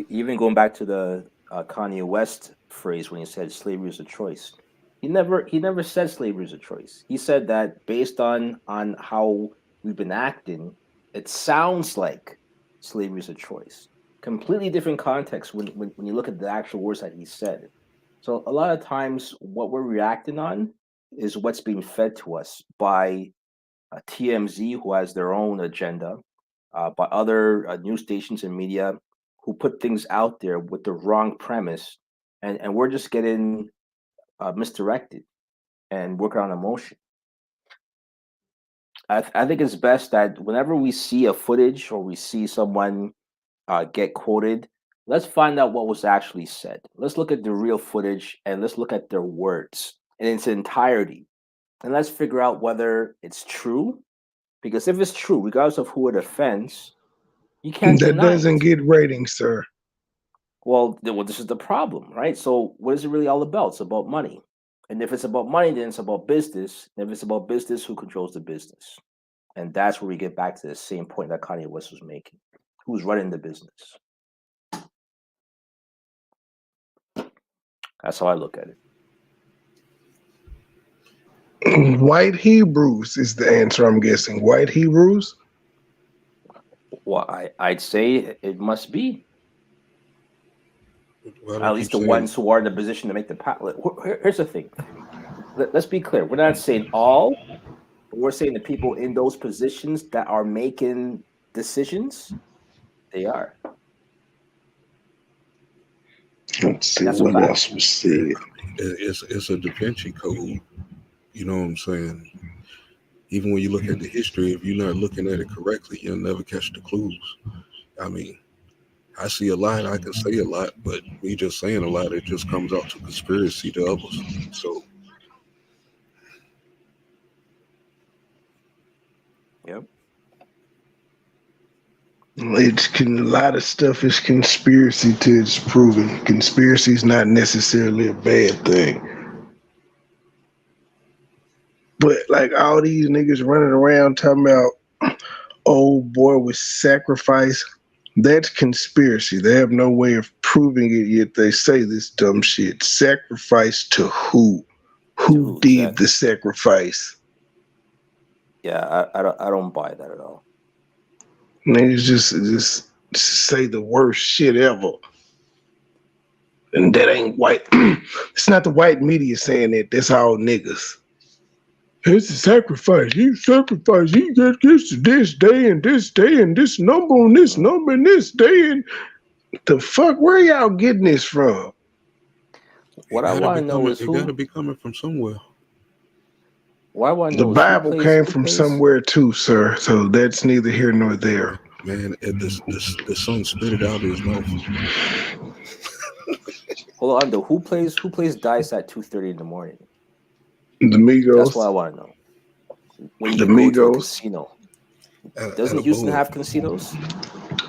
S15: Even going back to the Kanye West phrase when he said slavery is a choice, he never said slavery is a choice. He said that based on how we've been acting, it sounds like slavery is a choice. Completely different context when you look at the actual words that he said. So a lot of times what we're reacting on is what's being fed to us by TMZ, who has their own agenda, by other news stations and media who put things out there with the wrong premise. And we're just getting misdirected and working on emotion. I think it's best that whenever we see a footage or we see someone get quoted, let's find out what was actually said. Let's look at the real footage and let's look at their words in its entirety. And let's figure out whether it's true. Because if it's true, regardless of who it offends, you can't deny
S3: that doesn't get ratings, sir.
S15: Well, this is the problem, right? So what is it really all about? It's about money. And if it's about money, then it's about business. And if it's about business, who controls the business? And that's where we get back to the same point that Kanye West was making. Who's running the business? That's how I look at it.
S3: White Hebrews is the answer, I'm guessing. White Hebrews?
S15: Well, I'd say it must be. At least the ones who are in the position to make the pilot. Here's the thing. Let's be clear. We're not saying all, but we're saying the people in those positions that are making decisions, they are.
S3: Let's see what else was said.
S7: It's a Da Vinci Code. You know what I'm saying? Even when you look at the history, if you're not looking at it correctly, you'll never catch the clues. I mean, I see a lot, I can say a lot, but me just saying a lot, it just comes out to conspiracy to others. So,
S15: yep.
S3: A lot of stuff is conspiracy till it's proven. Conspiracy is not necessarily a bad thing. But like all these niggas running around talking about old boy was sacrificed. That's conspiracy. They have no way of proving it, yet they say this dumb shit. Sacrifice to who? Who did the sacrifice?
S15: Yeah, I don't buy that at all.
S3: Niggas just say the worst shit ever. And that ain't white. It's not the white media saying that. That's all niggas. It's a sacrifice. You sacrifice. You get this day and this day and this number on this number and this day. And the fuck? Where y'all getting this from?
S15: What I want to know is who.
S7: It got to be coming from somewhere.
S15: Why want to
S3: The
S15: know?
S3: Bible came from somewhere too, sir. So that's neither here nor there.
S7: Man, the son spit it out of his mouth.
S15: Hold on, though. Who plays dice at 2:30 in the morning?
S3: The Migos.
S15: That's what I want to know. When you go to a casino, doesn't Houston have casinos?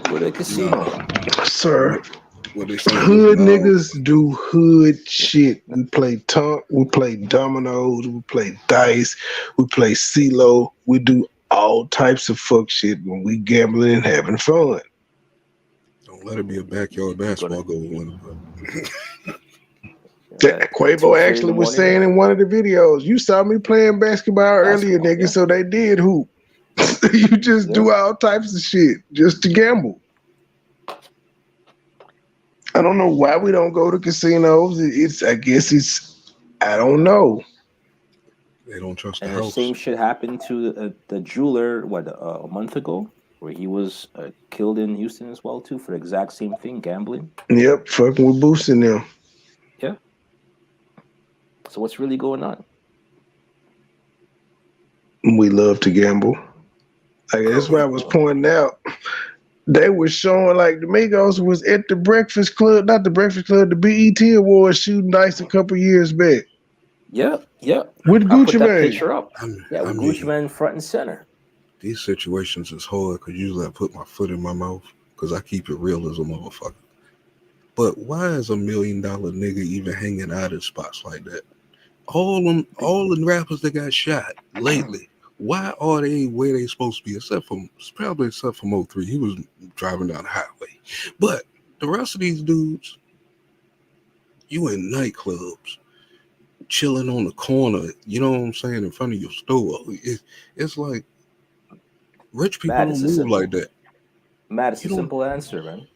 S15: Go to a casino,
S3: sir. Hood niggas do hood shit. We play we play dominoes, we play dice, we play CeeLo. We do all types of fuck shit when we gambling and having fun.
S7: Don't let it be a backyard basketball goal.
S3: That Quavo actually was saying in one of the videos, you saw me playing basketball earlier, nigga, so they did hoop. You just do all types of shit just to gamble. I don't know why we don't go to casinos. I don't know.
S7: They don't trust the
S15: and
S7: house.
S15: The same shit happened to the jeweler, a month ago, where he was killed in Houston as well, too, for the exact same thing, gambling.
S3: Yep, fucking with boosting them.
S15: Yeah. So what's really going on?
S3: We love to gamble. Like, that's why I was pointing out. They were showing like the Migos was at the Breakfast Club, not the Breakfast Club, the BET Awards shooting dice a couple years back.
S15: Yeah.
S3: With Gucci
S15: put that
S3: Mane.
S15: Picture up. With Gucci Mane front and center.
S7: These situations is hard because usually I put my foot in my mouth because I keep it real as a motherfucker. But why is $1 million nigga even hanging out in spots like that? All the rappers that got shot lately, why are they where they supposed to be? Except for Mo 3, he was driving down the highway. But the rest of these dudes, you in nightclubs, chilling on the corner, you know what I'm saying, in front of your store. It's like rich people don't move like that.
S15: Matt, it's a simple answer, man.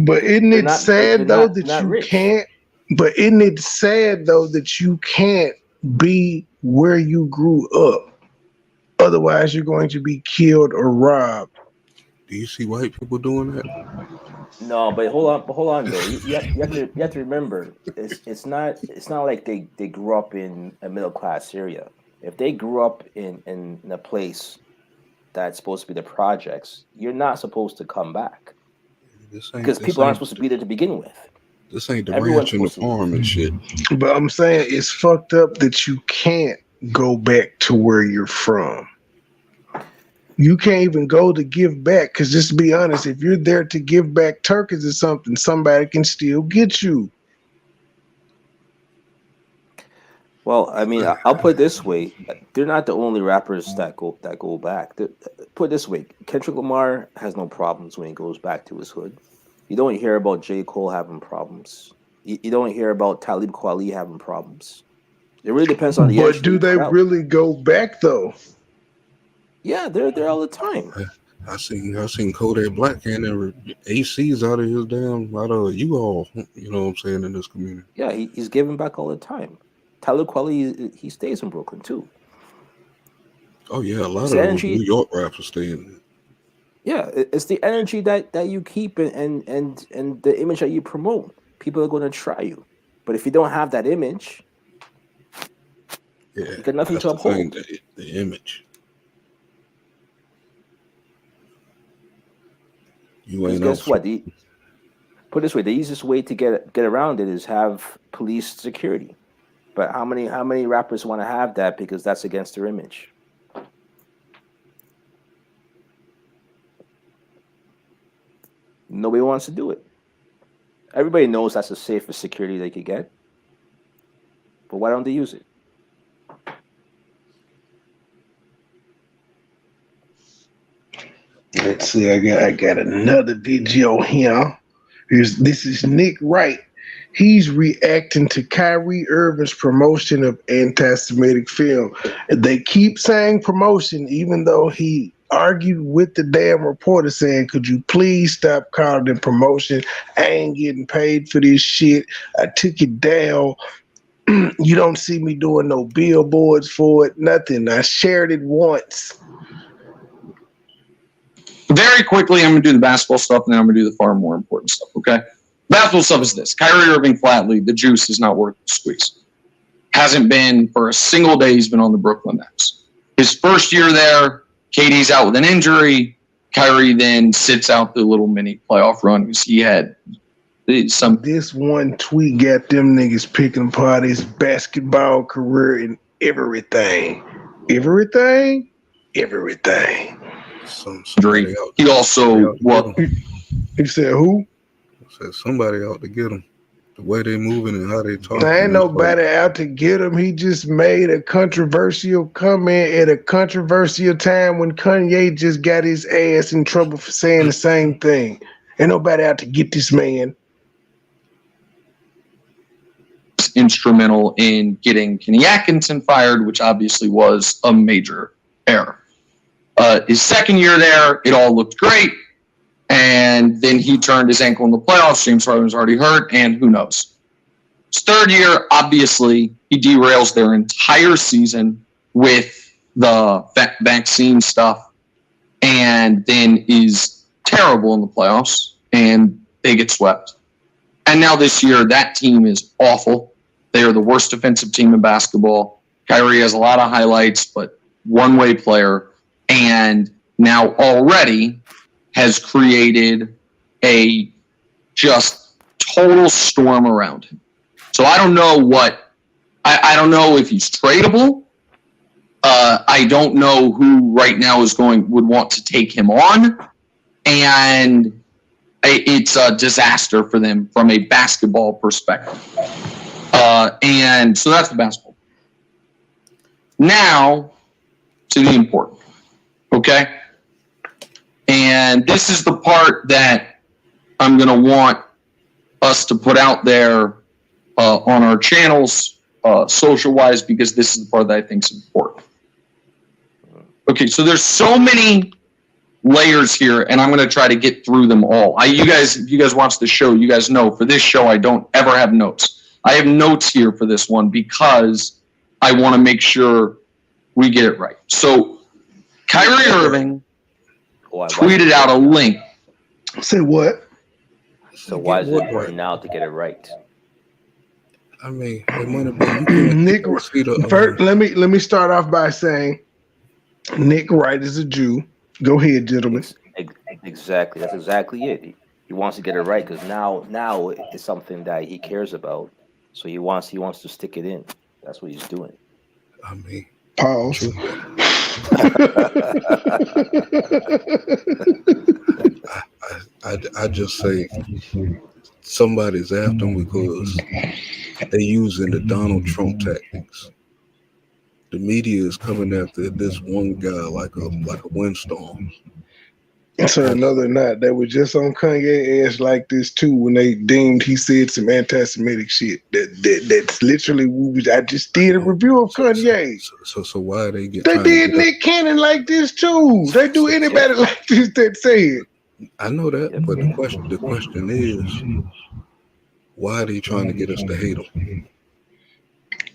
S3: But isn't it sad though that you can't? But isn't it sad though that you can't be where you grew up? Otherwise, you're going to be killed or robbed.
S7: Do you see white people doing that?
S15: No, but hold on though. You have to remember, it's not like they grew up in a middle class area. If they grew up in a place that's supposed to be the projects, you're not supposed to come back because people aren't supposed to be there to begin with.
S7: This ain't the ranch and the farm and shit.
S3: But I'm saying it's fucked up that you can't go back to where you're from. You can't even go to give back because, just to be honest, if you're there to give back turkeys or something, somebody can still get you.
S15: Well, I mean, I'll put it this way: they're not the only rappers that go back. Put it this way: Kendrick Lamar has no problems when he goes back to his hood. You don't hear about J. Cole having problems. You don't hear about Talib Kweli having problems. It really depends on the.
S3: But do they really go back though?
S15: Yeah, they're there all the time.
S7: I seen Kodak Black handing ACs out of you all. You know what I'm saying, in this community.
S15: Yeah, he's giving back all the time. Talib Kweli, he stays in Brooklyn too.
S7: Oh yeah, a lot of those New York rappers stay in.
S15: Yeah, it's the energy that you keep and the image that you promote. People are going to try you, but if you don't have that image, you got nothing to uphold.
S7: The image. You ain't.
S15: Guess what? Put it this way: the easiest way to get around it is have police security. But how many rappers want to have that because that's against their image? Nobody wants to do it. Everybody knows that's the safest security they could get. But why don't they use it?
S3: Let's see. I got another video here. This is Nick Wright. He's reacting to Kyrie Irving's promotion of anti-Semitic film. They keep saying promotion, even though he argued with the damn reporter saying, could you please stop calling it promotion? I ain't getting paid for this shit. I took it down. You don't see me doing no billboards for it, nothing. I shared it once.
S16: Very quickly, I'm going to do the basketball stuff, and then I'm going to do the far more important stuff, okay? Basketball stuff is this. Kyrie Irving, flatly, the juice is not worth the squeeze. Hasn't been for a single day he's been on the Brooklyn Nets. His first year there, KD's out with an injury. Kyrie then sits out the little mini playoff run because he had some.
S3: This one tweet got them niggas picking apart his basketball career and everything. Everything? Everything.
S16: He also, what?
S3: He said who?
S7: Said somebody out to get him. The way they moving and how they talk.
S3: There ain't nobody out to get him. He just made a controversial comment at a controversial time when Kanye just got his ass in trouble for saying the same thing. Ain't nobody out to get this man.
S16: Instrumental in getting Kenny Atkinson fired, which obviously was a major error. His second year there, it all looked great. And then he turned his ankle in the playoffs. James Harden was already hurt, and who knows? His third year, obviously, he derails their entire season with the vaccine stuff, and then is terrible in the playoffs, and they get swept. And now this year, that team is awful. They are the worst defensive team in basketball. Kyrie has a lot of highlights, but one-way player, and now already has created a just total storm around him. So I don't know what, I don't know if he's tradable. I don't know who right now would want to take him on. And it's a disaster for them from a basketball perspective. And so that's the basketball. Now to the important, okay? And this is the part that I'm going to want us to put out there on our channels, social-wise, because this is the part that I think is important. Okay, so there's so many layers here, and I'm going to try to get through them all. If you guys watch the show, you guys know for this show I don't ever have notes. I have notes here for this one because I want to make sure we get it right. So Kyrie Irving tweeted out a link.
S3: Say what?
S15: So why is it important now to get it right?
S7: I mean, Nick,
S3: first, let me start off by saying Nick Wright is a Jew. Go ahead, gentlemen.
S15: Exactly. That's exactly it. He wants to get it right because now it's something that he cares about. So he wants to stick it in. That's what he's doing.
S7: I mean,
S3: pause.
S7: I just say somebody's after him because they're using the Donald Trump tactics. The media is coming after this one guy like a windstorm.
S3: So another night, they were just on Kanye ass like this too when they deemed he said some anti-Semitic shit. That's literally I just did a review of Kanye.
S7: So why are they
S3: They did Nick Cannon like this too. They do anybody like this that say it.
S7: I know that, but the question is, why are they trying to get us to hate him?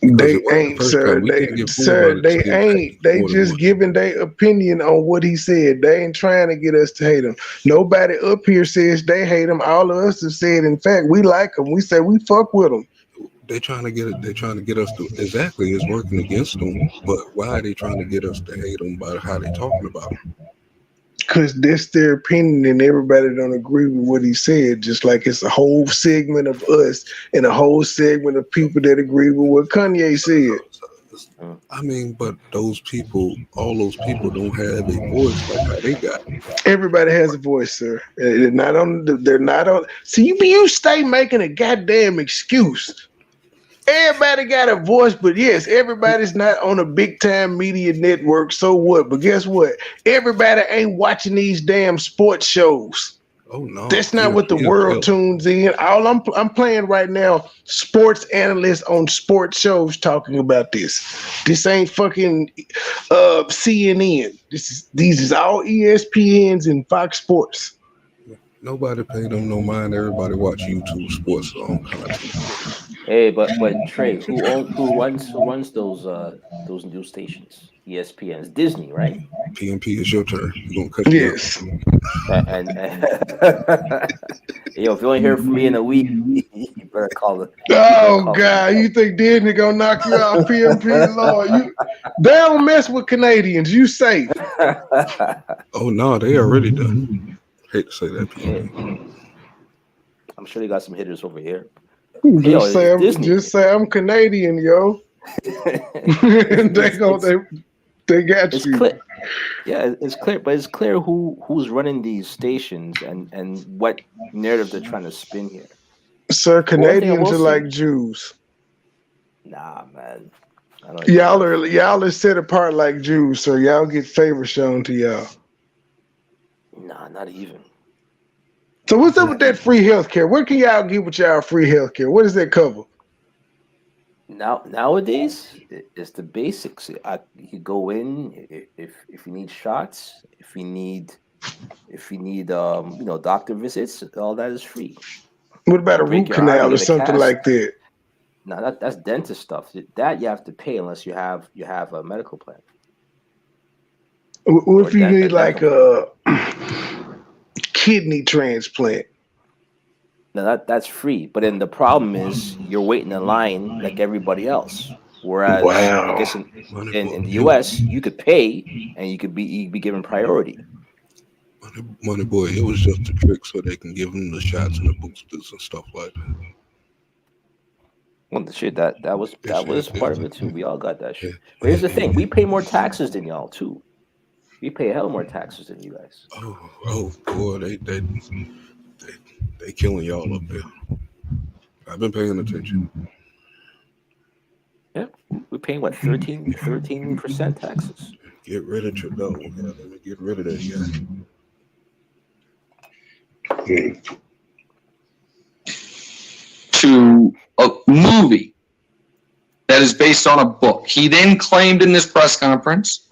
S3: They ain't, sir. They ain't. They just giving their opinion on what he said. They ain't trying to get us to hate him. Nobody up here says they hate him. All of us have said, in fact, we like him. We say we fuck with him.
S7: They're trying to get it. They're trying to get us to exactly. It's working against them. But why are they trying to get us to hate him by how they talking about him?
S3: Because that's their opinion and everybody don't agree with what he said, just like it's a whole segment of us and a whole segment of people that agree with what Kanye said.
S7: I mean, but those people, all those people don't have a voice like how they got.
S3: Everybody has a voice, sir. They're not on. See, you stay making a goddamn excuse. Everybody got a voice, but yes, everybody's not on a big time media network. So what? But guess what? Everybody ain't watching these damn sports shows.
S7: Oh no,
S3: that's not what the world tunes in. All I'm playing right now, sports analysts on sports shows talking about this. This ain't fucking CNN. These is all ESPNs and Fox Sports.
S7: Nobody pay them no mind. Everybody watch YouTube sports content.
S15: Hey, but Trey, who runs those news stations? ESPN, it's Disney, right?
S7: PNP, it's your turn. You're gonna cut
S3: yes.
S15: And yo, if you don't hear from me in a week, you better call it.
S3: Oh God, you think Disney gonna knock you out? PNP, Lord, they don't mess with Canadians. You safe?
S7: Oh no, they already done. Hate to say that.
S15: Yeah. I'm sure they got some hitters over here.
S3: Just say I'm Canadian, yo. They got
S15: it's
S3: you.
S15: Clear. Yeah, it's clear, but it's clear who's running these stations and what narrative they're trying to spin here.
S3: Sir, Canadians are like Jews.
S15: Nah, man.
S3: Y'all are set apart like Jews, so y'all get favor shown to y'all.
S15: Nah, not even.
S3: So what's up with that free healthcare? What can y'all get with y'all free healthcare? What does that cover?
S15: Nowadays, it's the basics. You go in if you need shots, if you need doctor visits, all that is free.
S3: What about a root canal or something like that?
S15: No, that's dentist stuff. That you have to pay unless you have a medical plan.
S3: What if you need like a kidney transplant?
S15: No, that's free. But then the problem is you're waiting in line like everybody else. Whereas I guess in the US you could pay and you could be given priority.
S7: MoneyBoy, it was just a trick so they can give them the shots and the boosters and stuff like that.
S15: Well, the shit that was part of it too. We all got that shit. But here's the thing: we pay more taxes than y'all too. We pay hell more taxes than you guys.
S7: Oh boy, they killing y'all up there. I've been paying attention.
S15: Yeah, we're paying what 13% taxes.
S7: Get rid of Trudeau. Yeah, let me get rid of that guy.
S16: To a movie that is based on a book. He then claimed in this press conference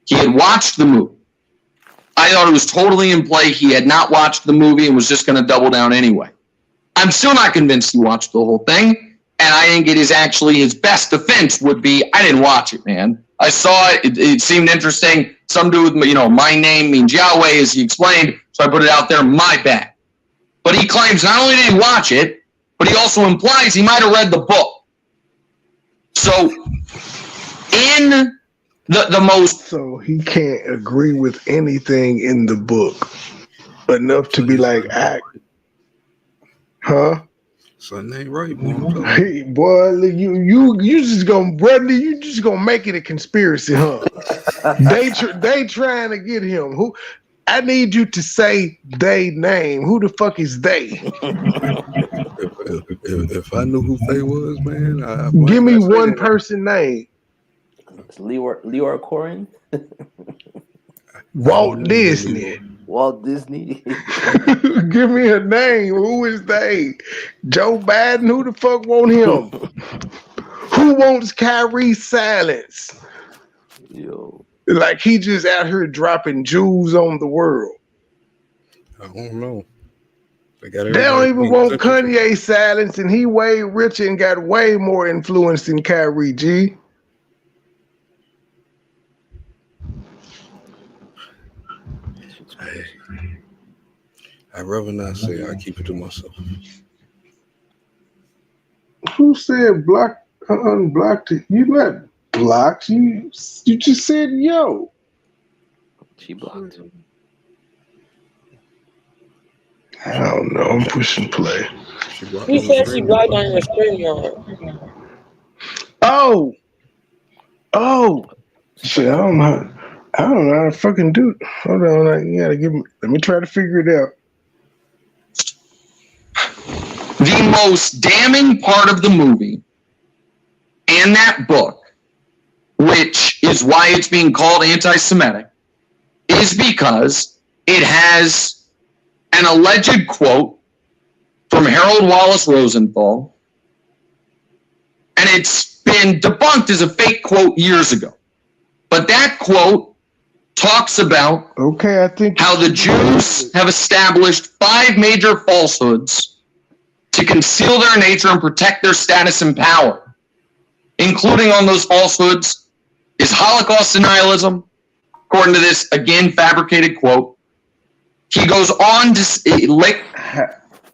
S16: he had watched the movie. I thought it was totally in play. He had not watched the movie and was just going to double down anyway. I'm still not convinced he watched the whole thing, and I think it is actually his best defense would be, I didn't watch it, man. I saw it. It seemed interesting. Some dude with, my name means Yahweh, as he explained, so I put it out there, my bad. But he claims not only did he watch it, but he also implies he might have read the book. So, in the most...
S3: So he can't agree with anything in the book enough to be like, huh?
S7: Something ain't right, boy.
S3: Hey, boy, you just gonna make it a conspiracy, huh? they trying to get him. Who? I need you to say they name. Who the fuck is they?
S7: If I knew who they was, man,
S3: give me one person name.
S15: It's Leora Corin.
S3: Walt Disney.
S15: Walt Disney.
S3: Give me a name. Who is they? Joe Biden? Who the fuck want him? Who wants Kyrie's silence?
S15: Yo.
S3: Like he just out here dropping jewels on the world.
S7: I don't know. They
S3: don't even want Kanye silence, and he way richer and got way more influence than Kyrie G.
S7: I'd rather not say. I keep it to myself.
S3: Who said unblocked it? You not blocked. You just said yo.
S15: She blocked.
S3: I don't know. I'm pushing play.
S5: You said she blocked on your StreamYard.
S3: Oh. Shit, I don't know how to fucking do it. Hold on, you gotta let me try to figure it out.
S16: The most damning part of the movie and that book, which is why it's being called anti-Semitic, is because it has an alleged quote from Harold Wallace Rosenthal, and it's been debunked as a fake quote years ago. But that quote talks about
S3: I think
S16: how the Jews have established 5 major falsehoods to conceal their nature and protect their status and power. Including on those falsehoods is Holocaust denialism, according to this, again, fabricated quote. He goes on to...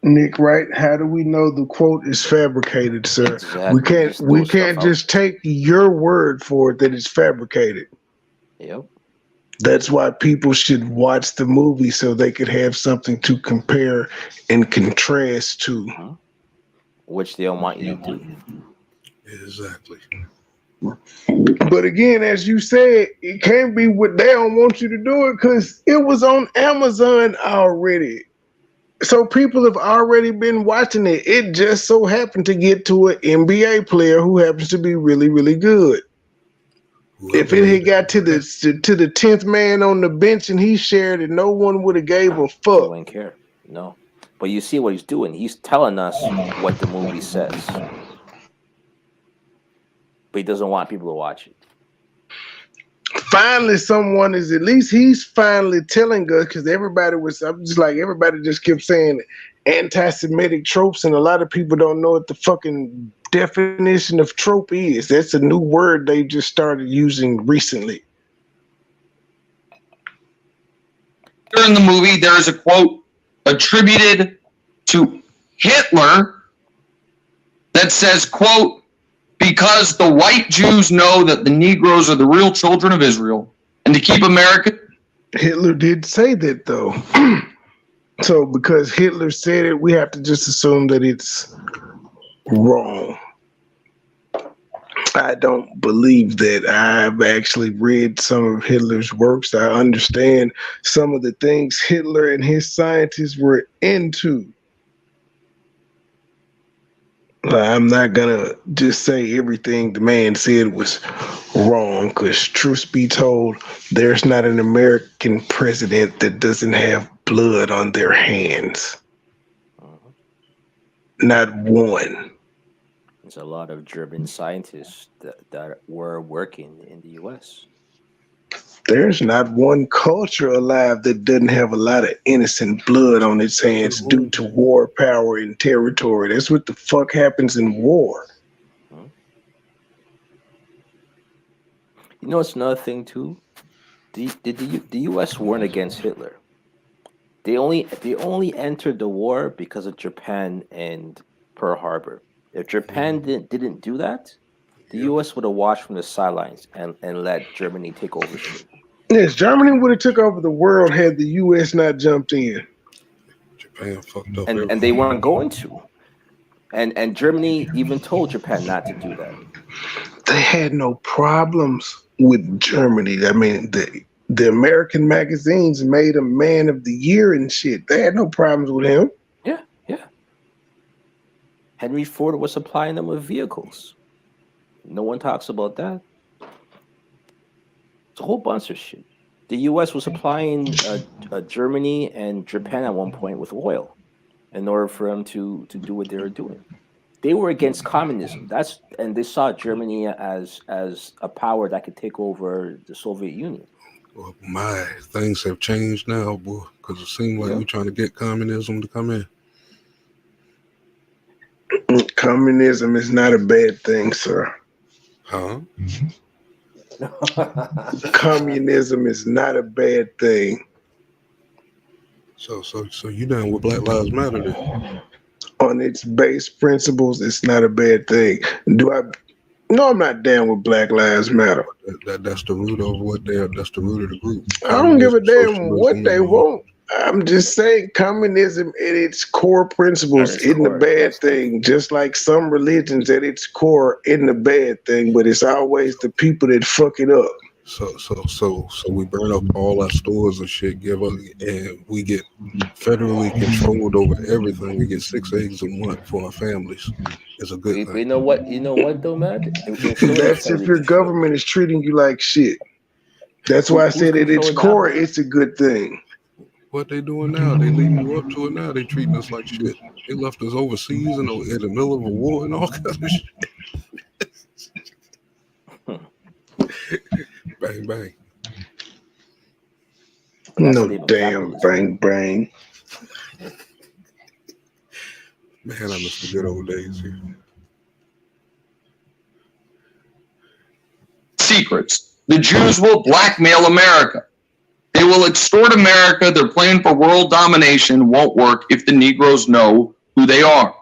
S3: Nick, right? How do we know the quote is fabricated, sir?
S15: Exactly.
S3: We can't just take your word for it that it's fabricated.
S15: Yep.
S3: That's why people should watch the movie so they could have something to compare and contrast to.
S15: Which they don't want you to do.
S7: Exactly.
S3: But again, as you said, it can't be what they don't want you to do it because it was on Amazon already. So people have already been watching it. It just so happened to get to an NBA player who happens to be really, really good. If it had got to the 10th man on the bench and he shared it, no one would have gave a fuck.
S15: Wouldn't care. No. But you see what he's doing. He's telling us what the movie says. But he doesn't want people to watch it.
S3: Finally, someone is, at least he's finally telling us, because everybody just kept saying anti-Semitic tropes, and a lot of people don't know what the fucking definition of trope is. That's a new word they just started using recently.
S16: In the movie, there is a quote attributed to Hitler that says, quote, because the white Jews know that the Negroes are the real children of Israel, and to keep America...
S3: Hitler did say that, though. So because Hitler said it, we have to just assume that it's wrong. I don't believe that. I've actually read some of Hitler's works. I understand some of the things Hitler and his scientists were into. I'm not gonna just say everything the man said was wrong, because truth be told, there's not an American president that doesn't have blood on their hands. Not one.
S15: There's a lot of German scientists that were working in the U.S.
S3: There's not one culture alive that doesn't have a lot of innocent blood on its hands due to war, power, and territory. That's what the fuck happens in war.
S15: You know, it's another thing too. The U.S. weren't against Hitler. They only entered the war because of Japan and Pearl Harbor. If Japan didn't do that, the U.S. would have watched from the sidelines and let Germany take over shit.
S3: Yes, Germany would have took over the world had the U.S. not jumped in.
S7: Japan fucked up.
S15: And they weren't going to. And Germany even told Japan not to do that.
S3: They had no problems with Germany. I mean, the American magazines made him Man of the Year and shit. They had no problems with him.
S15: Yeah. Henry Ford was supplying them with vehicles. No one talks about that. It's a whole bunch of shit. The U.S. was supplying Germany and Japan at one point with oil in order for them to do what they were doing. They were against communism. And they saw Germany as a power that could take over the Soviet Union.
S7: Well, things have changed now, boy, because it seems like we're trying to get communism to come in.
S3: Communism is not a bad thing, sir.
S7: Huh?
S3: Communism is not a bad thing.
S7: So you down with Black Lives Matter then?
S3: On its base principles, it's not a bad thing. No, I'm not down with Black Lives Matter.
S7: That's the root of that's the root of the group.
S3: I don't give a damn what they want. I'm just saying communism at its core principles isn't a bad thing, just like some religions at its core isn't a bad thing, but it's always the people that fuck it up.
S7: So we burn up all our stores and shit, and we get federally controlled over everything. We get 6 eggs a month for our families. is a good
S15: You
S7: thing.
S15: know what? You know what though, man?
S3: That's if your government is treating you like shit. That's why I said at its core, it's a good thing.
S7: What they doing now? They leading you up to it now. They treating us like shit. They left us overseas and in the middle of a war and all kinds of shit. Bang bang.
S3: No damn bang bang.
S7: Man, I miss the good old days here.
S16: Secrets. The Jews will blackmail America. They will extort America. Their plan for world domination won't work if the Negroes know who they are.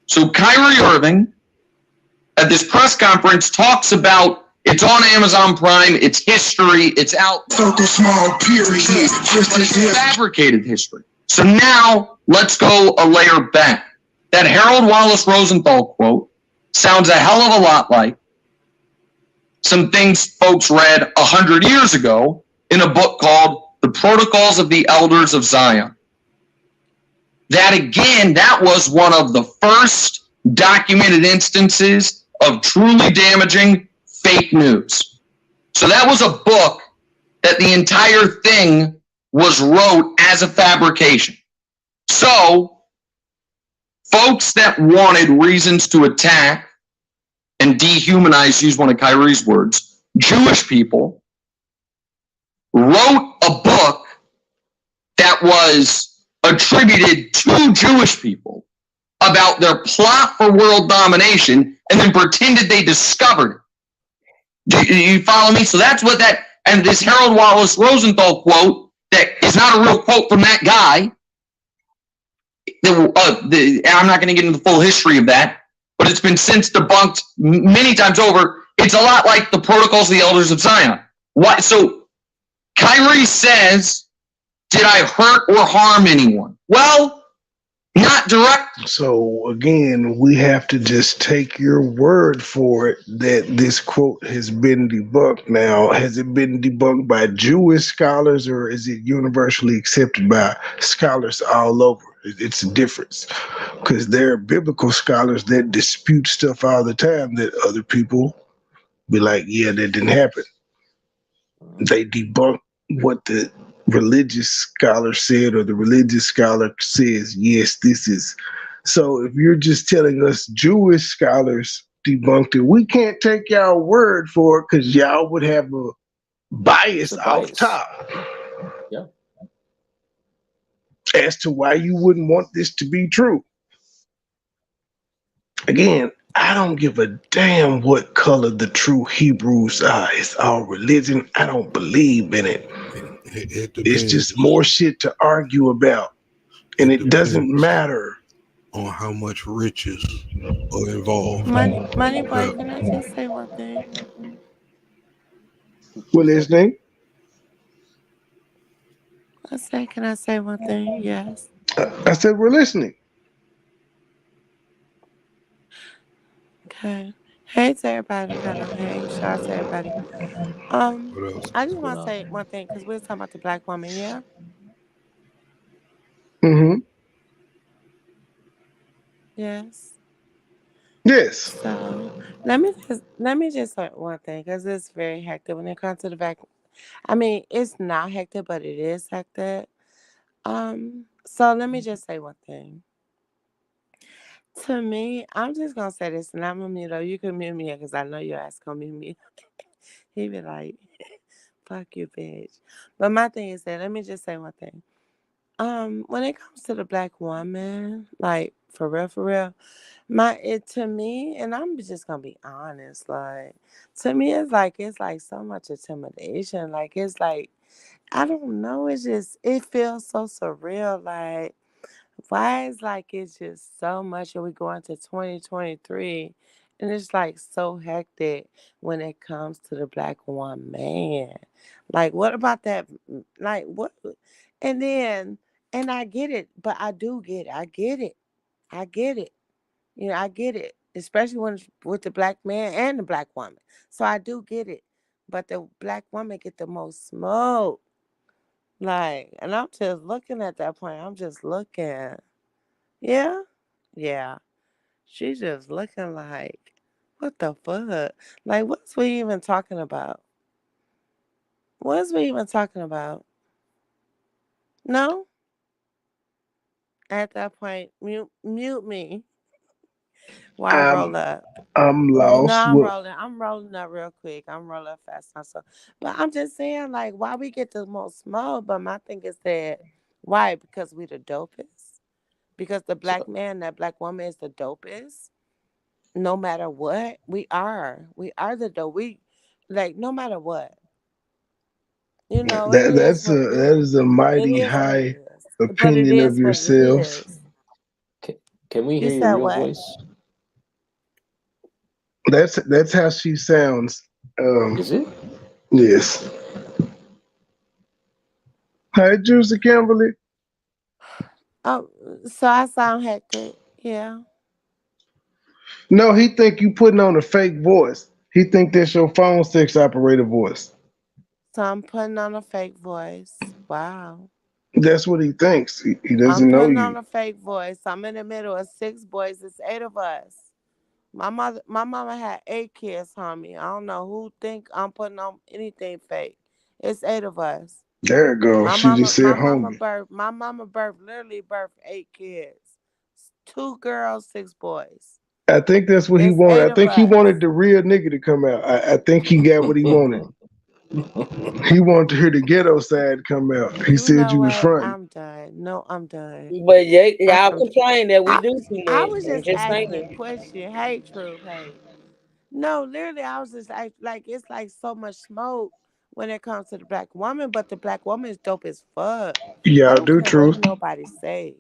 S16: So Kyrie Irving, at this press conference, talks about it's on Amazon Prime, it's history, it's out.
S11: Focus small, period.
S16: But it's fabricated history. So now let's go a layer back. That Harold Wallace Rosenthal quote sounds a hell of a lot like some things folks read 100 years ago in a book called The Protocols of the Elders of Zion. That again, that was one of the first documented instances of truly damaging fake news. So that was a book that the entire thing was wrote as a fabrication. So folks that wanted reasons to attack and dehumanize, use one of Kyrie's words, Jewish people, wrote a book that was attributed to Jewish people about their plot for world domination and then pretended they discovered it. Do you follow me? So that's what that, and this Harold Wallace Rosenthal quote that is not a real quote from that guy. I'm not going to get into the full history of that, but it's been since debunked many times over. It's a lot like the Protocols of the Elders of Zion. Why? So Kyrie says, did I hurt or harm anyone? Well, not direct.
S3: So again, we have to just take your word for it that this quote has been debunked. Now, has it been debunked by Jewish scholars or is it universally accepted by scholars all over? It's a difference because there are biblical scholars that dispute stuff all the time that other people be like, yeah, that didn't happen. They debunk what the religious scholar said or the religious scholar says, yes, this is. So if you're just telling us Jewish scholars debunked it, we can't take y'all word for it because y'all would have a bias off top.
S15: Yeah.
S3: As to why you wouldn't want this to be true. Again, I don't give a damn what color the true Hebrews are. It's all religion. I don't believe in it. It's just more shit to argue about. And it doesn't matter
S7: on how much riches are involved.
S5: MoneyBoy, can I just say one thing?
S3: What is name?
S5: Can I say one thing? Yes.
S3: I said we're listening.
S5: Okay. Hey to everybody. Hey, shout out to everybody. I just want to say one thing because we were talking about the black woman, yeah?
S3: Mm-hmm.
S5: Yes.
S3: Yes.
S5: So let me just say one thing because it's very hectic when it comes to the black. I mean, it's not hectic, but it is hectic. So let me just say one thing. To me, I'm just gonna say this, and I'm gonna mute up. You can mute me because I know your ass gonna mute me. He be like, "Fuck you, bitch." But my thing is that let me just say one thing. When it comes to the black woman, like for real, to me, and I'm just gonna be honest, like to me, it's like so much intimidation. Like it's like I don't know. It feels so surreal. Like why is like it's just so much and we go into 2023 and it's like so hectic when it comes to the black woman. Like what about that? Like what? And then and I get it, but I do get it. I get it. I get it. You know, I get it. Especially when it's with the black man and the black woman. So I do get it. But the black woman get the most smoke. Like, and I'm just looking at that point. I'm just looking. Yeah. Yeah. She's just looking like, what the fuck? Like, what's we even talking about? What's we even talking about? No? At that point, mute me while I
S3: I'm
S5: roll up.
S3: I'm
S5: No,
S3: lost.
S5: I'm
S3: What
S5: rolling. I'm rolling up real quick. I'm rolling up fast now. So, but I'm just saying, like, why we get the most smoke? But my thing is that why? Because we the dopest. Because the black man, that black woman is the dopest. No matter what, we are. We are the dope. We like no matter what. You know, it is what it
S3: that
S5: is.
S3: is a
S5: It
S3: mighty
S5: is what it
S3: high
S5: is. But it
S3: opinion of
S5: is what it
S3: yourself.
S5: is.
S15: Can we
S5: You
S15: hear your
S5: said
S15: real
S5: what?
S15: voice?
S3: That's how she sounds.
S15: Is it?
S3: Yes. Hi, Juicy Kimberly.
S5: Oh, so I sound hectic. Yeah.
S3: No, he think you putting on a fake voice. He think that's your phone sex operator voice.
S5: So I'm putting on a fake voice. Wow.
S3: That's what he thinks. He
S5: I'm
S3: doesn't know
S5: putting on
S3: you.
S5: a fake voice. I'm in the middle of 6 boys. It's 8 of us. My mama had 8 kids, homie. I don't know who think I'm putting on anything fake. It's 8 of us.
S3: There it goes.
S5: My
S3: She
S5: mama,
S3: just
S5: my
S3: said
S5: mama
S3: homie.
S5: birthed, my mama birthed, literally birthed 8 kids. 2 girls, 6 boys.
S3: I think that's what he
S5: It's
S3: wanted.
S5: eight
S3: I
S5: of
S3: think he
S5: us.
S3: wanted the real nigga to come out. I think he got what he wanted. He wanted to hear the ghetto side come out. He
S5: You
S3: said
S5: know
S3: you was
S5: what?
S3: fronting.
S5: I'm done. No, I'm done.
S6: But y'all
S5: I'm,
S6: complain that we
S5: I,
S6: do too
S5: I
S6: much.
S5: was
S6: I'm
S5: just
S6: just
S5: asking a
S6: saying.
S5: question. Hey, True. Hey. No, literally, I was just like, it's like so much smoke when it comes to the black woman, but the black woman is dope as fuck. I
S3: Y'all
S5: don't
S3: do
S5: care what
S3: truth.
S5: nobody say.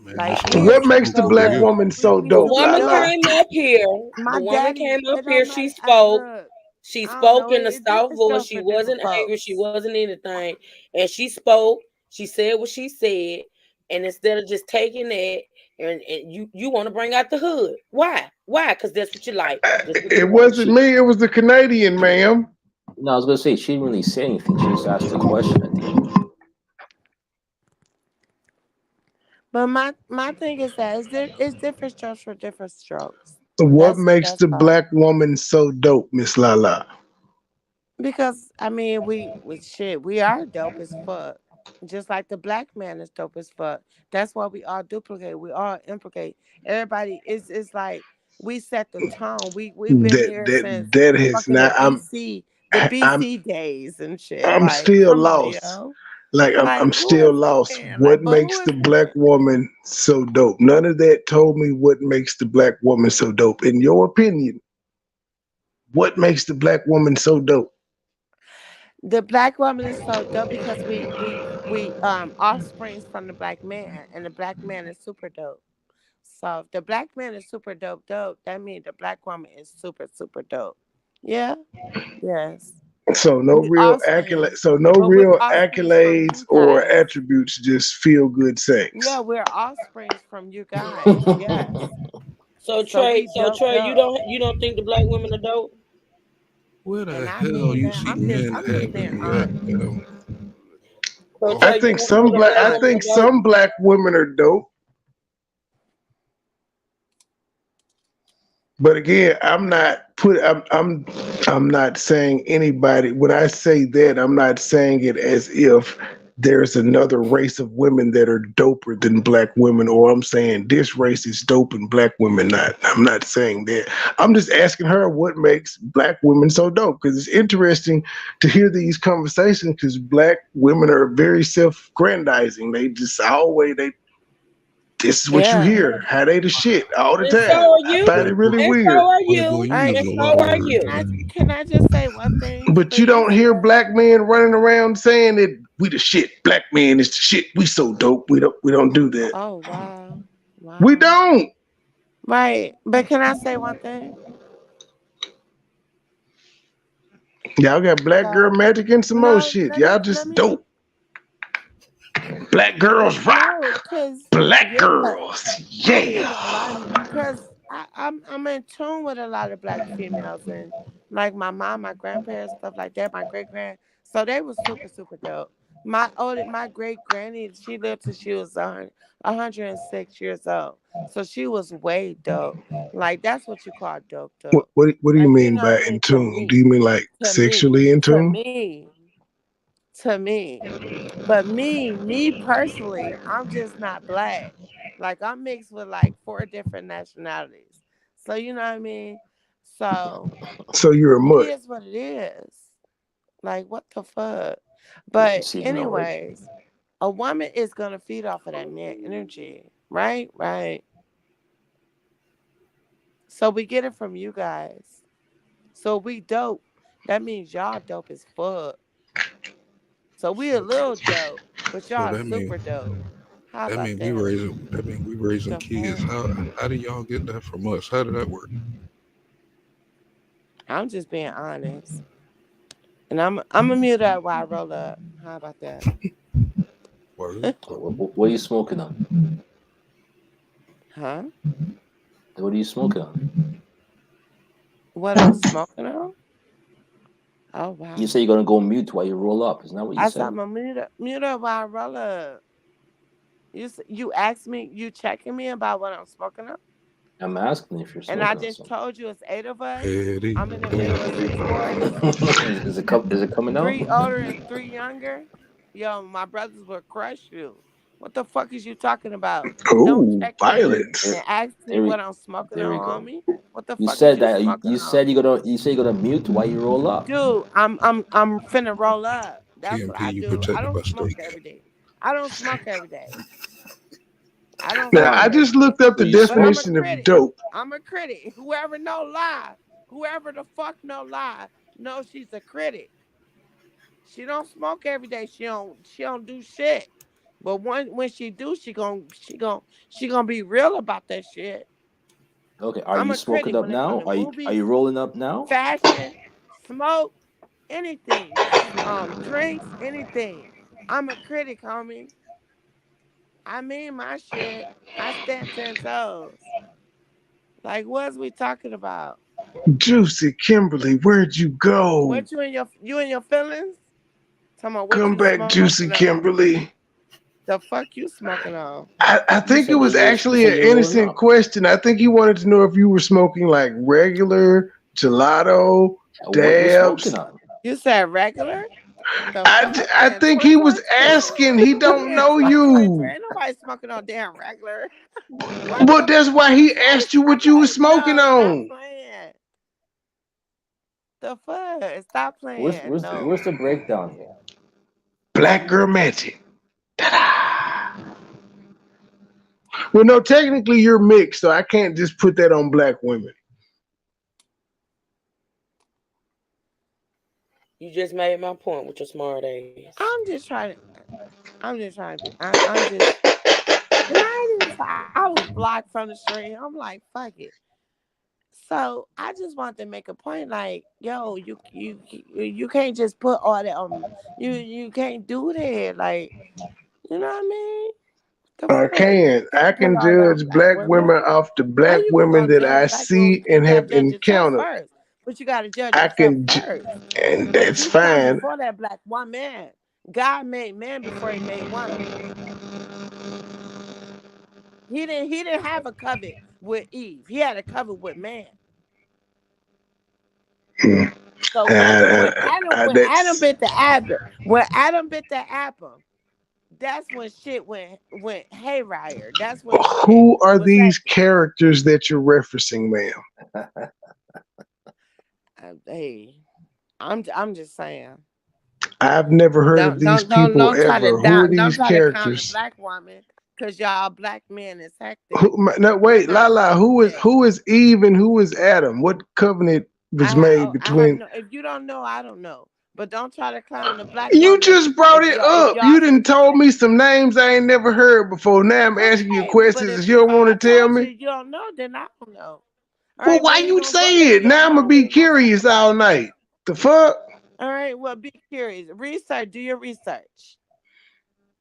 S7: Man,
S5: Like
S7: this
S5: we
S7: woman
S3: What
S5: is
S7: is
S3: makes the
S5: so
S7: stupid
S3: black
S7: here.
S5: what?
S3: woman so
S5: We
S6: The
S3: dope,
S5: super
S3: la
S6: woman
S3: la?
S5: dope.
S6: came up here.
S5: My
S6: The woman
S5: daddy,
S6: came up
S5: it
S6: here.
S5: don't
S6: She
S5: matter.
S6: spoke.
S5: Look,
S6: She
S5: I don't
S6: spoke
S5: know.
S6: in a
S5: It
S6: soft
S5: different
S6: voice.
S5: stuff
S6: She
S5: for different
S6: wasn't angry.
S5: folks.
S6: She wasn't anything. And she spoke. She said what she said. And instead of just taking that and you want to bring out the hood. Why? Why? Because that's what you like. That's what you
S3: It
S6: want.
S3: wasn't me. It was the Canadian, ma'am.
S15: No, I was gonna say she didn't really say anything. She just asked a question at the end.
S5: But my thing is that it's different strokes for different strokes.
S3: What makes
S5: That's
S3: the
S5: all.
S3: black woman so dope, Miss Lala?
S5: Because I mean, we are dope as fuck. Just like the black man is dope as fuck. That's why we all duplicate. We all implicate. Everybody is like we set the tone. We've been
S3: That
S5: here
S3: that
S5: since
S3: that is
S5: fucking the
S3: not.
S5: the
S3: I'm
S5: BC days and shit.
S3: I'm
S5: Like,
S3: still
S5: come on,
S3: lost.
S5: yo.
S3: Like
S5: Like,
S3: I'm
S5: who
S3: still
S5: is
S3: lost.
S5: saying?
S3: What
S5: Like, but who
S3: makes the
S5: is
S3: black
S5: saying?
S3: woman so dope? None of that told me what makes the black woman so dope. In your opinion, what makes the black woman so dope?
S5: The black woman is so dope because we offsprings from the black man, and the black man is super dope. So if the black man is super dope, that means the black woman is super, super dope. Yeah? Yes.
S3: So no
S5: We
S3: real accolade.
S5: offsprings.
S3: So no
S5: But we're
S3: real
S5: offsprings from
S3: accolades
S5: you
S3: or
S5: guys.
S3: attributes. Just feel good sex.
S5: Yeah, we're offsprings from you guys. Yes.
S6: So
S5: So
S6: Trey,
S5: we dope dope.
S6: you don't think the black women are dope?
S7: Where
S5: And
S7: the
S5: I
S7: hell
S5: mean
S7: you
S5: that
S7: see men
S5: I'm just
S7: having
S5: being
S7: what,
S5: honest.
S6: So
S7: Oh,
S3: I
S6: Trey, you
S3: think
S6: don't think
S3: some
S6: the
S3: black.
S6: black
S3: I
S6: women
S3: think
S6: are dope?
S3: some black women are dope. But again, I'm not saying anybody. When I say that, I'm not saying it as if there's another race of women that are doper than black women, or I'm saying this race is dope and black women not. I'm not saying that. I'm just asking her what makes black women so dope, because it's interesting to hear these conversations, because black women are very self-grandizing. They just always they this is what you
S5: Yeah.
S3: hear. How they the shit all the
S6: And so
S3: time.
S6: are
S3: I
S6: you.
S3: find it really
S6: And so
S3: weird.
S6: are
S7: boy,
S6: you.
S7: you
S5: All right.
S6: And
S7: using a
S6: so
S7: lot of
S6: are
S7: words,
S6: you.
S7: man.
S5: Can I just say one thing,
S3: But you don't
S5: please?
S3: hear black men running around saying that we the shit. Black man is the shit. We so dope. We don't do that.
S5: Oh wow.
S3: We
S5: Wow.
S3: don't.
S5: Right. But can I say one thing?
S3: Y'all got black girl
S5: So
S3: magic and some more
S5: no,
S3: shit. Y'all
S5: let
S3: just
S5: me
S3: dope. Black girls rock.
S5: no, cause
S3: Black
S5: yeah,
S3: girls.
S5: I'm not
S3: Yeah.
S5: gonna lie, cause I'm in tune with a lot of black females and like my mom, my grandparents, stuff like that, my great grand. So they was super super dope.
S6: My great granny, she lived till she was 106 years old. So she was way dope. Like that's what you call dope.
S3: What do you
S6: Like you
S3: mean
S6: know what
S3: by
S6: I mean?
S3: in
S6: To
S3: tune? Do
S6: me,
S3: you mean like
S6: to me,
S3: sexually in
S6: to
S3: tune?
S6: me, to me. But me personally, I'm just not black. Like I'm mixed with like 4 different nationalities. So you know what I mean? So
S3: So you're a
S6: it
S3: mutt.
S6: is what it is. Like what the fuck? But
S15: See the knowledge.
S6: anyways, a woman is gonna feed off of that man energy. Right? Right. So we get it from you guys. So we dope. That means y'all dope as fuck. So we a little dope, but
S7: So
S6: y'all super dope. How about
S7: we
S6: that?
S7: raising
S6: The
S7: kids.
S6: fuck?
S7: How do y'all get that from us? How did that work?
S6: I'm just being honest. And I'm gonna mute up while I roll up. How about that?
S15: What are you smoking on?
S6: Huh?
S15: What are you smoking on?
S6: What I'm smoking on? Oh wow.
S15: You say you're gonna go mute while you roll up. Isn't that what you
S6: I
S15: said?
S6: said I'm gonna mute up while I roll up. You asked me, you checking me about what I'm smoking on?
S15: I'm asking if you're
S6: And
S15: smoking
S6: I
S15: on
S6: just
S15: something.
S6: told you it's 8 of us.
S7: Eddie.
S6: I'm in the middle of 6 boys.
S15: Is it coming out?
S6: 3 older and 3 younger. Yo, my brothers will crush you. What the fuck is you talking about? Don't
S3: Oh,
S6: check me
S3: violence.
S6: and ask me what I'm smoking
S15: There we
S6: on,
S15: go.
S6: homie. What the
S15: You
S6: fuck is
S15: said
S6: you
S15: that
S6: smoking
S15: you
S6: on?
S15: said you're gonna mute while you roll up.
S6: Dude, I'm finna roll up. That's what
S7: TMP,
S6: I
S7: you
S6: do. I
S7: protected by
S6: don't smoke
S7: state.
S6: every day. I don't smoke every day. I don't
S3: Now
S6: smoke
S3: I
S6: every
S3: just
S6: day.
S3: looked up the
S6: But I'm a
S3: definition of
S6: critic.
S3: dope.
S6: I'm a critic. Whoever no lie, whoever the fuck no lie, knows she's a critic. She don't smoke every day. She don't do shit. But when she do, she gonna be real about that shit.
S15: Okay, are
S6: I'm
S15: you
S6: a critic
S15: smoking up
S6: when it comes
S15: now?
S6: to
S15: Are
S6: movies,
S15: you rolling up now?
S6: fashion, smoke, anything. Drinks, anything. I'm a critic, homie. I mean my shit. I stand 10 toes. Like what's we talking about?
S3: Juicy Kimberly, where'd you go?
S6: What you and your feelings? Talking about what
S3: Come
S6: you
S3: back, Juicy
S6: smoking on?
S3: Kimberly.
S6: The fuck you smoking on?
S3: I think it was
S15: you
S3: actually
S15: said
S3: an
S15: you're rolling
S3: innocent
S15: up.
S3: question. I think he wanted to know if you were smoking like regular gelato,
S15: What you smoking
S3: dabs.
S15: on?
S6: You said regular? The fuck? I'm
S3: I
S6: paying
S3: think he was
S6: 2023.
S3: asking. He
S6: I'm
S3: don't
S6: paying
S3: know
S6: 2023.
S3: you.
S6: Ain't nobody smoking on damn regular. What
S3: But
S6: the
S3: that's why he
S6: fuck?
S3: asked you what you were smoking
S6: No, stop
S3: on.
S6: playing. The fuck? Stop playing.
S15: Where's
S6: No.
S15: the breakdown here?
S3: Black girl magic. Well, no, technically you're mixed, so I can't just put that on black women.
S5: You just made my point with your smart ass.
S6: I'm just trying to be. I'm just. And I didn't even. I was blocked from the stream. I'm like, fuck it. So I just want to make a point, like, yo, you can't just put all that on. You can't do that, like, you know what I mean? The
S3: I
S6: fuck? You
S3: can. I
S6: can't put
S3: can
S6: all that on
S3: judge
S6: black
S3: black
S6: women.
S3: women off the
S6: How
S3: black
S6: you
S3: women
S6: gonna
S3: that
S6: judge
S3: I
S6: black women?
S3: see
S6: You
S3: and
S6: gotta
S3: have
S6: judge yourself
S3: encountered.
S6: first. But you gotta judge yourself first.
S3: And that's
S6: You come
S3: fine.
S6: before that black woman. God made man before he made woman. He didn't have a covenant with Eve. He had a covenant with man. So when Adam bit the apple, that's when shit went haywire. That's when shit
S3: Who are
S6: was
S3: these
S6: happening.
S3: characters that you're referencing, ma'am?
S6: Hey, I'm just saying.
S3: I've never heard of these people
S6: Don't try to
S3: ever. Who are these
S6: clown the
S3: characters?
S6: black woman because y'all black men is hectic.
S3: No, wait,
S6: We're not
S3: Lala.
S6: like that.
S3: Who is Eve and who is Adam? What covenant was made
S6: I have
S3: between?
S6: no. If you don't know, I don't know. But don't try to clown the black
S3: You
S6: woman.
S3: just brought it
S6: If
S3: up.
S6: y'all
S3: You didn't told me some names I ain't never heard before. Now I'm asking you
S6: okay, but
S3: questions
S6: if
S3: that you don't want
S6: I
S3: to tell
S6: told you
S3: me.
S6: you don't know, then I don't know. All
S3: Well,
S6: right, we
S3: why
S6: ain't
S3: you
S6: gonna go
S3: say
S6: there. You
S3: it? Now
S6: don't
S3: I'm gonna
S6: know. We
S3: be
S6: ain't gonna talk
S3: curious
S6: about
S3: all
S6: it.
S3: night. The fuck?
S6: All right, well, be curious. Research. Do your research.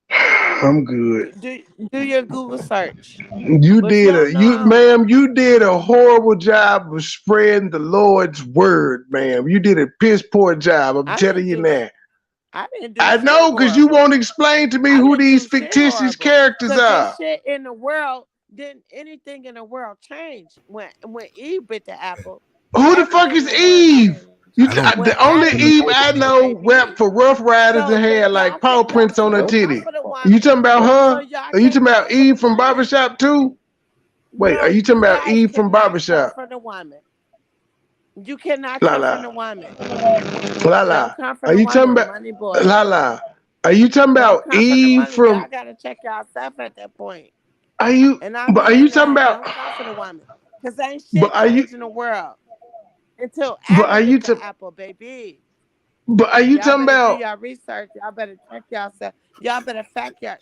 S3: I'm good.
S6: Do your Google search.
S3: You
S6: But you
S3: did
S6: don't know. I don't
S3: ma'am,
S6: know.
S3: you did a horrible job of spreading the Lord's word, ma'am. You did a piss poor job. I'm
S6: I
S3: telling
S6: didn't
S3: you
S6: do.
S3: now.
S6: I didn't do
S3: I
S6: shit
S3: know, because you
S6: horrible.
S3: won't explain to me who these fictitious characters are.
S6: Because shit in the world, didn't anything in the world change when Eve bit the apple?
S3: Who the fuck is Eve? The only Eve I know rap for Rough Riders and had like paw prints on her titty. You talking about her? Are you talking about Eve from Barbershop too? Wait, are you talking about Eve from Barbershop?
S6: For the woman. You cannot
S3: La
S6: come
S3: la.
S6: from the woman.
S3: La la. Are you talking about
S6: MoneyBoy?
S3: La la? Are you talking about Eve from?
S6: Y'all gotta check yourself at that point.
S3: Are you? But are you talking about?
S6: Don't come for the woman, cause ain't shit changing the world until
S3: But are
S6: Adam
S3: you
S6: bit the apple, baby.
S3: But are you talking about?
S6: Do y'all research. Y'all better check yourself. Y'all better fact check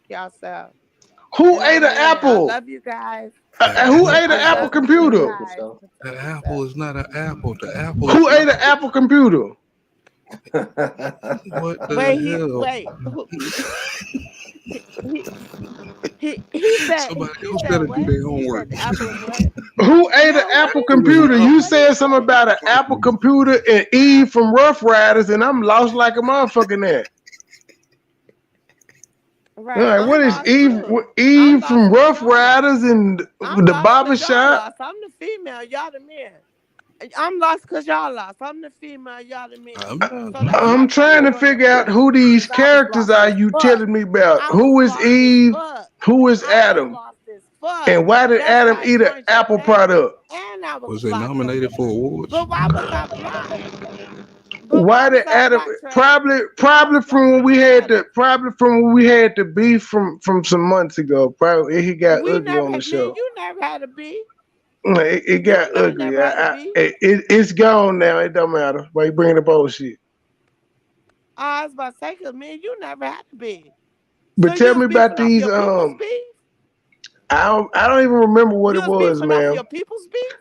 S6: yourself.
S3: Who ate an apple?
S6: I love you guys.
S3: Who ate an Apple computer?
S7: The apple is not an apple. The apple.
S3: Who ate an Apple computer?
S7: What the hell?
S6: Wait. He said
S7: somebody else gotta do their homework.
S3: Who ate an Apple computer? You said something about an Apple computer and Eve from Rough Riders, and I'm lost like a motherfucker there.
S6: Right.
S3: All right, what is Eve? Eve from Rough Riders and the Barbershop?
S6: I'm the female, y'all the men. I'm lost because y'all lost. I'm the female, y'all the men.
S3: I'm trying to figure out who these characters are you telling me about. Who is Eve? Who is Adam? And why did Adam eat an apple product?
S7: Was they nominated for awards?
S6: But why was I blind?
S3: Why did Adam probably from when we had the beef from some months ago? Probably he got ugly on the show.
S6: You never had a beef.
S3: It got ugly. It's gone now. It don't matter. Why you bringing the bullshit?
S6: I was about to say, cause man, you never had to be.
S3: But tell me about these. I don't even remember what it was, ma'am.
S6: Your people's beef.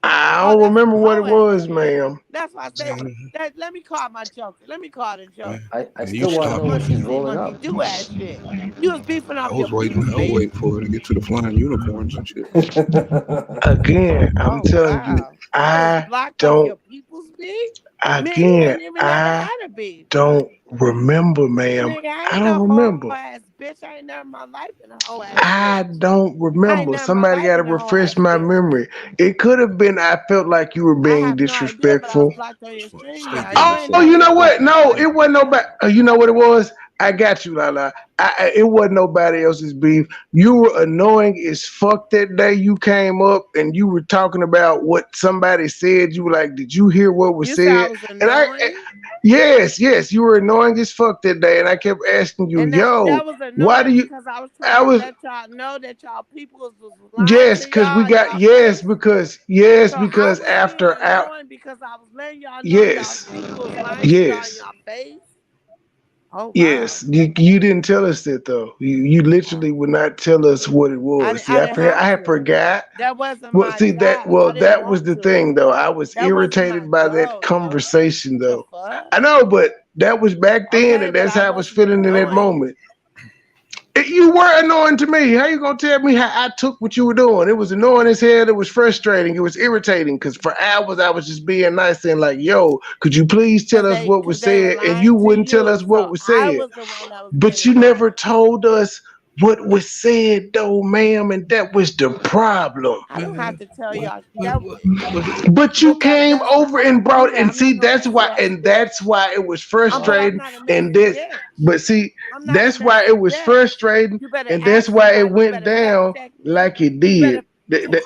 S3: I don't remember what it was, ma'am.
S6: That's why I said that. Let me call my joke. Let me call the joke.
S15: I still want to know what she's rolling up.
S6: Do ass shit. You was beefing off
S7: I was waiting for her to get to the flying unicorns and shit.
S3: Again, I'm telling you, I don't. Again, I don't remember, ma'am. I don't remember.
S6: Bitch, I ain't never in my life in a whole ass.
S3: I don't remember. Somebody got to refresh my memory. It could have been I felt like you were being disrespectful. Oh, you know what? No, it wasn't nobody. You know what it was? I got you, Lala. It wasn't nobody else's beef. You were annoying as fuck that day you came up and you were talking about what somebody said. You were like, did you hear what was said? Yes, you were annoying as fuck that day. And I kept asking you, why do you?
S6: Because I was trying to let y'all know that y'all people was lying.
S3: Yes, because we got, because after
S6: because I was letting y'all know
S3: yes,
S6: y'all people was lying yes. On your face. Oh, wow.
S3: Yes, you didn't tell us that though. You literally would not tell us what it was. I forgot.
S6: That wasn't
S3: that was the thing though. I was irritated by that conversation though. I know, but that was back then, and that's how I was feeling in that moment. You were annoying to me. How you gonna tell me how I took what you were doing? It was annoying as hell. It was frustrating. It was irritating because for hours I was just being nice and like, "Yo, could you please tell us what was said?" And you wouldn't tell us what was said. But you never told us what was said, though, ma'am, and that was the problem.
S6: I don't have to tell y'all.
S3: But you came over and brought, and see, that's why it was frustrating, and this. But see, that's why it was frustrating, and that's why it went down like it did.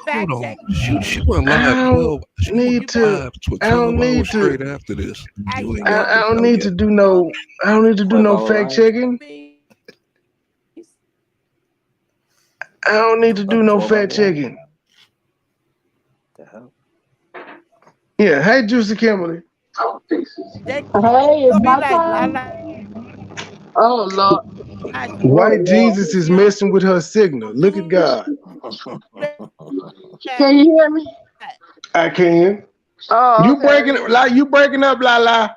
S7: Hold on, she went live 12. She went live 12 hours straight after this.
S3: I don't need to do no fact checking. I don't need to do no fact checking.
S15: The hell?
S3: Yeah, hey, Juicy Kimberly.
S17: Hey, it's my time. Oh, Lord.
S3: White Jesus is messing with her signal. Look at God.
S17: Can you hear me?
S3: I can.
S17: Oh,
S3: you breaking up, Lala.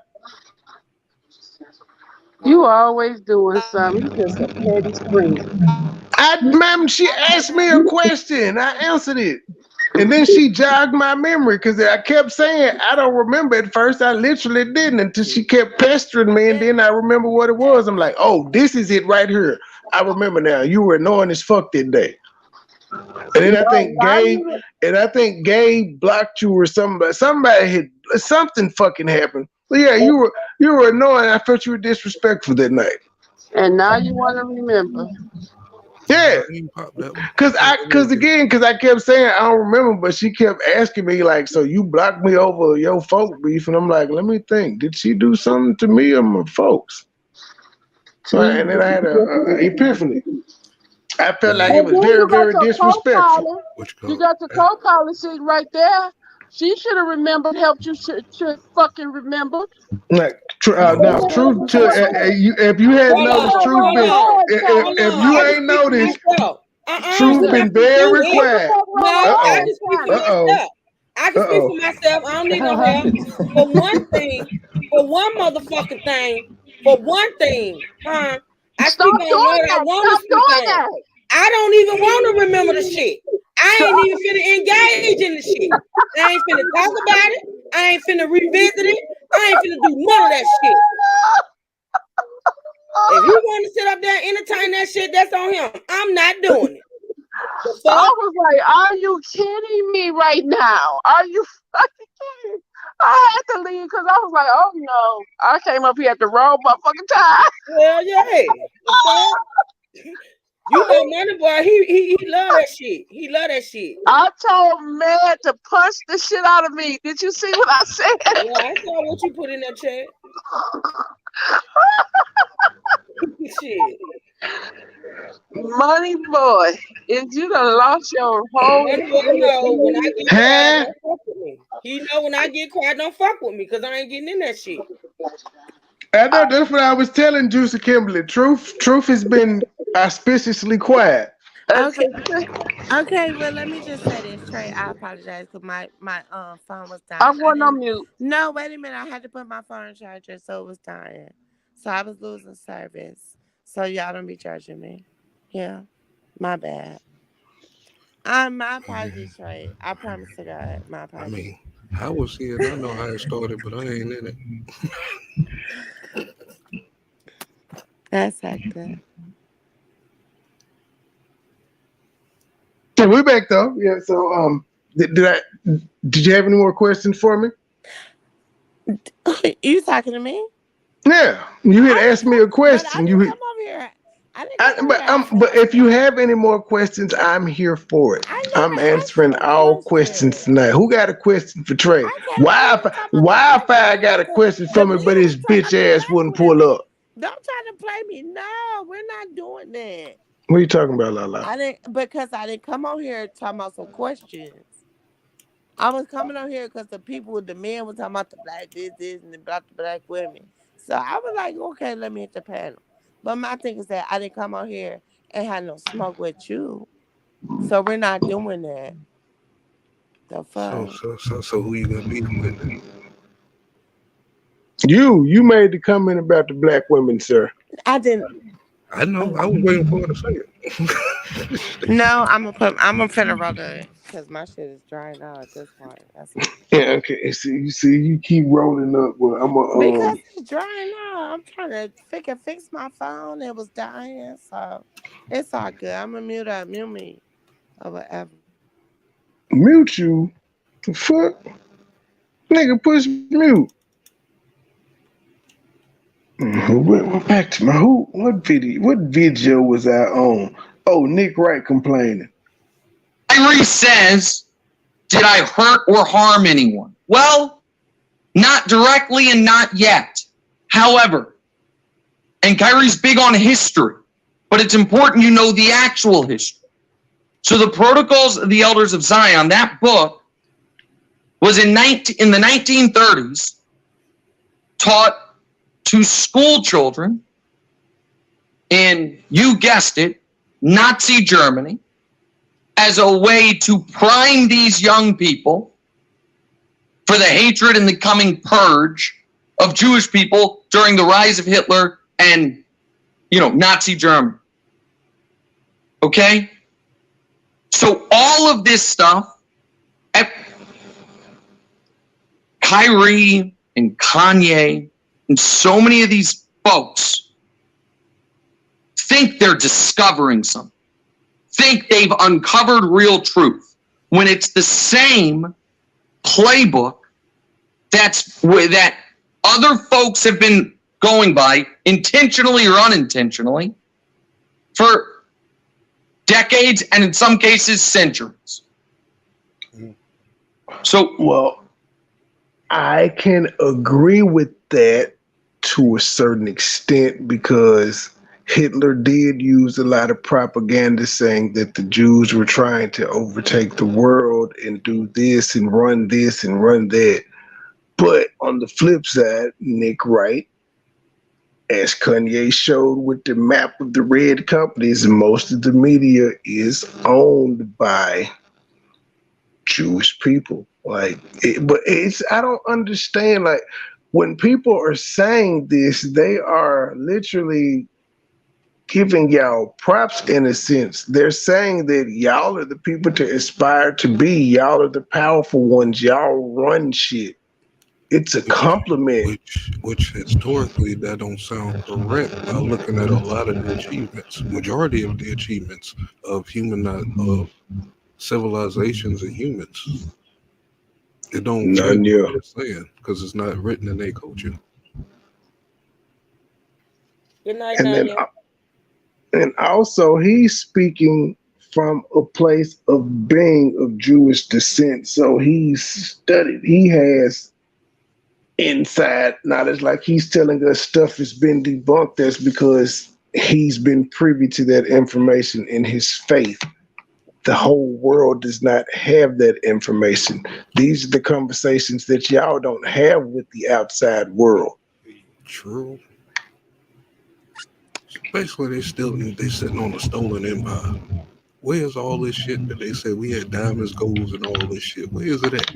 S17: You always doing something. You just a petty spring.
S3: Ma'am, she asked me a question. I answered it. And then she jogged my memory because I kept saying, I don't remember at first. I literally didn't until she kept pestering me. And then I remember what it was. I'm like, oh, this is it right here. I remember now. You were annoying as fuck that day. And then I think Gabe blocked you or somebody had something fucking happened. But yeah, you were annoying. I felt you were disrespectful that night.
S17: And now you want to remember.
S3: Yeah, because I kept saying I don't remember, but she kept asking me like, so you blocked me over your folk beef, and I'm like, let me think, did she do something to me or my folks? So and then I had a epiphany. I felt like it was very, very disrespectful.
S17: You got the co-pilot seat right there. She should have remembered, helped you should fucking remember.
S3: Like now, Truth. If you hadn't noticed, Truth if you ain't noticed, Truth been very quiet.
S5: I can speak for myself. I can speak for myself. I don't need no help. For one thing, for one motherfucking thing, for one thing, huh? I speak on what I want to speak on. I don't even want to remember the shit. I ain't even finna engage in the shit. I ain't finna talk about it. I ain't finna revisit it. I ain't finna do none of that shit. If you want to sit up there and entertain that shit, that's on him. I'm not doing it.
S17: So I was like, are you kidding me right now? Are you fucking kidding? I had to leave because I was like, oh no. I came up here at the wrong motherfucking time.
S5: Hell yeah. You know, MoneyBoy, he love that shit. He love that shit.
S17: I told Mad to punch the shit out of me. Did you see what I said?
S5: Yeah, I saw what you put in that chat. Shit.
S17: MoneyBoy, if you done lost your whole
S5: MoneyBoy know when I get quiet, don't fuck with me. He know when I get quiet, don't fuck with me because I ain't getting in that shit.
S3: I know that's what I was telling Juicy Kimberly. Truth has been auspiciously quiet.
S6: Okay, well, let me just say this, Trey. I apologize because my phone was dying.
S17: I'm going on mute.
S6: No, wait a minute. I had to put my phone on charger, so it was dying. So I was losing service. So y'all don't be judging me. Yeah, my bad. My apologies, Trey. I promise to God, my apologies.
S7: I mean, I was here and I know how it started, but I ain't in it.
S6: That's active.
S3: So we're back though. Yeah. So did you have any more questions for me?
S6: You talking to me?
S3: Yeah. You had asked me a question.
S6: Come over here.
S3: But if you have any more questions, I'm here for it. I'm answering all questions tonight. Who got a question for Trey? Wi-Fi got a question for me, but his bitch ass wouldn't pull up.
S6: Don't try to play me. No, we're not doing that.
S3: What are you talking about, Lala?
S6: I didn't come on here talking about some questions. I was coming on here because the men were talking about the black this, and about the black women. So I was like, okay, let me hit the panel. But my thing is that I didn't come out here and have no smoke with you. So we're not doing that. The fuck?
S7: So who you gonna be with?
S3: You made the comment about the black women, sir.
S6: I didn't.
S7: I know. I was waiting for her to say it.
S6: No, I'm gonna finna roll it because my shit is drying out at this point.
S3: Yeah, okay. You see, you keep rolling up. Well,
S6: because it's drying out. I'm trying to fix my phone. It was dying, so it's all good. I'm gonna mute me, or whatever.
S3: Mute you? The fuck, nigga, push mute. We're back to what video was I on? Oh, Nick Wright complaining.
S16: Kyrie says, did I hurt or harm anyone? Well, not directly and not yet. However, and Kyrie's big on history, but it's important you know the actual history. So the Protocols of the Elders of Zion, that book was in the 1930s, taught to school children in, you guessed it, Nazi Germany, as a way to prime these young people for the hatred and the coming purge of Jewish people during the rise of Hitler and, Nazi Germany. Okay? So all of this stuff Kyrie and Kanye and so many of these folks think they're discovering something, think they've uncovered real truth, when it's the same playbook that other folks have been going by, intentionally or unintentionally, for decades and in some cases centuries. So,
S3: well, I can agree with that to a certain extent, because Hitler did use a lot of propaganda saying that the Jews were trying to overtake the world and do this and run that. But on the flip side, Nick Wright, as Kanye showed with the map of the red companies, most of the media is owned by Jewish people. I don't understand. Like, when people are saying this, they are literally giving y'all props in a sense. They're saying that y'all are the people to aspire to be. Y'all are the powerful ones. Y'all run shit. It's a compliment.
S7: Which historically that don't sound correct by looking at a lot of the achievements, majority of the achievements of civilizations and humans. It don't fit what they're saying because it's not written in their culture.
S5: Good night, Nanya.
S3: And also, he's speaking from a place of being of Jewish descent. So he's studied. He has inside knowledge. Like, he's telling us stuff has been debunked. That's because he's been privy to that information in his faith. The whole world does not have that information. These are the conversations that y'all don't have with the outside world.
S7: True. Basically, they sitting on a stolen empire. Where's all this shit that they said we had diamonds, golds, and all this shit? Where is it at?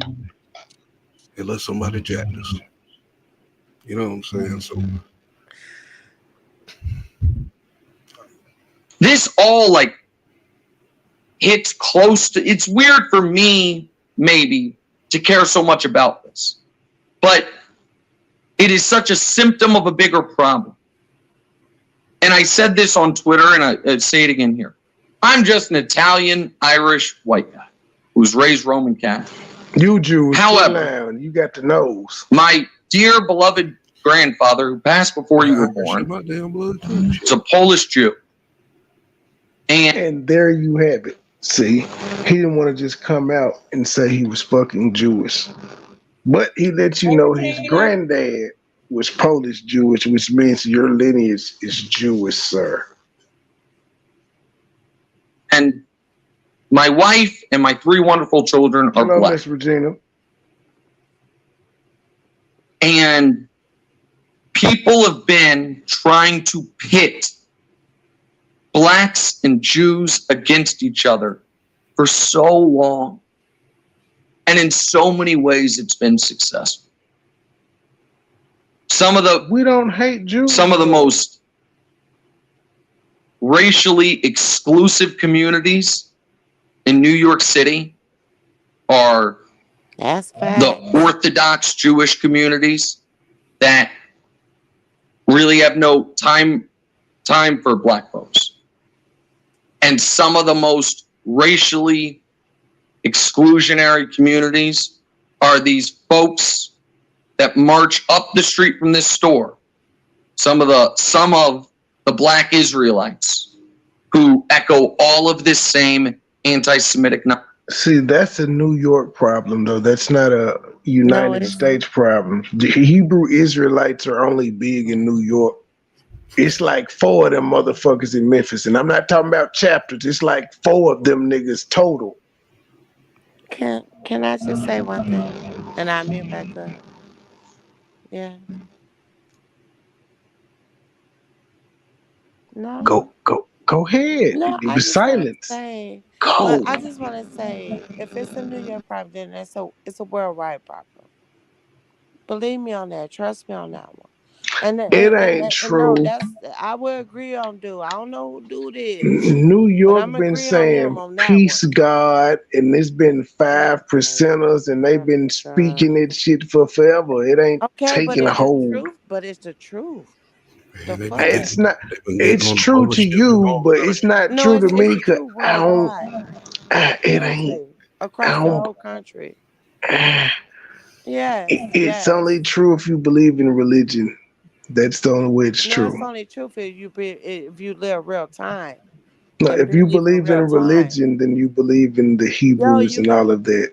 S7: Unless somebody jacked us. You know what I'm saying? So
S16: this all like hits close to, it's weird for me maybe to care so much about this, but it is such a symptom of a bigger problem. And I said this on Twitter, and I say it again here. I'm just an Italian, Irish, white guy who was raised Roman Catholic.
S3: You Jews,
S16: however,
S3: you got the nose.
S16: My dear beloved grandfather, who passed before you were born, is a Polish Jew.
S3: And there you have it. See, he didn't want to just come out and say he was fucking Jewish, but he let you know his granddad was Polish Jewish, which means your lineage is Jewish, sir.
S16: And my wife and my 3 wonderful children are
S3: Hello,
S16: black.
S3: Miss Regina.
S16: And people have been trying to pit blacks and Jews against each other for so long. And in so many ways, it's been successful.
S3: We don't hate Jews.
S16: Some of the most racially exclusive communities in New York City are the Orthodox Jewish communities that really have no time for black folks. And some of the most racially exclusionary communities are these folks that march up the street from this store. Some of the black Israelites who echo all of this same anti-Semitic.
S3: See, that's a New York problem, though. That's not a United States problem. The Hebrew Israelites are only big in New York. It's like 4 of them motherfuckers in Memphis. And I'm not talking about chapters. It's like 4 of them niggas total.
S6: Can I just say one thing? And I mute back up. Yeah. No.
S3: Go ahead.
S6: No,
S3: It was silence.
S6: Go. I just want to say, if it's a New York problem, then it's a worldwide problem. Believe me on that. Trust me on that one. And
S3: It ain't
S6: no,
S3: true.
S6: I will agree on dude. I don't know who dude is,
S3: New
S6: but
S3: York
S6: I'm
S3: been
S6: agree on him
S3: saying
S6: on that one.
S3: peace, God, and it's been
S6: Oh
S3: 5%ers, and they've been
S6: God.
S3: speaking it shit for forever. It ain't
S6: Okay, but
S3: taking a
S6: it's the
S3: hold.
S6: truth. But it's the truth. The
S7: Man,
S6: fuck.
S3: It's not.
S7: they've been getting
S3: It's
S7: on the
S3: true to
S7: bullshit and
S3: you,
S7: all
S3: but
S7: kind of
S3: it's
S7: shit.
S3: not
S6: No,
S3: true to
S6: it's
S3: me. Cause
S6: true
S3: I don't.
S6: worldwide.
S3: It ain't.
S6: Seriously,
S3: I
S6: across the
S3: don't.
S6: whole country. Yes,
S3: It's
S6: yes.
S3: only true if you believe in religion. That's the only way it's
S6: No,
S3: true.
S6: it's only truth if you live real time
S3: No,
S6: and
S3: if you
S6: believe in
S3: believe in
S6: real time.
S3: religion, then you believe in the
S6: Yo,
S3: Hebrews
S6: you
S3: and
S6: got
S3: all of that.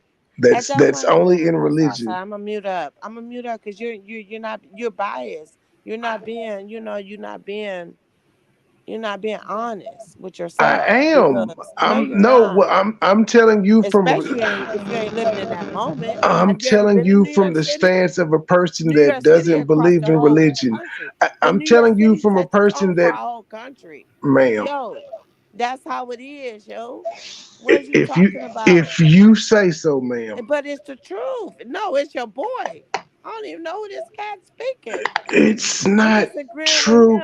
S6: at that
S3: That's
S6: point. I'm
S3: only in religion.
S6: I'm gonna mute up. I'm gonna mute up because you're not you're biased. You're not being you're not being honest with
S3: I
S6: yourself
S3: am.
S6: because no,
S3: I'm
S6: you're
S3: no.
S6: not.
S3: I'm telling you from.
S6: Especially if you ain't living in that moment.
S3: I'm
S6: Have you ever
S3: telling
S6: been to
S3: you
S6: New
S3: from
S6: York
S3: the
S6: City?
S3: stance of a person
S6: New York
S3: that
S6: City
S3: doesn't
S6: across
S3: believe
S6: the
S3: in
S6: whole
S3: religion.
S6: country. But
S3: I'm
S6: New York
S3: telling you
S6: City
S3: from a
S6: set the
S3: person
S6: tone for
S3: that,
S6: our whole country.
S3: ma'am,
S6: Yo, that's how it is, yo. What are you
S3: if you
S6: talking about?
S3: if you say so, ma'am,
S6: But it's the truth. No, it's your boy. I don't even know who this cat's speaking.
S3: it's
S6: I'm
S3: not
S6: just agreeing with
S3: true.
S6: him.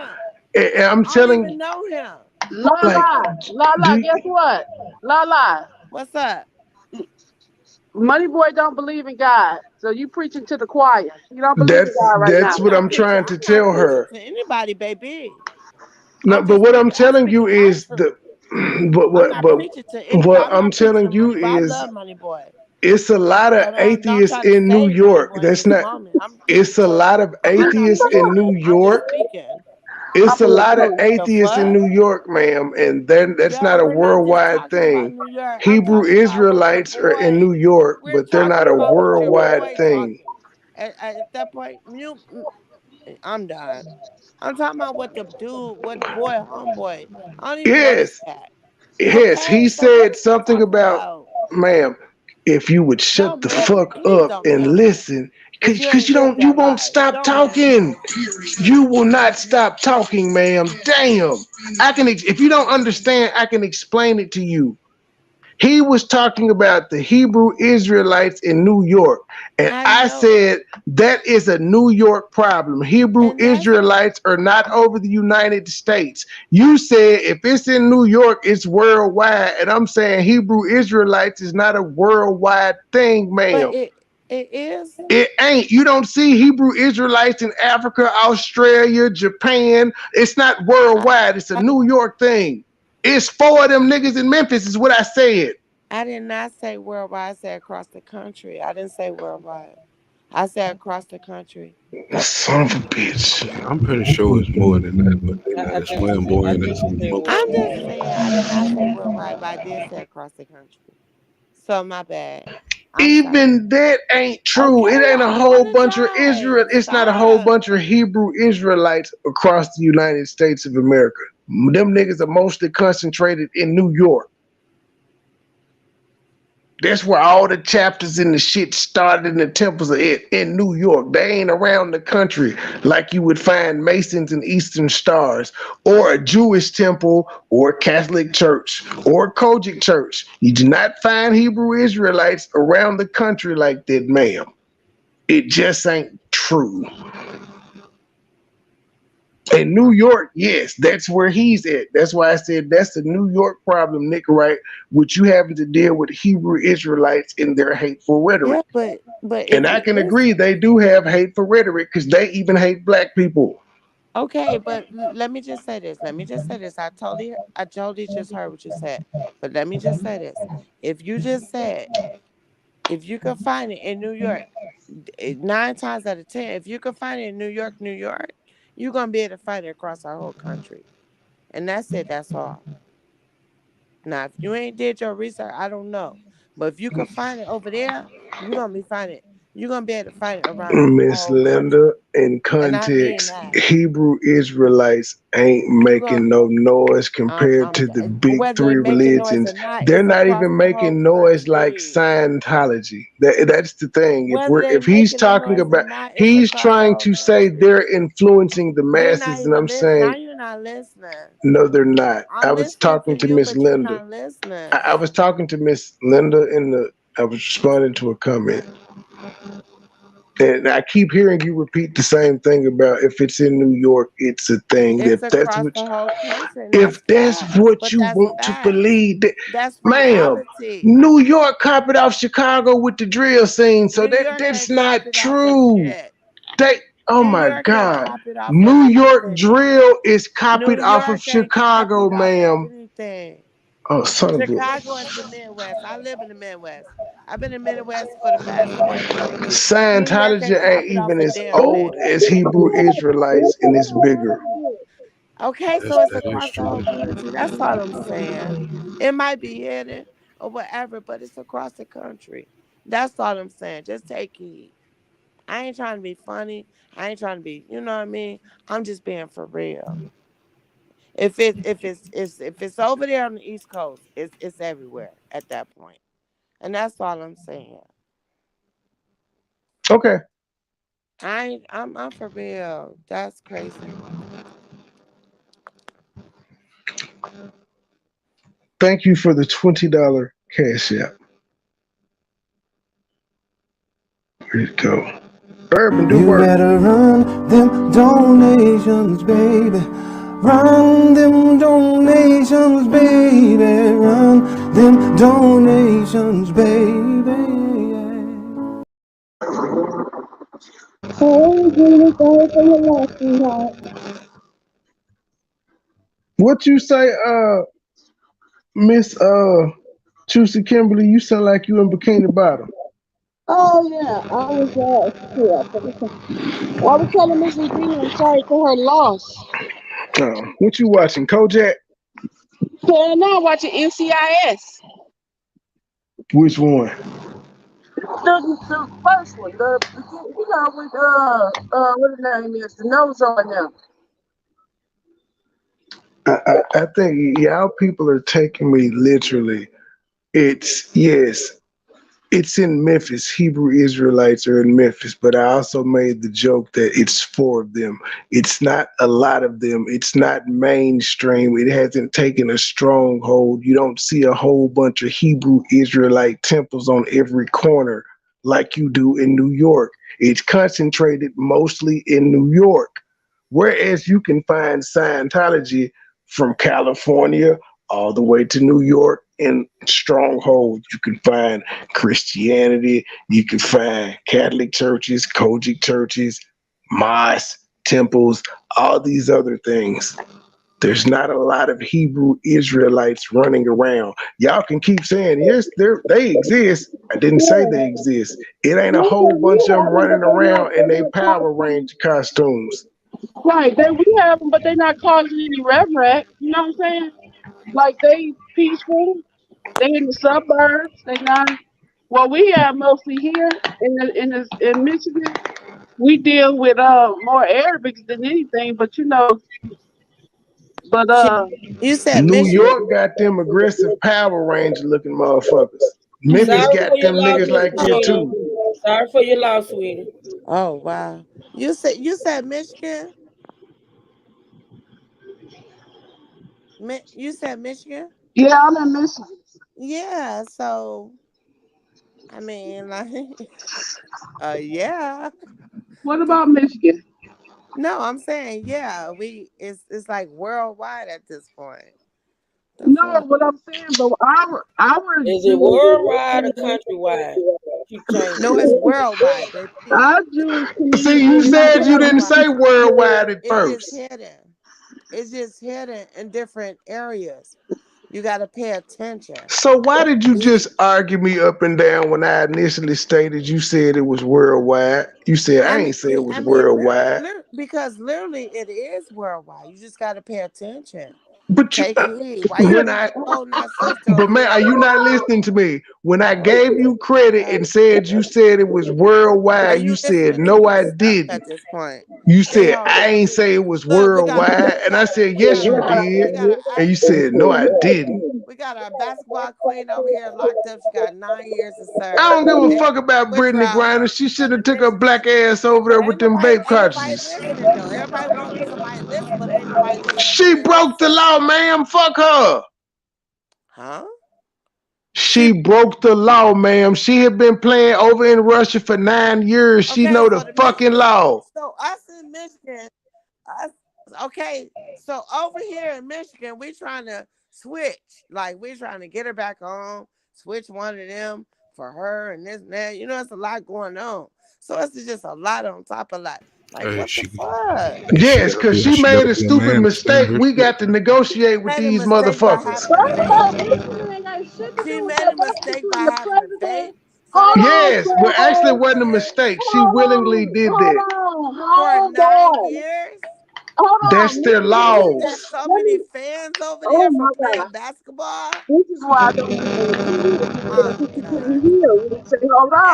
S3: And I'm
S6: I don't
S3: telling,
S6: even know him.
S17: La
S3: like,
S17: la, la la.
S3: do
S17: Guess what? La la.
S6: What's up?
S17: Money boy don't believe in God, so you preaching to the choir. You don't believe in God right
S3: that's
S17: now.
S3: what I'm trying to
S6: I'm not
S3: tell
S6: preaching
S3: her.
S6: to anybody, baby.
S3: No, but what I'm
S6: I'm
S3: telling you
S6: speaking my
S3: is
S6: truth.
S3: but
S6: I'm not preaching to anybody.
S3: what
S6: I'm
S3: I'm
S6: not preaching
S3: telling
S6: to
S3: you
S6: Money Boy. I
S3: is
S6: love Money Boy.
S3: it's a lot of
S6: So don't
S3: atheists
S6: try to
S3: in New
S6: save Money
S3: York.
S6: Boy in
S3: That's
S6: this
S3: not.
S6: moment.
S3: It's a lot of
S6: I'm not
S3: atheists in
S6: preaching.
S3: New
S6: I'm just
S3: York.
S6: speaking.
S3: It's a lot of
S6: The
S3: atheists in
S6: fuck?
S3: New York, ma'am, and then that's
S6: Yo,
S3: not a
S6: we're not just
S3: worldwide
S6: talking about
S3: thing.
S6: New York. I'm
S3: Hebrew
S6: talking about with your
S3: Israelites are in
S6: boy.
S3: New York,
S6: We're
S3: but they're
S6: talking
S3: not a
S6: about with your
S3: worldwide
S6: boy
S3: thing.
S6: talking. At that point, I'm done. I'm talking about what boy, homeboy. I don't even know this
S3: Yes,
S6: cat.
S3: yes,
S6: Okay,
S3: he
S6: so what
S3: said
S6: are you
S3: something
S6: talking
S3: about,
S6: about?
S3: ma'am, if you would shut
S6: Don't
S3: the
S6: mute me.
S3: fuck
S6: Please
S3: up
S6: don't
S3: and
S6: mute me.
S3: listen,
S6: If you
S3: cause
S6: ain't lived
S3: you
S6: that
S3: won't
S6: life,
S3: stop
S6: don't mute me.
S3: talking. You will not stop talking, ma'am. Damn. If you don't understand, I can explain it to you. He was talking about the Hebrew Israelites in New York. And
S6: I
S3: I
S6: know,
S3: said that is a New York problem. Hebrew
S6: and that's
S3: Israelites are not over the United States. You said if it's in New York, it's worldwide. And I'm saying Hebrew Israelites is not a worldwide thing,
S6: but
S3: ma'am.
S6: it is.
S3: It ain't. You don't see Hebrew Israelites in Africa, Australia, Japan. It's not worldwide. It's a New York thing. It's four of them niggas in Memphis, is what I said.
S6: I did not say worldwide. I said across the country. I didn't say worldwide. I said across the country.
S3: Son of a bitch.
S7: I'm pretty sure it's more than that, but they're not
S5: I
S7: as
S5: think she said. I
S7: flamboyant
S5: think
S7: as
S5: she
S7: some
S5: said
S7: folks.
S6: I'm just
S5: worldwide.
S6: saying I did not say worldwide, but I did say across the country. So my bad. I'm sorry.
S3: Even that ain't true. It
S6: Okay,
S3: ain't a
S6: I
S3: whole bunch of Israel.
S6: apologize.
S3: It's not a whole
S6: Stop.
S3: bunch of Hebrew Israelites across the United States of America. Them niggas are mostly concentrated in New York. That's where all the chapters in the shit started in the temples are in New York. They ain't around the country like you would find Masons and Eastern Stars or a Jewish temple or a Catholic church or a Kojic church. You do not find Hebrew Israelites around the country like that, ma'am. It just ain't true. In New York, yes, that's where he's at. That's why I said that's the New York problem, Nick, right? Which you having to deal with Hebrew Israelites in their hateful
S6: Yeah,
S3: rhetoric.
S6: but
S3: And
S6: if
S3: I
S6: you
S3: can
S6: listen,
S3: agree they do have hateful rhetoric because they even hate black people.
S6: okay, but let me just say this. Let me just say this. I totally just heard what you said. But let me just say this. If you just said, if you can find it in New York, 9 times out of 10, if you can find it in New York, you're gonna be able to find it across our whole country. And that's it. That's all. Now, if you ain't did your research, I don't know. But if you can find it over there, you're gonna be finding it. You're gonna be able to find it around the
S3: Miss
S6: whole country.
S3: Linda, in
S6: And I mean
S3: context,
S6: that.
S3: Hebrew Israelites ain't
S6: You gonna
S3: making no noise compared to the big
S6: whether they
S3: three
S6: making noise
S3: religions.
S6: or not,
S3: They're
S6: it's
S3: not
S6: across
S3: even
S6: the whole
S3: making noise like
S6: country.
S3: Scientology. That's the thing.
S6: Whether they
S3: If he's
S6: making a
S3: talking
S6: noise or
S3: about,
S6: not, it's
S3: he's
S6: across the
S3: trying
S6: whole
S3: to say
S6: country.
S3: they're influencing the
S6: You're not
S3: masses, and
S6: even
S3: I'm
S6: listening. Now
S3: saying
S6: you're not listening.
S3: no, they're not. I
S6: I'm
S3: was
S6: listening to
S3: talking to
S6: you,
S3: Miss
S6: but you're
S3: Linda.
S6: not listening.
S3: I was talking to Miss Linda I was responding to a comment. And I keep hearing you repeat the same thing about if it's in New York, it's a thing.
S6: It's
S3: If that's
S6: across
S3: what
S6: the whole country, and
S3: if
S6: that's
S3: that's
S6: facts.
S3: what
S6: But
S3: you
S6: that's
S3: want to
S6: facts.
S3: believe, that,
S6: That's
S3: ma'am,
S6: reality.
S3: New York copied off Chicago with the drill scene, so
S6: New York
S3: that's
S6: ain't
S3: not
S6: copied off of
S3: true.
S6: shit.
S3: They, oh
S6: New
S3: my
S6: York ain't
S3: God,
S6: copied off of
S3: New York
S6: anything.
S3: drill is copied
S6: New
S3: off of
S6: York ain't
S3: Chicago,
S6: copied off of
S3: ma'am.
S6: anything.
S3: Oh, son of a
S6: Chicago is the Midwest. I live in the Midwest. I've been in the Midwest for the past 20 years. New York
S3: Scientology
S6: ain't
S3: ain't
S6: copied off
S3: even
S6: a
S3: as
S6: damn
S3: old
S6: thing.
S3: as Hebrew Israelites, and it's bigger.
S6: Okay,
S7: That's,
S6: so it's
S7: that is
S6: across the whole
S7: true.
S6: country. That's all I'm saying. It might be hidden or whatever, but it's across the country. That's all I'm saying. Just take heed. I ain't trying to be funny. I ain't trying to be, you know what I mean? I'm just being for real. If it's over there on the East Coast, it's everywhere at that point. And that's all I'm saying.
S3: Okay.
S6: I'm for real. That's crazy.
S3: Thank you for the $20 cash app. Here you go. Urban, do
S18: You
S3: work.
S18: better run them donations, baby. Run them donations, baby. Run them donations, baby.
S3: What you say, Miss Juicy Kimberly? You sound like you in Bikini Bottom.
S17: Oh yeah, I was telling Miss Regina I'm sorry for her loss.
S3: Oh, what you watching, Kojak?
S17: So now I'm watching NCIS.
S3: Which one?
S17: The first one, with what the name is, the nose on them.
S3: I think y'all people are taking me literally. It's in Memphis. Hebrew Israelites are in Memphis, but I also made the joke that it's 4 of them. It's not a lot of them. It's not mainstream. It hasn't taken a stronghold. You don't see a whole bunch of Hebrew Israelite temples on every corner like you do in New York. It's concentrated mostly in New York. Whereas you can find Scientology from California all the way to New York in strongholds. You can find Christianity, you can find Catholic churches, Kojic churches, mosques, temples, all these other things. There's not a lot of Hebrew Israelites running around. Y'all can keep saying, yes, they exist. I didn't say they exist. It ain't a whole bunch of them running around in their Power Ranger costumes.
S17: Right, we have them, but they're not causing any reverend. You know what I'm saying? Like they peaceful. They in the suburbs. They not. Well, we have mostly here in Michigan. We deal with more Arabics than anything, but but
S6: Shit. You said
S3: New
S6: Michigan?
S3: York got them aggressive Power Ranger looking motherfuckers. Memphis
S5: Sorry for
S3: got
S5: your
S3: them
S5: loss,
S3: niggas
S5: Miss
S3: like that
S5: Regina.
S3: too.
S5: Sorry for your loss, sweetie.
S6: Oh wow. You said Michigan? You said Michigan?
S17: yeah, I'm in Michigan.
S6: Yeah, so I mean like yeah.
S17: What about Michigan?
S6: No, I'm saying yeah, it's like worldwide at this point. The
S17: No,
S6: fuck?
S17: what I'm saying, but our
S5: Is it worldwide or
S17: Jewish
S5: countrywide? Keep changing
S6: No,
S5: it.
S6: it's worldwide, baby.
S17: our Jewish
S3: See,
S17: community
S3: you
S17: is
S6: It's
S3: said you didn't
S6: worldwide.
S3: say worldwide at
S6: It's just
S3: first.
S6: hidden. It's just hidden in different areas. You got to pay attention.
S3: So why did you just argue me up and down when I initially stated you said it was worldwide? You said I ain't say it was worldwide.
S6: Because literally it is worldwide. You just got to pay attention.
S3: But you,
S6: Take heed. Why you
S3: when
S6: keep
S3: I,
S6: holding our sister
S3: but
S6: over
S3: man,
S6: here?
S3: are you not listening to me? When I gave you credit and said you said it was
S6: Are
S3: worldwide, you
S6: you
S3: said
S6: listening to
S3: no, I
S6: yourself
S3: didn't.
S6: at this point?
S3: You
S6: Quit
S3: said I
S6: holding.
S3: ain't say it was
S6: Look, we got
S3: worldwide, and I said yes, you did,
S6: we got an
S3: and you
S6: athlete.
S3: said no, I didn't.
S6: We got our basketball queen over here locked up. She got 9 years to
S3: I
S6: serve.
S3: don't give a
S6: They
S3: fuck about
S6: switch her
S3: Brittany
S6: out
S3: Griner. She should
S6: for
S3: have
S6: the
S3: took her
S6: Michigan.
S3: black ass
S6: Yeah,
S3: over
S6: but
S3: there with them vape
S6: ain't nobody
S3: cartridges.
S6: listening though. Everybody want somebody to listen, but ain't nobody listening to
S3: She
S6: the
S3: broke the
S6: answer.
S3: law, ma'am. Fuck her.
S6: Huh?
S3: She broke the law, ma'am. She had been playing over in Russia for 9 years. She know the fucking law.
S6: So us in Michigan, so over here in Michigan, we trying to switch. Like we trying to get her back on, switch one of them for her and this and that. You know, it's a lot going on. So it's just a lot on top of lot. Like what the fuck?
S3: Yes, because she made a stupid mistake. We got to negotiate with these motherfuckers.
S6: She made a mistake by having a date.
S3: Yes, well, actually, it wasn't a mistake. She willingly did that.
S6: For 9 years.
S3: That's their laws.
S6: There's so many fans over there for playing basketball.
S17: This is why I don't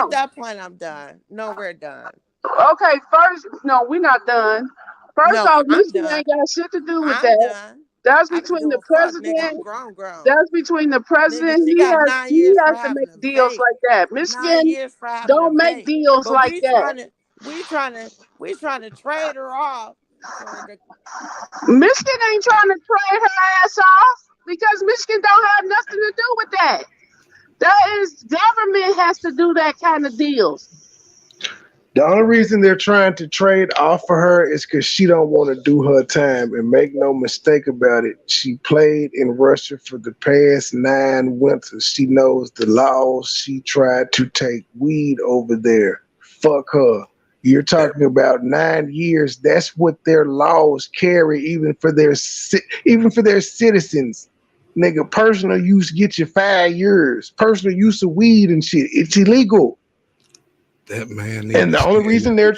S6: At that point, I'm done. No, we're done.
S17: Okay, first, no, we're not done. First off, Michigan ain't got shit to do with that.
S6: Done.
S17: That's between the president.
S6: Grown.
S17: That's between the president. He has to make deals like that. Michigan don't make deals like that.
S6: We trying to trade her off.
S17: Michigan ain't trying to trade her ass off because Michigan don't have nothing to do with that. That is government has to do that kind of deals.
S3: The only reason they're trying to trade off for her is because she don't want to do her time. And make no mistake about it, she played in Russia for the past 9 winters. She knows the laws. She tried to take weed over there. Fuck her. You're talking about 9 years. That's what their laws carry, even for their citizens. Nigga, personal use get you 5 years. Personal use of weed and shit. It's illegal.
S7: That man.
S3: And the only reason they're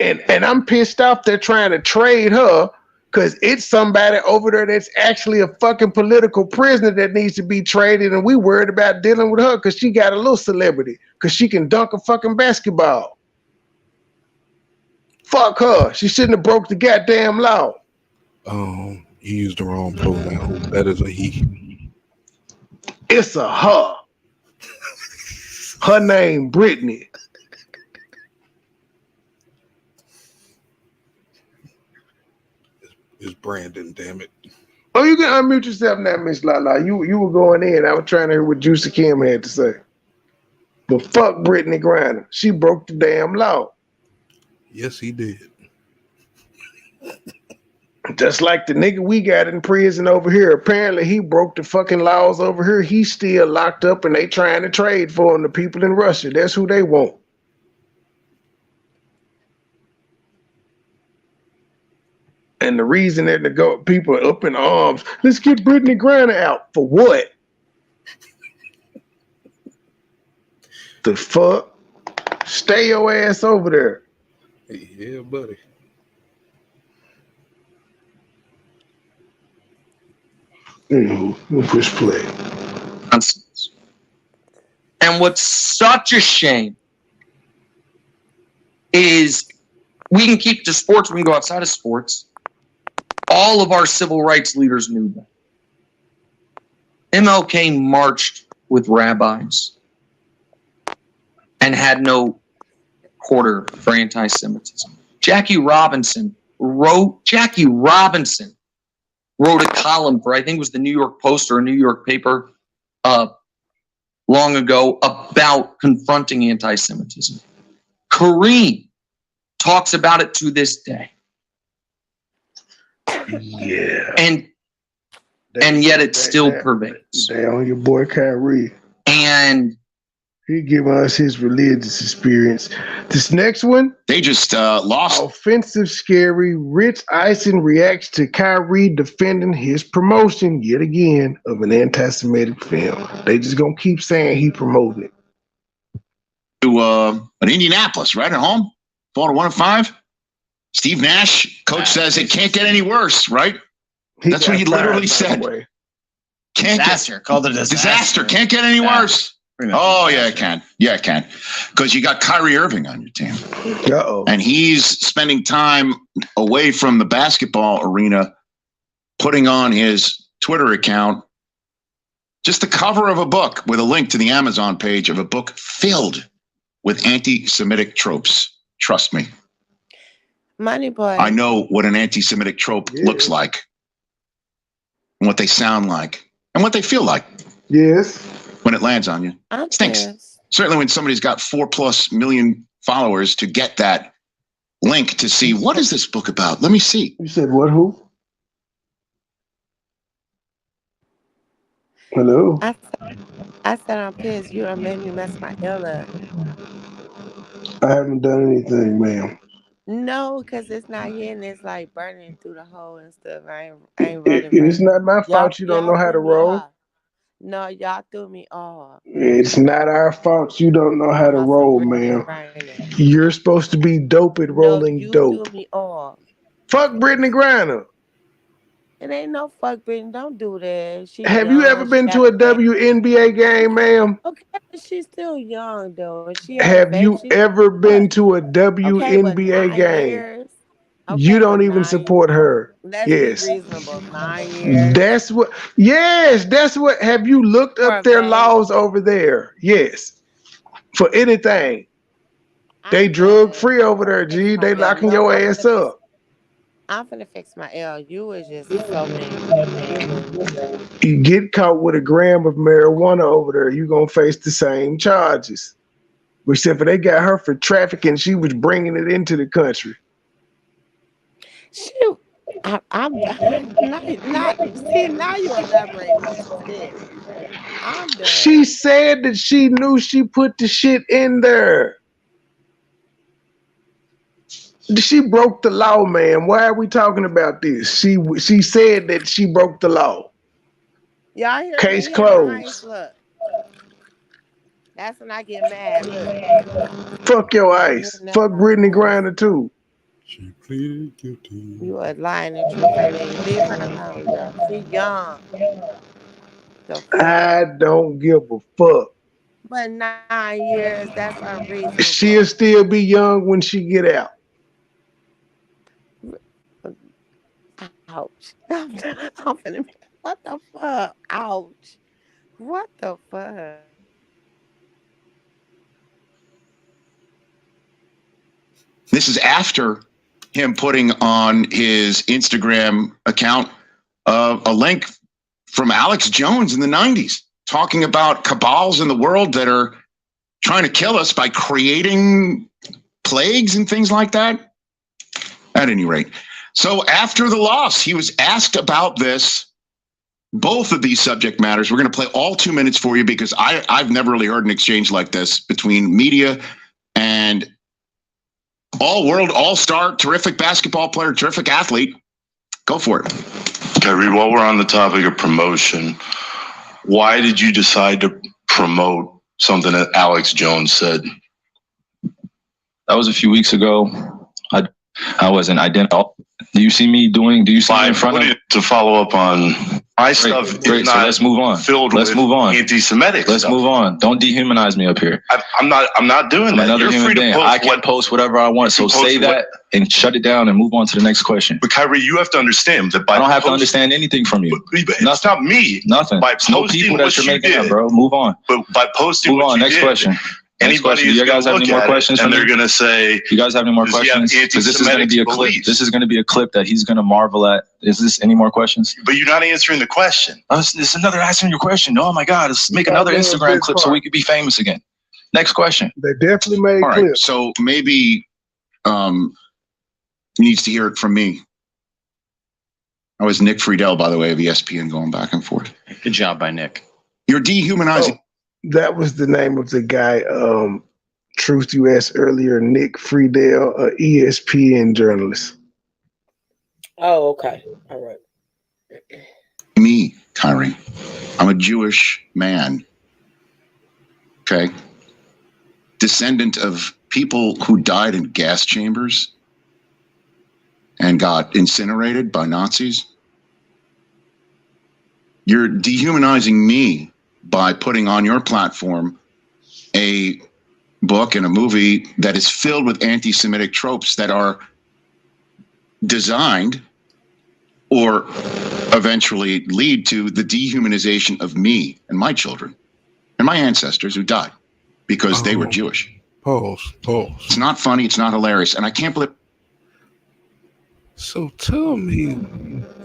S3: and I'm pissed off they're trying to trade her because it's somebody over there that's actually a fucking political prisoner that needs to be traded, and we worried about dealing with her because she got a little celebrity because she can dunk a fucking basketball. Fuck her. She shouldn't have broke the goddamn law.
S7: You used the wrong pronoun. That is a he.
S3: It's a her. Her name Brittany.
S7: It's Brandon, damn it.
S3: Oh, you can unmute yourself now, Miss Lala. You were going in. I was trying to hear what Juicy Kim had to say. But fuck Brittany Griner. She broke the damn law.
S7: Yes, he did.
S3: Just like the nigga we got in prison over here. Apparently, he broke the fucking laws over here. He's still locked up, and they trying to trade for him. The people in Russia. That's who they want. And the reason that people are up in arms, let's get Brittany Griner out. For what? The fuck? Stay your ass over there.
S7: Yeah, buddy.
S3: We'll push play.
S16: Nonsense. And what's such a shame is we can keep to sports, we can go outside of sports. All of our civil rights leaders knew that. MLK marched with rabbis and had no quarter for anti-Semitism. Jackie Robinson wrote a column for, I think it was the New York Post or a New York paper long ago about confronting anti-Semitism. Kareem talks about it to this day.
S3: Yeah.
S16: And yet it still pervades.
S3: They on your boy Kyrie.
S16: And
S3: he giving us his religious experience. This next one.
S19: They just lost.
S3: Offensive, scary. Rich Eisen reacts to Kyrie defending his promotion yet again of an anti-Semitic film. They just gonna keep saying he promoting it.
S19: To an Indianapolis, right at home. 4-1-5. Steve Nash, coach says it can't get any worse, right? That's what he literally said. Can't
S20: disaster. Called it a
S19: disaster. Can't get any worse. Oh, yeah, it can. Yeah, it can. Because you got Kyrie Irving on your team.
S3: Uh-oh.
S19: And he's spending time away from the basketball arena, putting on his Twitter account just the cover of a book with a link to the Amazon page of a book filled with anti-Semitic tropes. Trust me.
S6: MoneyBoy.
S19: I know what an anti-Semitic trope looks like, and what they sound like, and what they feel like.
S3: Yes.
S19: When it lands on you.
S6: I'm
S19: Stinks.
S6: pissed.
S19: Certainly when somebody's got 4+ million followers to get that link to see what is this book about. Let me see.
S3: You said what? Who? Hello.
S6: I said I'm pissed. You done made me mess my L up.
S3: I haven't done anything, ma'am.
S6: No, because it's not here and it's like burning through the hole and stuff. I ain't rolling
S3: It's
S6: right.
S3: not my fault you don't know how to
S6: threw me
S3: roll.
S6: off. No, y'all threw me off.
S3: It's not our fault you don't know how to roll, ma'am. You're supposed to be dope at rolling
S6: You
S3: dope.
S6: threw me off.
S3: Fuck Brittany Griner.
S6: It ain't no fuck Brittany. Don't do that. She
S3: Have
S6: young.
S3: you ever
S6: She
S3: been
S6: got
S3: to a
S6: affection.
S3: WNBA game, ma'am?
S6: Okay, she's still young though. She had
S3: Have you
S6: affection.
S3: ever been to a
S6: Okay, but
S3: WNBA
S6: 9
S3: game?
S6: years.
S3: You
S6: Okay, but
S3: don't even
S6: 9
S3: support her.
S6: Let's be
S3: Yes.
S6: reasonable. 9 years.
S3: That's what. Yes, that's what. Have you looked
S6: For
S3: up
S6: a
S3: their
S6: game.
S3: laws over there? Yes. For anything. They drug free over there, G. They locking your ass up.
S6: I'm finna fix my L. You was just so mean. You mean.
S3: You get caught with a gram of marijuana over there, you gonna face the same charges. Except for they got her for trafficking. She was bringing it into the country.
S6: Shoot. I'm not see now you elaborating what you said. I'm done.
S3: She said that she knew she put the shit in there. She broke the law, man. Why are we talking about this? She said that she broke the law.
S6: Y'all hear
S3: Case
S6: me?
S3: closed.
S6: Look. That's when I get mad. Look.
S3: Fuck your ice. Fuck Brittany Griner too.
S7: She pleaded guilty.
S6: You are lying and truth ain't in you. Leave her alone, yo. She young. The fuck?
S3: I don't give a fuck.
S6: But 9 years, that's unreasonable.
S3: She'll still be young when she get out.
S6: Ouch. I'm finna, what the fuck? Ouch. What the fuck?
S19: This is after him putting on his Instagram account a link from Alex Jones in the 90s, talking about cabals in the world that are trying to kill us by creating plagues and things like that. At any rate. So after the loss, he was asked about this, both of these subject matters. We're going to play all 2 minutes for you because I've never really heard an exchange like this between media and all-world, all-star, terrific basketball player, terrific athlete. Go for it.
S20: Kyrie, while we're on the topic of promotion, why did you decide to promote something that Alex Jones said?
S8: That was a few weeks ago. I wasn't identical. Do you see me doing? Do you see me in front of?
S20: To follow up on my stuff,
S8: Great. So let's move on. Let's move on.
S20: Anti-Semitic.
S8: Let's move on. Don't dehumanize me up here.
S20: I'm not doing
S8: I'm
S20: that.
S8: another
S20: You're
S8: human
S20: free
S8: being.
S20: to post
S8: I can post whatever I want. So say that and shut it down and move on to the next question.
S20: But Kyrie, you have to understand that by
S8: I don't have to understand anything from you.
S20: It's not me.
S8: Nothing.
S20: By
S8: It's no
S20: posting
S8: people that
S20: what
S8: you're
S20: you
S8: making
S20: did,
S8: up, bro. Move on.
S20: But by posting
S8: move
S20: what
S8: on.
S20: you
S8: Next
S20: did,
S8: question.
S20: Anybody
S8: Do you guys have any more questions?
S20: And they're going to say,
S8: you guys have any more questions? Because this is going to be a clip. This is going to be a clip that he's going to marvel at. Is this any more questions?
S20: But you're not answering the question.
S8: This is another answering your question. Oh my God, let's make another Instagram clip so we could be famous again. Next question.
S3: They definitely made
S19: All
S3: clips.
S19: right, so maybe he needs to hear it from me. I was Nick Friedel, by the way, of ESPN, going back and forth.
S10: Good job by Nick.
S19: You're dehumanizing.
S3: That was the name of the guy, Truth US earlier, Nick Friedel, ESPN journalist.
S5: Oh, okay. All right.
S19: Me, Kyrie. I'm a Jewish man. Okay. Descendant of people who died in gas chambers and got incinerated by Nazis. You're dehumanizing me by putting on your platform a book and a movie that is filled with anti-Semitic tropes that are designed or eventually lead to the dehumanization of me and my children and my ancestors who died because they were Jewish.
S7: Pause.
S19: It's not funny. It's not hilarious. And I can't believe.
S7: So tell me,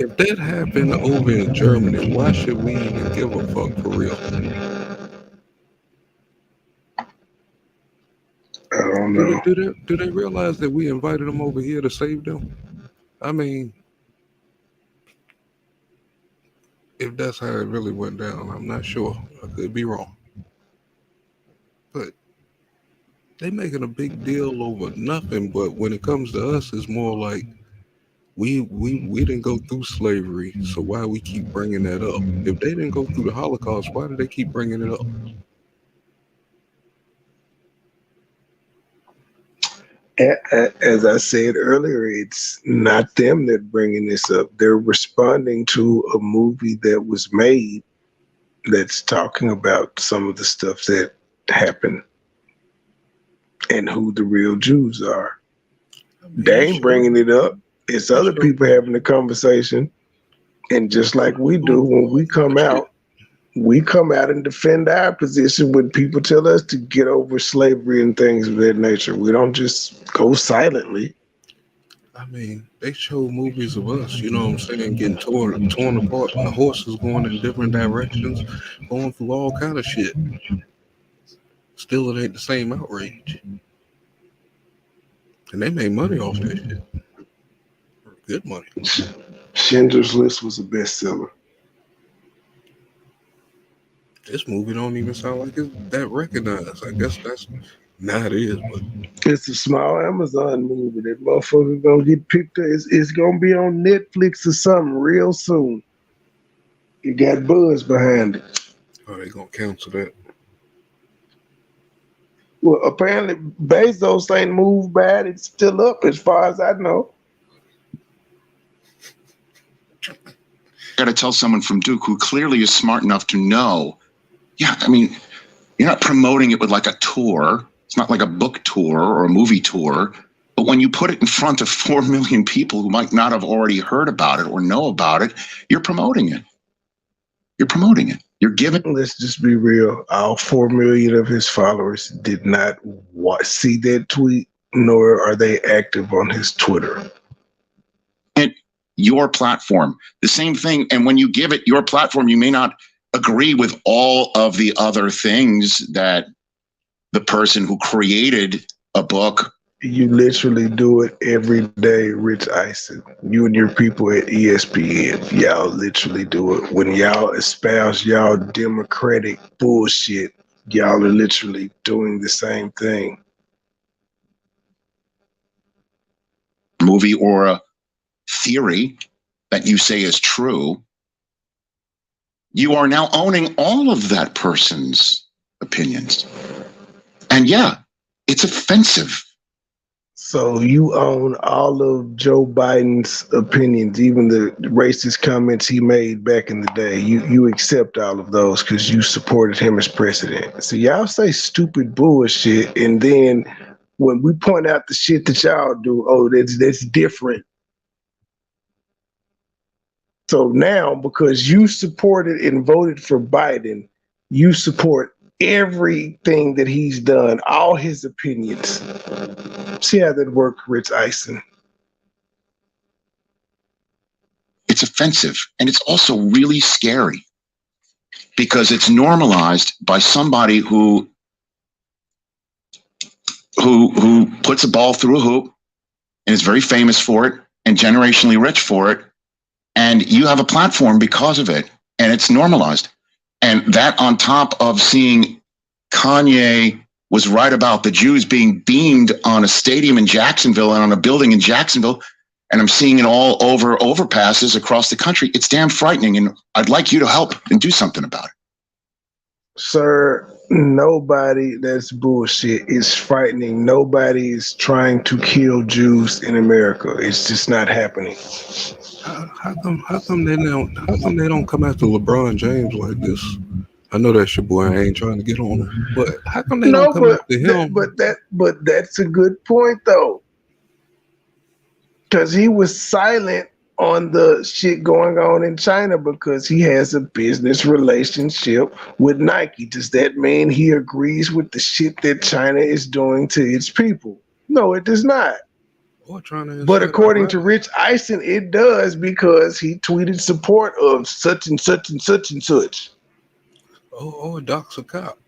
S7: if that happened over in Germany, why should we even give a fuck for real?
S3: don't know.
S7: Do they realize that we invited them over here to save them? I mean, if that's how it really went down, I'm not sure. I could be wrong. But they making a big deal over nothing. But when it comes to us, it's more like we didn't go through slavery, so why we keep bringing that up? If they didn't go through the Holocaust, why do they keep bringing it up?
S3: As I said earlier, it's not them that bringing this up. They're responding to a movie that was made that's talking about some of the stuff that happened and who the real Jews are. They ain't bringing it up. It's other people having the conversation. And just like we do when we come out and defend our position when people tell us to get over slavery and things of that nature. We don't just go silently.
S7: I mean, they show movies of us, you know what I'm saying, getting torn apart by horses going in different directions, going through all kind of shit. Still, it ain't the same outrage. And they made money off that shit. Good money.
S3: Schindler's List was a bestseller.
S7: This movie don't even sound like it's that recognized. I guess that's not it is, but
S3: it's a small Amazon movie. That motherfucker gonna get picked up. It's gonna be on Netflix or something real soon. It got buzz behind it.
S7: Oh, they gonna cancel that.
S3: Well, apparently Bezos ain't moved bad. It's still up as far as I know.
S19: Got to tell someone from Duke who clearly is smart enough to know. Yeah, I mean, you're not promoting it with like a tour. It's not like a book tour or a movie tour. But when you put it in front of 4 million people who might not have already heard about it or know about it, you're promoting it. You're promoting it. You're giving.
S3: Let's just be real. All 4 million of his followers did not see that tweet, nor are they active on his Twitter.
S19: And your platform, the same thing. And when you give it your platform, you may not agree with all of the other things that the person who created a book.
S3: You literally do it every day, Rich Eisen. You and your people at ESPN, y'all literally do it. When y'all espouse y'all democratic bullshit, y'all are literally doing the same thing.
S19: Movie or a theory that you say is true, you are now owning all of that person's opinions. And yeah, it's offensive.
S3: So you own all of Joe Biden's opinions, even the racist comments he made back in the day. You accept all of those because you supported him as president. So y'all say stupid bullshit, and then when we point out the shit that y'all do, oh, that's different. So now, because you supported and voted for Biden, you support everything that he's done, all his opinions. See how that worked, Rich Eisen?
S19: It's offensive, and it's also really scary because it's normalized by somebody who puts a ball through a hoop and is very famous for it and generationally rich for it. And you have a platform because of it, and it's normalized. And that on top of seeing Kanye was right about the Jews being beamed on a stadium in Jacksonville and on a building in Jacksonville, and I'm seeing it all over overpasses across the country. It's damn frightening, and I'd like you to help and do something about it.
S3: Sir, nobody, that's bullshit. It's frightening. Nobody is trying to kill Jews in America. It's just not happening.
S7: How come they don't come after LeBron James like this? I know that's your boy. I ain't trying to get on him, but how come they don't come after him?
S3: But that's a good point though, because he was silent on the shit going on in China because he has a business relationship with Nike. Does that mean he agrees with the shit that China is doing to its people? No, it does not. But according to Rich Eisen, it does because he tweeted support of such and such and such and such.
S7: Oh, Doc's a cop.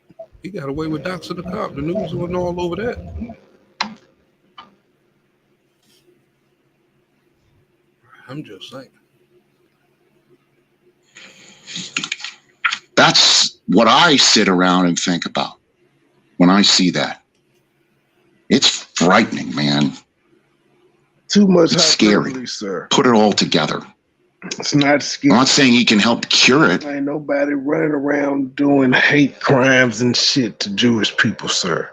S7: He got away with Doc's the cop. The news went all over that. I'm just saying.
S19: That's what I sit around and think about when I see that. It's frightening, man.
S3: Too much
S19: It's scary.
S3: hyperbole, sir.
S19: Put it all together.
S3: It's not scary.
S19: I'm not saying he can help cure it.
S3: Ain't nobody running around doing hate crimes and shit to Jewish people, sir.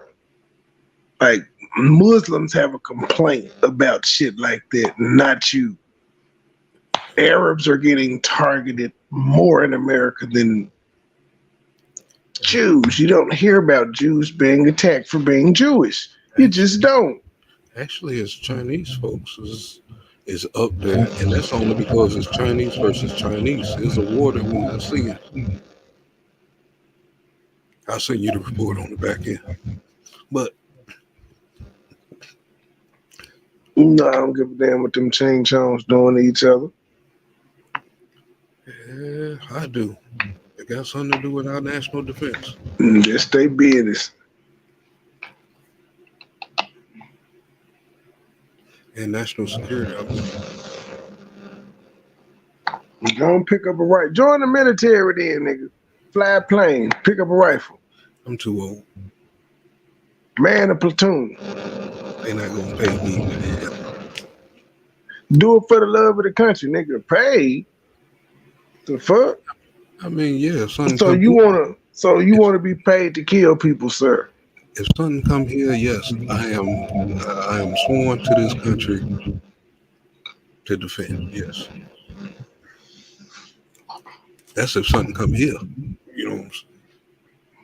S3: Like, Muslims have a complaint about shit like that, not you. Arabs are getting targeted more in America than Jews. You don't hear about Jews being attacked for being Jewish. You just don't.
S7: Actually, it's Chinese folks is up there, and that's only because it's Chinese versus Chinese. There's a war that we're not seeing. I'll send you the report on the back end. But
S3: no, I don't give a damn what them Ching Chongs doing to each other.
S7: Yeah, I do. It got something to do with our national defense.
S3: That's their business.
S7: And national security.
S3: You don't pick up a rifle. Join the military then, nigga. Fly a plane. Pick up a rifle.
S7: I'm too old.
S3: Man a platoon.
S7: They're not gonna pay me.
S3: Do it for the love of the country, nigga. Pay. The fuck?
S7: I mean, yeah.
S3: So you wanna be paid to kill people, sir?
S7: If something come here, yes, I am sworn to this country to defend. Yes, that's if something come here. You know what I'm saying?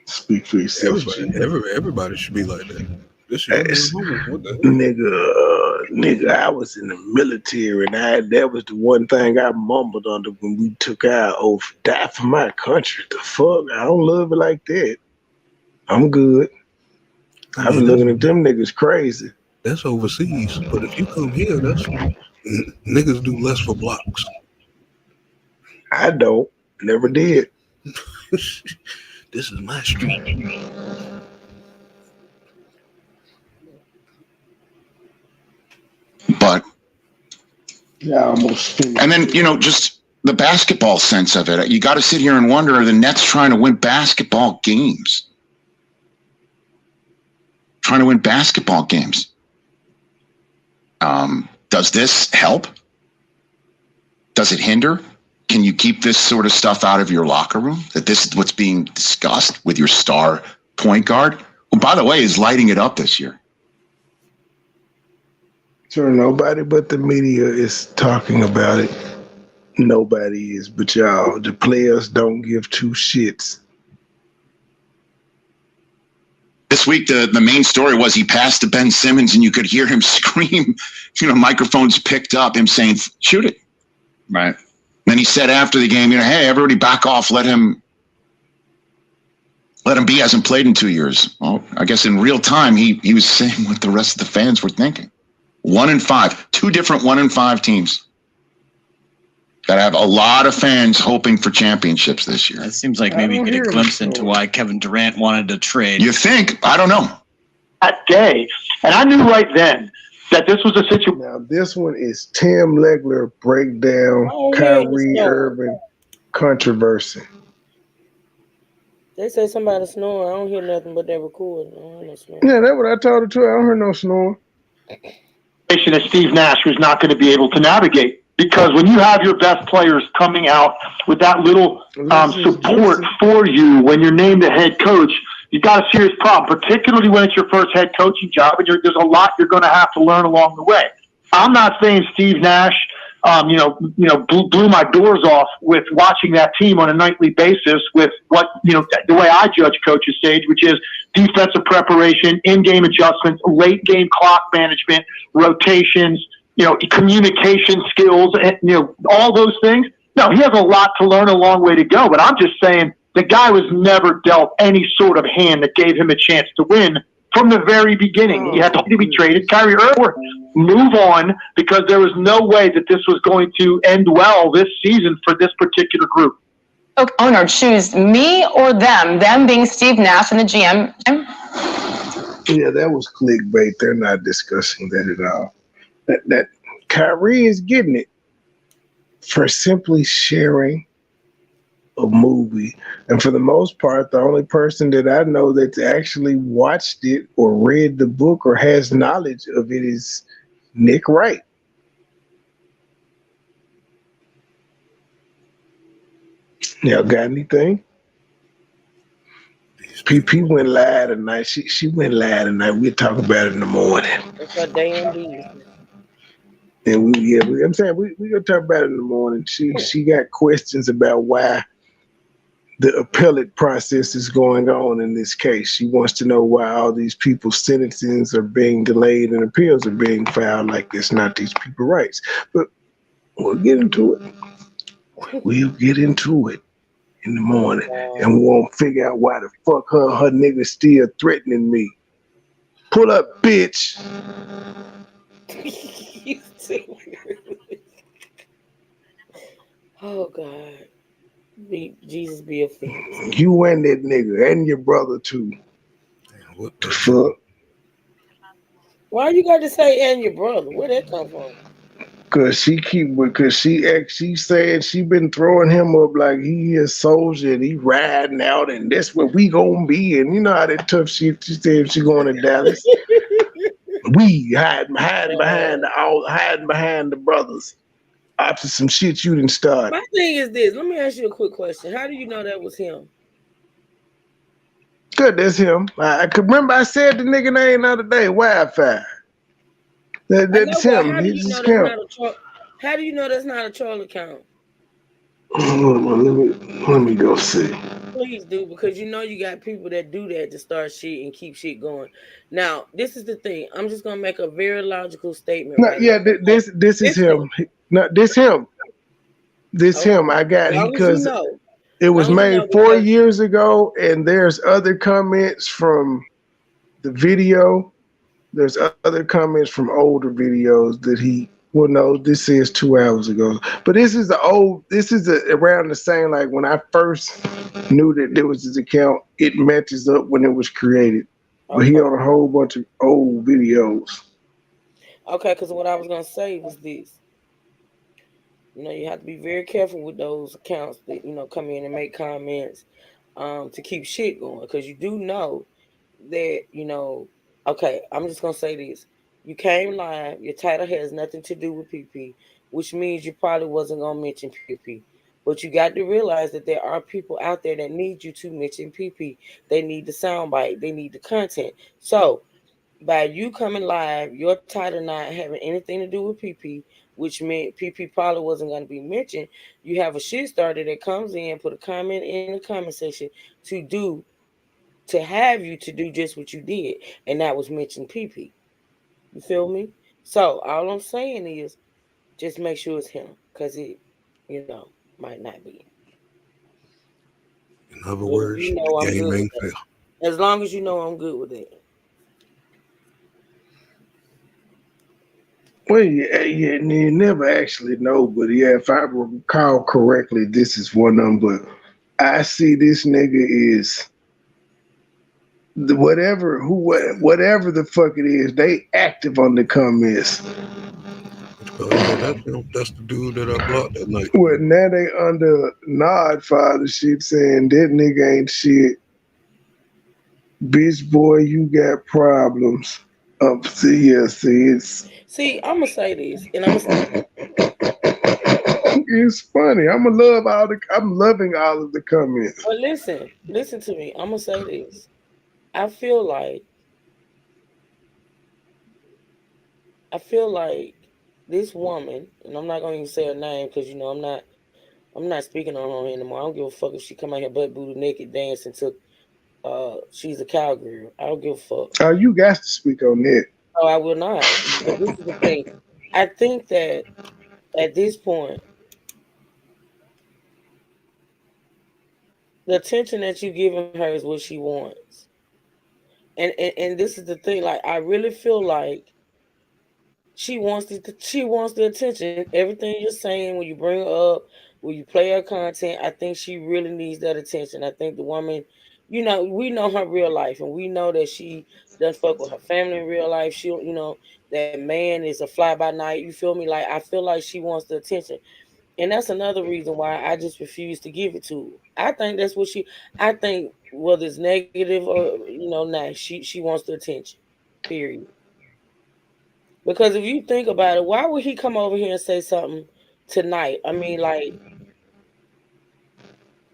S3: Speak for yourself.
S7: Everybody should be like that. This what the hell?
S3: Nigga, I was in the military, and that was the one thing I mumbled under when we took our oath. Die for my country. The fuck? I don't love it like that. I'm good. I've been looking at them niggas crazy.
S7: That's overseas, but if you come here, that's niggas do less for blocks.
S3: I don't. Never did.
S7: This is my street.
S19: But
S3: yeah, almost finished.
S19: And then, just the basketball sense of it. You got to sit here and wonder, are the Nets trying to win basketball games? Trying to win basketball games. Does this help? Does it hinder? Can you keep this sort of stuff out of your locker room? That this is what's being discussed with your star point guard, who, by the way, is lighting it up this year.
S3: Sure, nobody but the media is talking about it. Nobody is, but y'all, the players don't give two shits.
S19: This week, the main story was he passed to Ben Simmons, and you could hear him scream. Microphones picked up him saying, "Shoot it!" Right. Then he said after the game, "Hey, everybody, back off. Let him be. He hasn't played in 2 years." Well, I guess in real time, he was saying what the rest of the fans were thinking. 1-5, 2 different 1-5 teams. Got to have a lot of fans hoping for championships this year.
S2: It seems like maybe you get a glimpse into why Kevin Durant wanted to trade.
S19: You think? I don't know.
S21: That day, and I knew right then that this was a situation.
S3: Now, this one is Tim Legler breakdown, Kyrie Irving controversy.
S5: They say somebody snoring. I don't hear nothing but that recording. I don't hear no snoring.
S3: Yeah, that's what I told her too. I don't hear no snoring.
S21: That Steve Nash was not going to be able to navigate, because when you have your best players coming out with that little support for you when you're named the head coach, you've got a serious problem, particularly when it's your first head coaching job, and there's a lot you're going to have to learn along the way. I'm not saying Steve Nash, blew my doors off with watching that team on a nightly basis with what, the way I judge coaches, Sage, which is defensive preparation, in-game adjustments, late-game clock management, rotations, communication skills, and, all those things. No, he has a lot to learn, a long way to go. But I'm just saying the guy was never dealt any sort of hand that gave him a chance to win from the very beginning. He had to be traded. Kyrie Irving, move on, because there was no way that this was going to end well this season for this particular group.
S13: Owner, choose me or them being Steve Nash and the GM.
S3: Yeah, that was clickbait. They're not discussing that at all. That Kyrie is getting it. for simply sharing a movie. And for the most part, the only person that I know that's actually watched it or read the book or has knowledge of it is Nick Wright. Y'all got anything? PP went live tonight. She went live tonight. We'll talk about it in the morning.
S5: It's her damn business.
S3: And I'm saying we gonna talk about it in the morning. She got questions about why the appellate process is going on in this case. She wants to know why all these people's sentences are being delayed and appeals are being filed like it's not these people's rights. But we'll get into it. We'll get into it in the morning, and we won't figure out why the fuck her nigga still threatening me. Pull up, bitch.
S5: Oh God, Jesus be offended.
S3: You and that nigga and your brother too. What the fuck?
S5: Why you got to say and your brother? Where that come from?
S3: Cause she said she been throwing him up like he is soldier and he riding out and that's where we gonna be, and you know how that tough shit she said she going to Dallas. We hiding behind the brothers after some shit you didn't start.
S5: My thing is this. Let me ask you a quick question. How do you know that was him?
S3: Good, that's him. I could remember I said the nigga name the other day, Wi-Fi. That's him.
S5: How do
S3: He's
S5: you know
S3: just
S5: that's
S3: him.
S5: not a troll? How do you know that's not a troll account?
S3: Let me go see.
S5: Please do, because you know you got people that do that to start shit and keep shit going. Now, this is the thing. I'm just gonna make a very logical statement.
S3: No,
S5: right
S3: yeah,
S5: now.
S3: this is him. No, this him. This him. I got
S5: Long
S3: because
S5: as you know.
S3: it was
S5: Long as you
S3: made
S5: know,
S3: 4
S5: because
S3: years ago, and there's other comments from the video. There's other comments from older videos that he. Well, no, this is 2 hours ago. But this is around the same, like when I first knew that there was this account, it matches up when it was created. But he on a whole bunch of old videos.
S5: Okay, because what I was gonna say was this. You know, you have to be very careful with those accounts that, you know, come in and make comments to keep shit going. Because you do know that, you know, okay, I'm just going to say this. You came live. Your title has nothing to do with PP, which means you probably wasn't going to mention PP. But you got to realize that there are people out there that need you to mention PP. They need the soundbite. They need the content. So by you coming live, your title not having anything to do with PP, which meant PP probably wasn't going to be mentioned. You have a shit starter that comes in, put a comment in the comment section to have you to do just what you did, and that was mention PP. You feel me? So all I'm saying is, just make sure it's him, because it, you know, might not be.
S7: In other words,
S5: You know,
S7: the
S5: I'm
S7: game
S5: good
S7: ain't
S5: with
S7: fair.
S5: that. As long as you know I'm good with it.
S3: Well, yeah, you never actually know, but yeah, if I recall correctly, this is one of them. But I see this nigga is whatever the fuck it is. They active on the comments.
S7: That's the dude that I blocked that night.
S3: Well, now they under Nod father shit saying that nigga ain't shit. Bitch boy, you got problems.
S5: See, I'm gonna say this, and I'm gonna.
S3: It's funny. I'm loving all of the comments.
S5: But listen to me. I'm gonna say this. I feel like this woman, and I'm not gonna even say her name because you know I'm not speaking on her anymore. I don't give a fuck if she come out here butt booty naked dancing to she's a cowgirl. I don't give a fuck.
S3: Oh, you got to speak on that.
S5: No, I will not. But this is the thing. I think that at this point, the attention that you giving her is what she wants. And this is the thing. Like I really feel like she wants the attention. Everything you're saying when you bring her up, when you play her content, I think she really needs that attention. I think the woman, you know, we know her real life, and we know that she doesn't fuck with her family in real life. That man is a fly by night. You feel me? Like I feel like she wants the attention. And that's another reason why I just refuse to give it to her. I think that's what I think whether it's negative or not, she wants the attention. Period. Because if you think about it, why would he come over here and say something tonight? I mean, like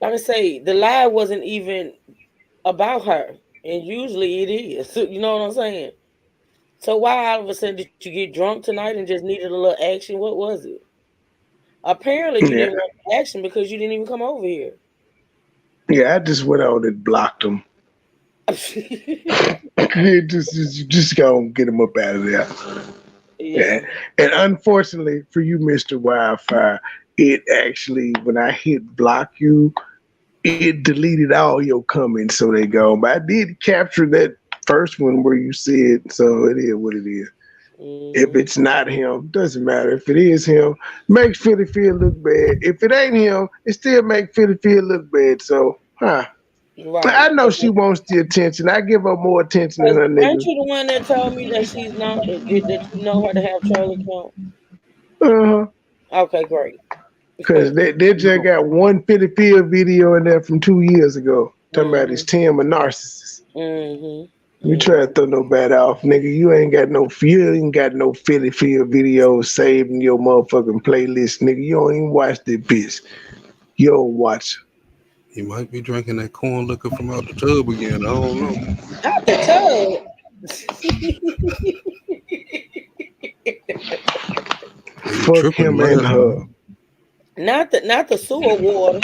S5: I say, the lie wasn't even about her, and usually it is. You know what I'm saying? So why all of a sudden did you get drunk tonight and just needed a little action? What was it? Apparently you didn't want action because you didn't even come over here.
S3: Yeah, I just went out and blocked him. just go get him up out of there.
S5: Yeah.
S3: And unfortunately for you, Mr. Wildfire, it actually, when I hit block you, it deleted all your comments, so they go. But I did capture that first one where you said, so it is what it is. If it's not him, doesn't matter. If it is him, makes Philly feel look bad. If it ain't him, it still make Philly feel look bad. So, right. I know she wants the attention. I give her more attention than her nigga.
S5: Aren't you the one that told me that she's not that you know her to have troll account? Okay, great.
S3: Because they just got one Philly Field video in there from 2 years ago. Talking about his Tim a narcissist. You try to throw nobody off, nigga. You ain't got no Philly Field videos saved in your motherfucking playlist, nigga. You don't even watch that bitch. You don't watch.
S7: He might be drinking that corn liquor from out the tub again. I don't know.
S5: Out the tub.
S3: Fuck him and her.
S5: Not the sewer water.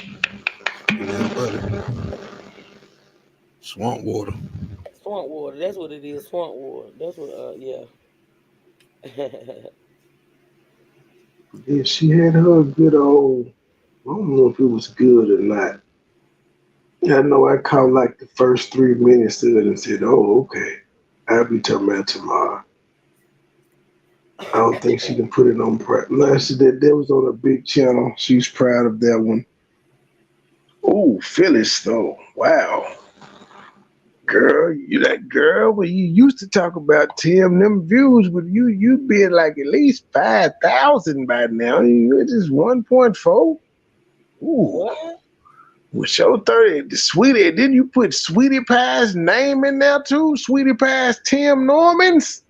S7: Swamp water.
S5: Swamp water. That's what it is. Swamp water. That's what. Yeah.
S3: Yeah, she had her good old. I don't know if it was good or not. I know I caught like the first 3 minutes of it and said, "Oh, okay, I'll be talking about tomorrow." I don't think she can put it on prep. No, she did. That was on a big channel. She's proud of that one. Oh, Phyllis though. Wow. Girl, you that girl when you used to talk about Tim, them views with you'd be at like at least 5,000 by now. You're just 1.4. Ooh.
S5: What?
S3: With show 30, Sweetie, didn't you put Sweetie Pie's name in there too? Sweetie Pie's Tim Norman's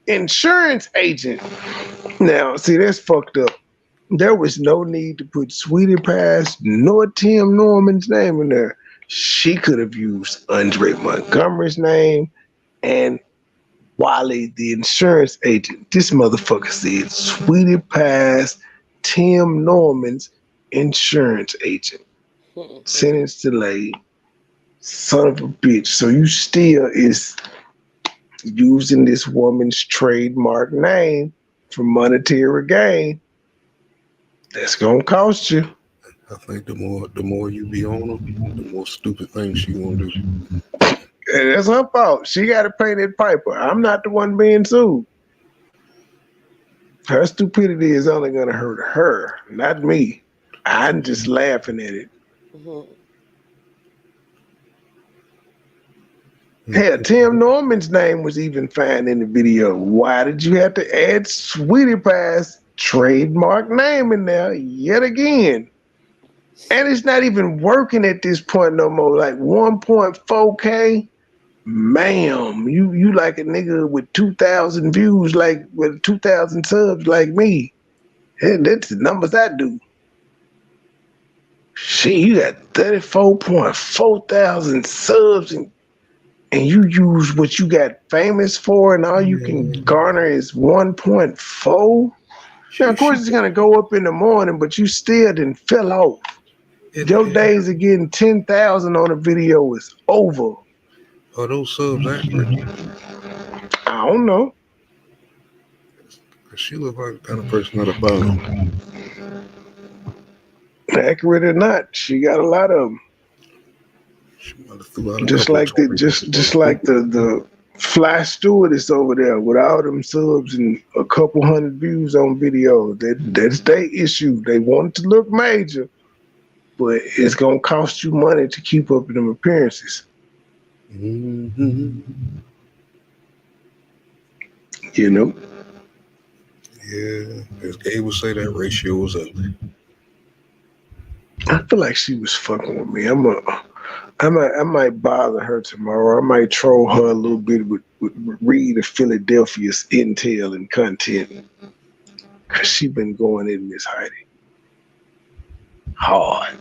S3: insurance agent. Now, see, that's fucked up. There was no need to put Sweetie Pie's nor Tim Norman's name in there. She could have used Andre Montgomery's name and Wally, the insurance agent. This motherfucker said Sweetie Pie's Tim Norman's insurance agent. Sentence delayed. Son of a bitch. So you still is using this woman's trademark name for monetary gain. That's gonna cost you.
S7: I think the more you be on her, the more stupid things she gonna do.
S3: And that's her fault. She gotta pay that piper. I'm not the one being sued. Her stupidity is only gonna hurt her, not me. I'm just laughing at it. Hell, Tim Norman's name was even fine in the video. Why did you have to add Sweetie Pie's trademark name in there yet again? And it's not even working at this point no more. Like 1.4K, ma'am, you like a nigga with 2,000 views, like with 2,000 subs, like me. And that's the numbers I do. Shit, you got 34.4 thousand subs, and you use what you got famous for, and all you can garner is 1.4. Now, of course, it's gonna go up in the morning, but you still didn't fell off. Your days of getting 10,000 on a video is over.
S7: Are those subs accurate?
S3: I don't know.
S7: She look like the kind of person that'll buy them.
S3: Accurate or not, she got a lot of them. Just like the fly stewardess over there with all them subs and a couple hundred views on video. That's their issue. They want it to look major, but it's gonna cost you money to keep up with them appearances. You know?
S7: Yeah, as Gabe would say, that ratio was ugly.
S3: I feel like she was fucking with me. I might bother her tomorrow. I might troll her a little bit with Reed of Philadelphia's intel and content. Cause she been going in Miss Heidi hard.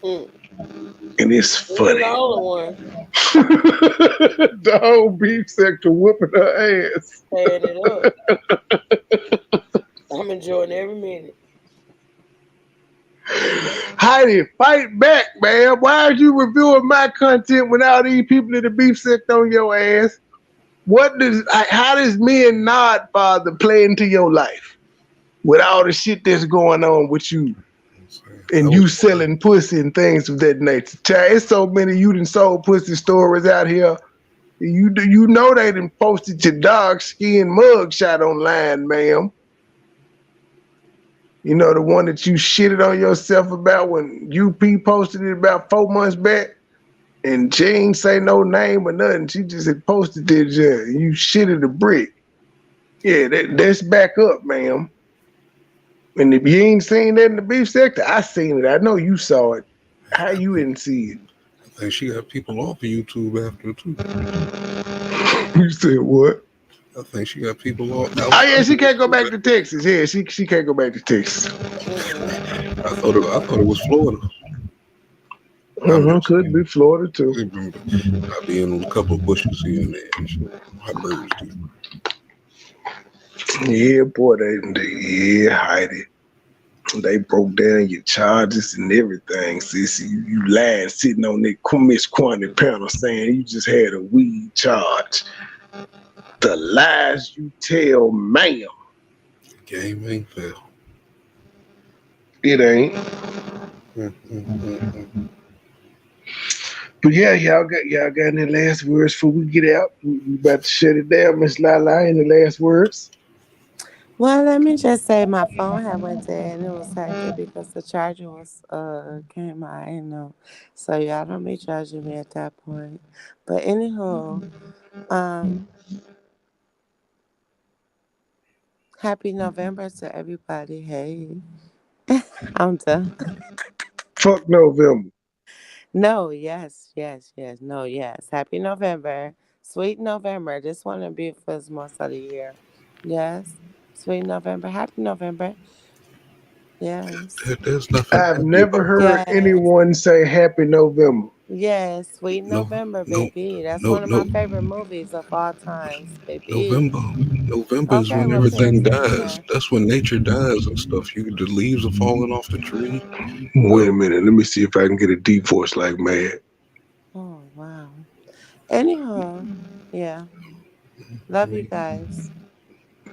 S3: And it's funny.
S5: The only one.
S3: The whole beef sector whooping her ass.
S5: Tearing it up. I'm enjoying every minute.
S3: Heidi, fight back, man. Why are you reviewing my content when all these people in the beef sector on your ass? How does me and Nod Father play into your life with all the shit that's going on with you and you selling pussy and things of that nature? Child, it's so many you done sold pussy stories out here. You know they done posted your dog skin mug shot online, ma'am. You know, the one that you shitted on yourself about when UP posted it about 4 months back? And she ain't say no name or nothing. She just had posted it. You shitted a brick. Yeah, that's back up, ma'am. And if you ain't seen that in the beef sector, I seen it. I know you saw it. How you didn't see it?
S7: I think she got people off of YouTube after too.
S3: You said what?
S7: I think she got people off.
S3: Oh yeah, she can't go back to Texas. Yeah, she can't go back to Texas.
S7: I thought it was Florida.
S3: Could be Florida too.
S7: I be in a couple of bushes here and there. My birds do.
S3: Yeah, boy, yeah, Heidi. They broke down your charges and everything, sissy. You lying sitting on that Miss Quantity panel saying you just had a weed charge. The lies you tell, ma'am.
S7: Game ain't fair.
S3: It ain't. But yeah, y'all got any last words before we get out? We about to shut it down, Miss Lala. Any last words?
S6: Well, let me just say my phone had went dead and it was hectic because the charger was came out. I didn't know. So y'all don't be judging me at that point. But anywho, happy November to everybody. Hey. I'm done.
S3: Fuck November.
S6: No, yes. No, yes. Happy November. Sweet November. This one will be for the most of the year. Yes. Sweet November. Happy November. Yes.
S7: There's nothing.
S3: I've never heard anyone say Happy November.
S6: Yes, Sweet November, baby. That's one of my favorite movies of all times, baby.
S7: November is when everything dies. That's when nature dies and stuff. The leaves are falling off the tree.
S3: Wait a minute. Let me see if I can get a deep voice like mad.
S6: Oh, wow. Anyhow, yeah. Love you guys.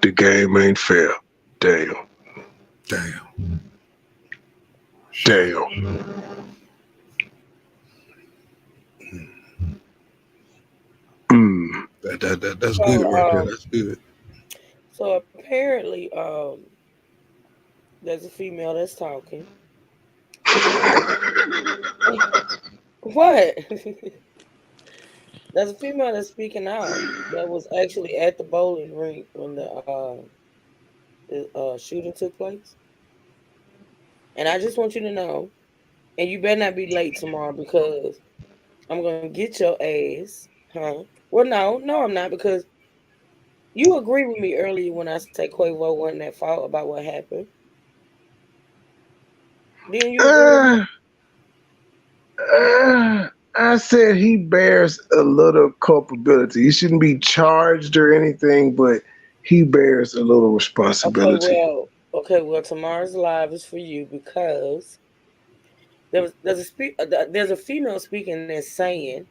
S3: The game ain't fair. Damn.
S7: That's good right there. That's good.
S5: So apparently, there's a female that's talking. What? There's a female that's speaking out that was actually at the bowling rink when the shooting took place. And I just want you to know, and you better not be late tomorrow because I'm gonna get your ass, huh? Well, no, I'm not, because you agreed with me earlier when I said Quavo wasn't at fault about what happened. Didn't you agree?
S3: I said he bears a little culpability. He shouldn't be charged or anything, but he bears a little responsibility.
S5: Okay, well, tomorrow's live is for you because there's a female speaking that's saying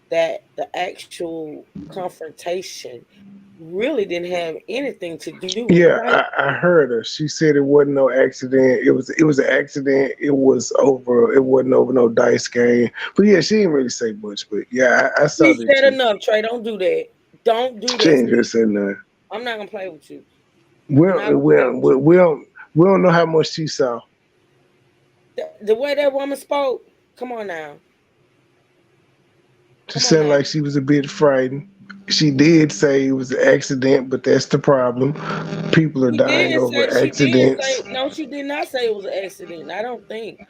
S5: that the actual confrontation really didn't have anything to do with
S3: I heard her. She said it wasn't no accident. It was an accident. It wasn't over no dice game. But yeah, she didn't really say much. But yeah, I saw
S5: that. She said enough, Trey. Don't do that. Don't do that.
S3: She ain't just said nothing.
S5: I'm not gonna play with you.
S3: We don't know how much she saw.
S5: The way that woman spoke, come on now.
S3: She sounded like she was a bit frightened. She did say it was an accident, but that's the problem. People are dying over accidents.
S5: No, she did not say it was an accident. I don't think.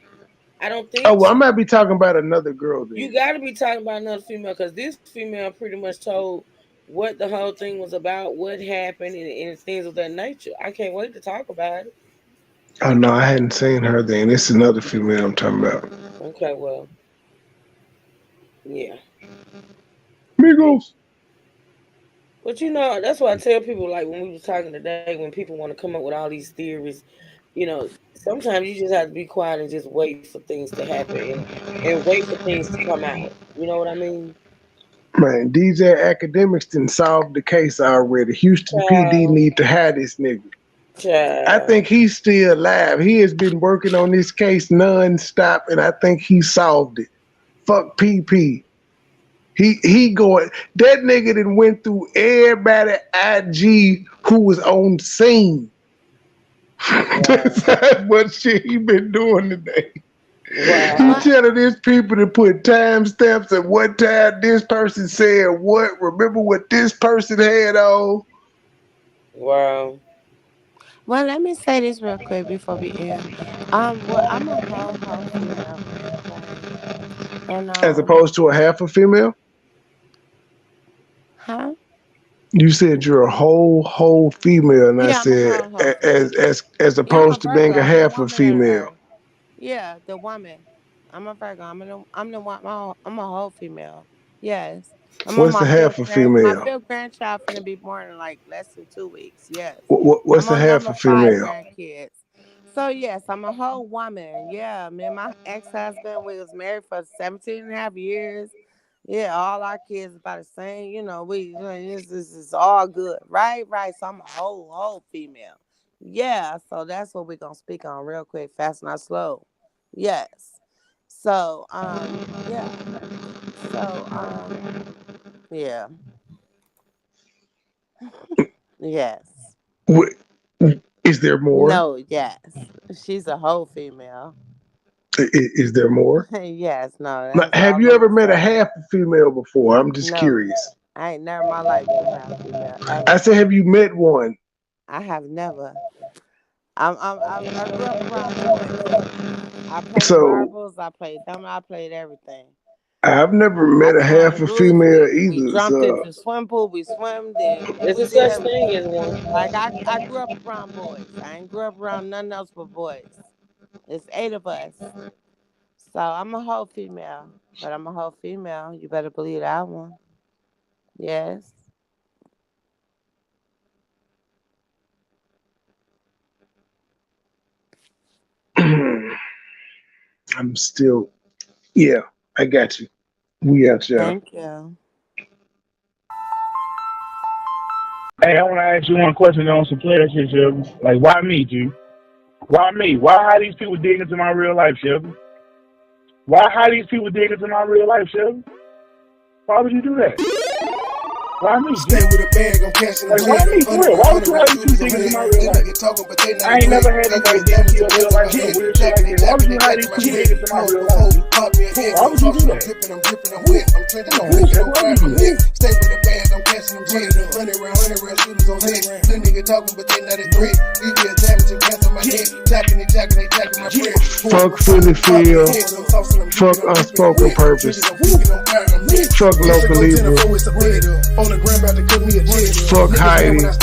S5: I don't think.
S3: Oh, well, I might be talking about another girl then.
S5: You got to be talking about another female because this female pretty much told what the whole thing was about, what happened, and things of that nature. I can't wait to talk about it.
S3: Oh, no, I hadn't seen her then. It's another female I'm talking about.
S5: Okay, well, yeah.
S3: Migos.
S5: But you know, that's why I tell people, like when we were talking today, when people want to come up with all these theories, you know, sometimes you just have to be quiet and just wait for things to happen and wait for things to come out. You know what I mean?
S3: Man, DJ Academics didn't solve the case already. Houston PD need to have this nigga. I think he's still alive. He has been working on this case non-stop, and I think he solved it. Fuck PP. He going, that nigga that went through everybody IG who was on scene. That's how much shit he been doing today. He telling these people to put timestamps at what time this person said what. Remember what this person had on.
S5: Wow.
S6: Well, let me say this real quick before we end. Well, I'm a whole female for real, right? And
S3: As opposed to a half a female?
S6: Huh?
S3: You said you're a whole female, and
S6: Yeah,
S3: I said as opposed to being a half a female.
S6: Yeah, the woman. I'm a Virgo. I'm a whole female. Yes.
S3: What's the half a female?
S6: My fifth grandchild finna be born in like less than 2 weeks. Yes.
S3: What's the half a female?
S6: 5 grandkids. So yes, I'm a whole woman. Yeah, me and my ex-husband, we was married for 17 and a half years. Yeah, all our kids about the same. You know, this is all good. Right. So I'm a whole female. Yeah, so that's what we're gonna speak on real quick, fast not slow. Yes. So yeah. So yeah. Yes.
S3: Is there more?
S6: No, yes. She's a whole female.
S3: Is there more?
S6: Yes, no.
S3: Have you ever met a half a female before? I'm just curious.
S6: I ain't never in my life met a half female.
S3: I said, have you met one?
S6: I have never. I grew up around boys. I played marbles, I played domino, I played everything.
S3: I've never met a half a female either.
S6: We jumped into the swim pool, we swam there.
S5: There's a such thing as one.
S6: Like I grew up around boys. I ain't grew up around nothing else but boys. It's 8 of us. So I'm a whole female. But I'm a whole female. You better believe that one. Yes.
S3: I'm still, yeah, I got you. We out, y'all.
S6: Thank you.
S4: Hey, I want to ask you one question on some player shit, Shelby. Like, why me, G? Why me? Why are these people digging into my real life, Shelby? Why are these people digging into my real life, Shelby? Why would you do that? Why me?
S2: Stay with a bag, I'm cashing
S4: like, why me for real? Why would you have these people digging into my real life? I ain't never had anybody dig into your real life some weird shit like this. Why would you have these people digging into my real life? Why would you do that?
S2: Stay with the bag, I'm cashing them G's. 100 round shooters on head. Them niggas talking, but they not a threat. Leave me a damage and cast on my head. Jacking my bread.
S3: Fuck Philly Feel. Fuck Unspoken Purpose. Fuck Local Libra. Fuck Heidi. And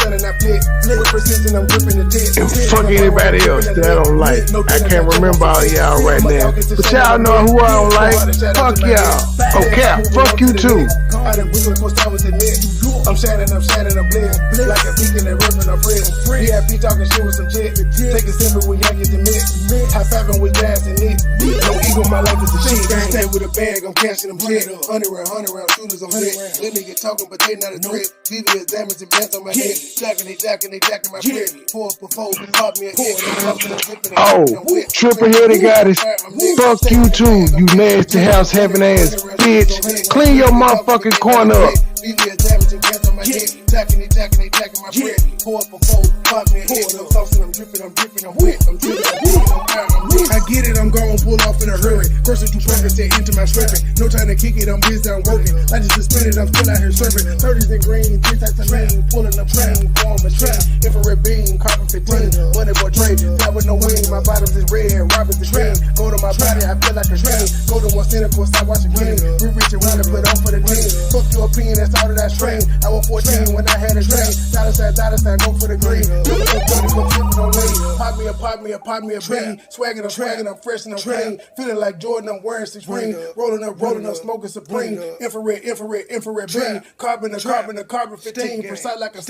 S3: fuck anybody else that I don't like. I can't remember all y'all right now. But y'all know who I don't like. Fuck y'all. Oh, Cap, fuck you too.
S2: I'm shining, I'm blazing. Like a beacon that ripping a prison. VIP talking shit with some jet. Take a sip with Yankees and mix. High fiving with gas and it. No ego, my life is a shit. Stay with a bag, I'm cashing them shit. 100 round shooters on head. Them niggas talking, but they not a threat. VVS diamonds and bands on my head. Jacking my bread. Pour up a four, pop me a head.
S3: Oh, triple headed goddess. Fuck you too, you nasty house having ass bitch. Clean your motherfucking corner up. Easy as damaging gas on my head. Jacking my bread. Pour up a four, pop me a head. I'm saucing, I'm dripping, I'm wet. I'm dripping, I'm lit. I get it, I'm gone, pull off in a hurry. First I do purpose, set into my stripping. No time to kick it, I'm busy, I'm working. I just suspended, I'm still out here serving. 30s in green, 3 types of lean. Pulling a plane, form a train. Infrared beam, carbon 15. Money boy trade, that with no wing. My bottoms is red, robbers is green. Go to my body, I feel like a train. Go to one center, course, stop watching game. We reach around and put on for the team. Fuck your opinion, that's all that I strain. I was 14 when I had a strain. Dollar sign, go for the green. Pop me a bean. Swaggin', I'm fresh and I'm clean. Feeling like Jordan, I'm wearing Supreme. Rolling up, smoking Supreme. Infrared beam. Carbon 15. Precise like a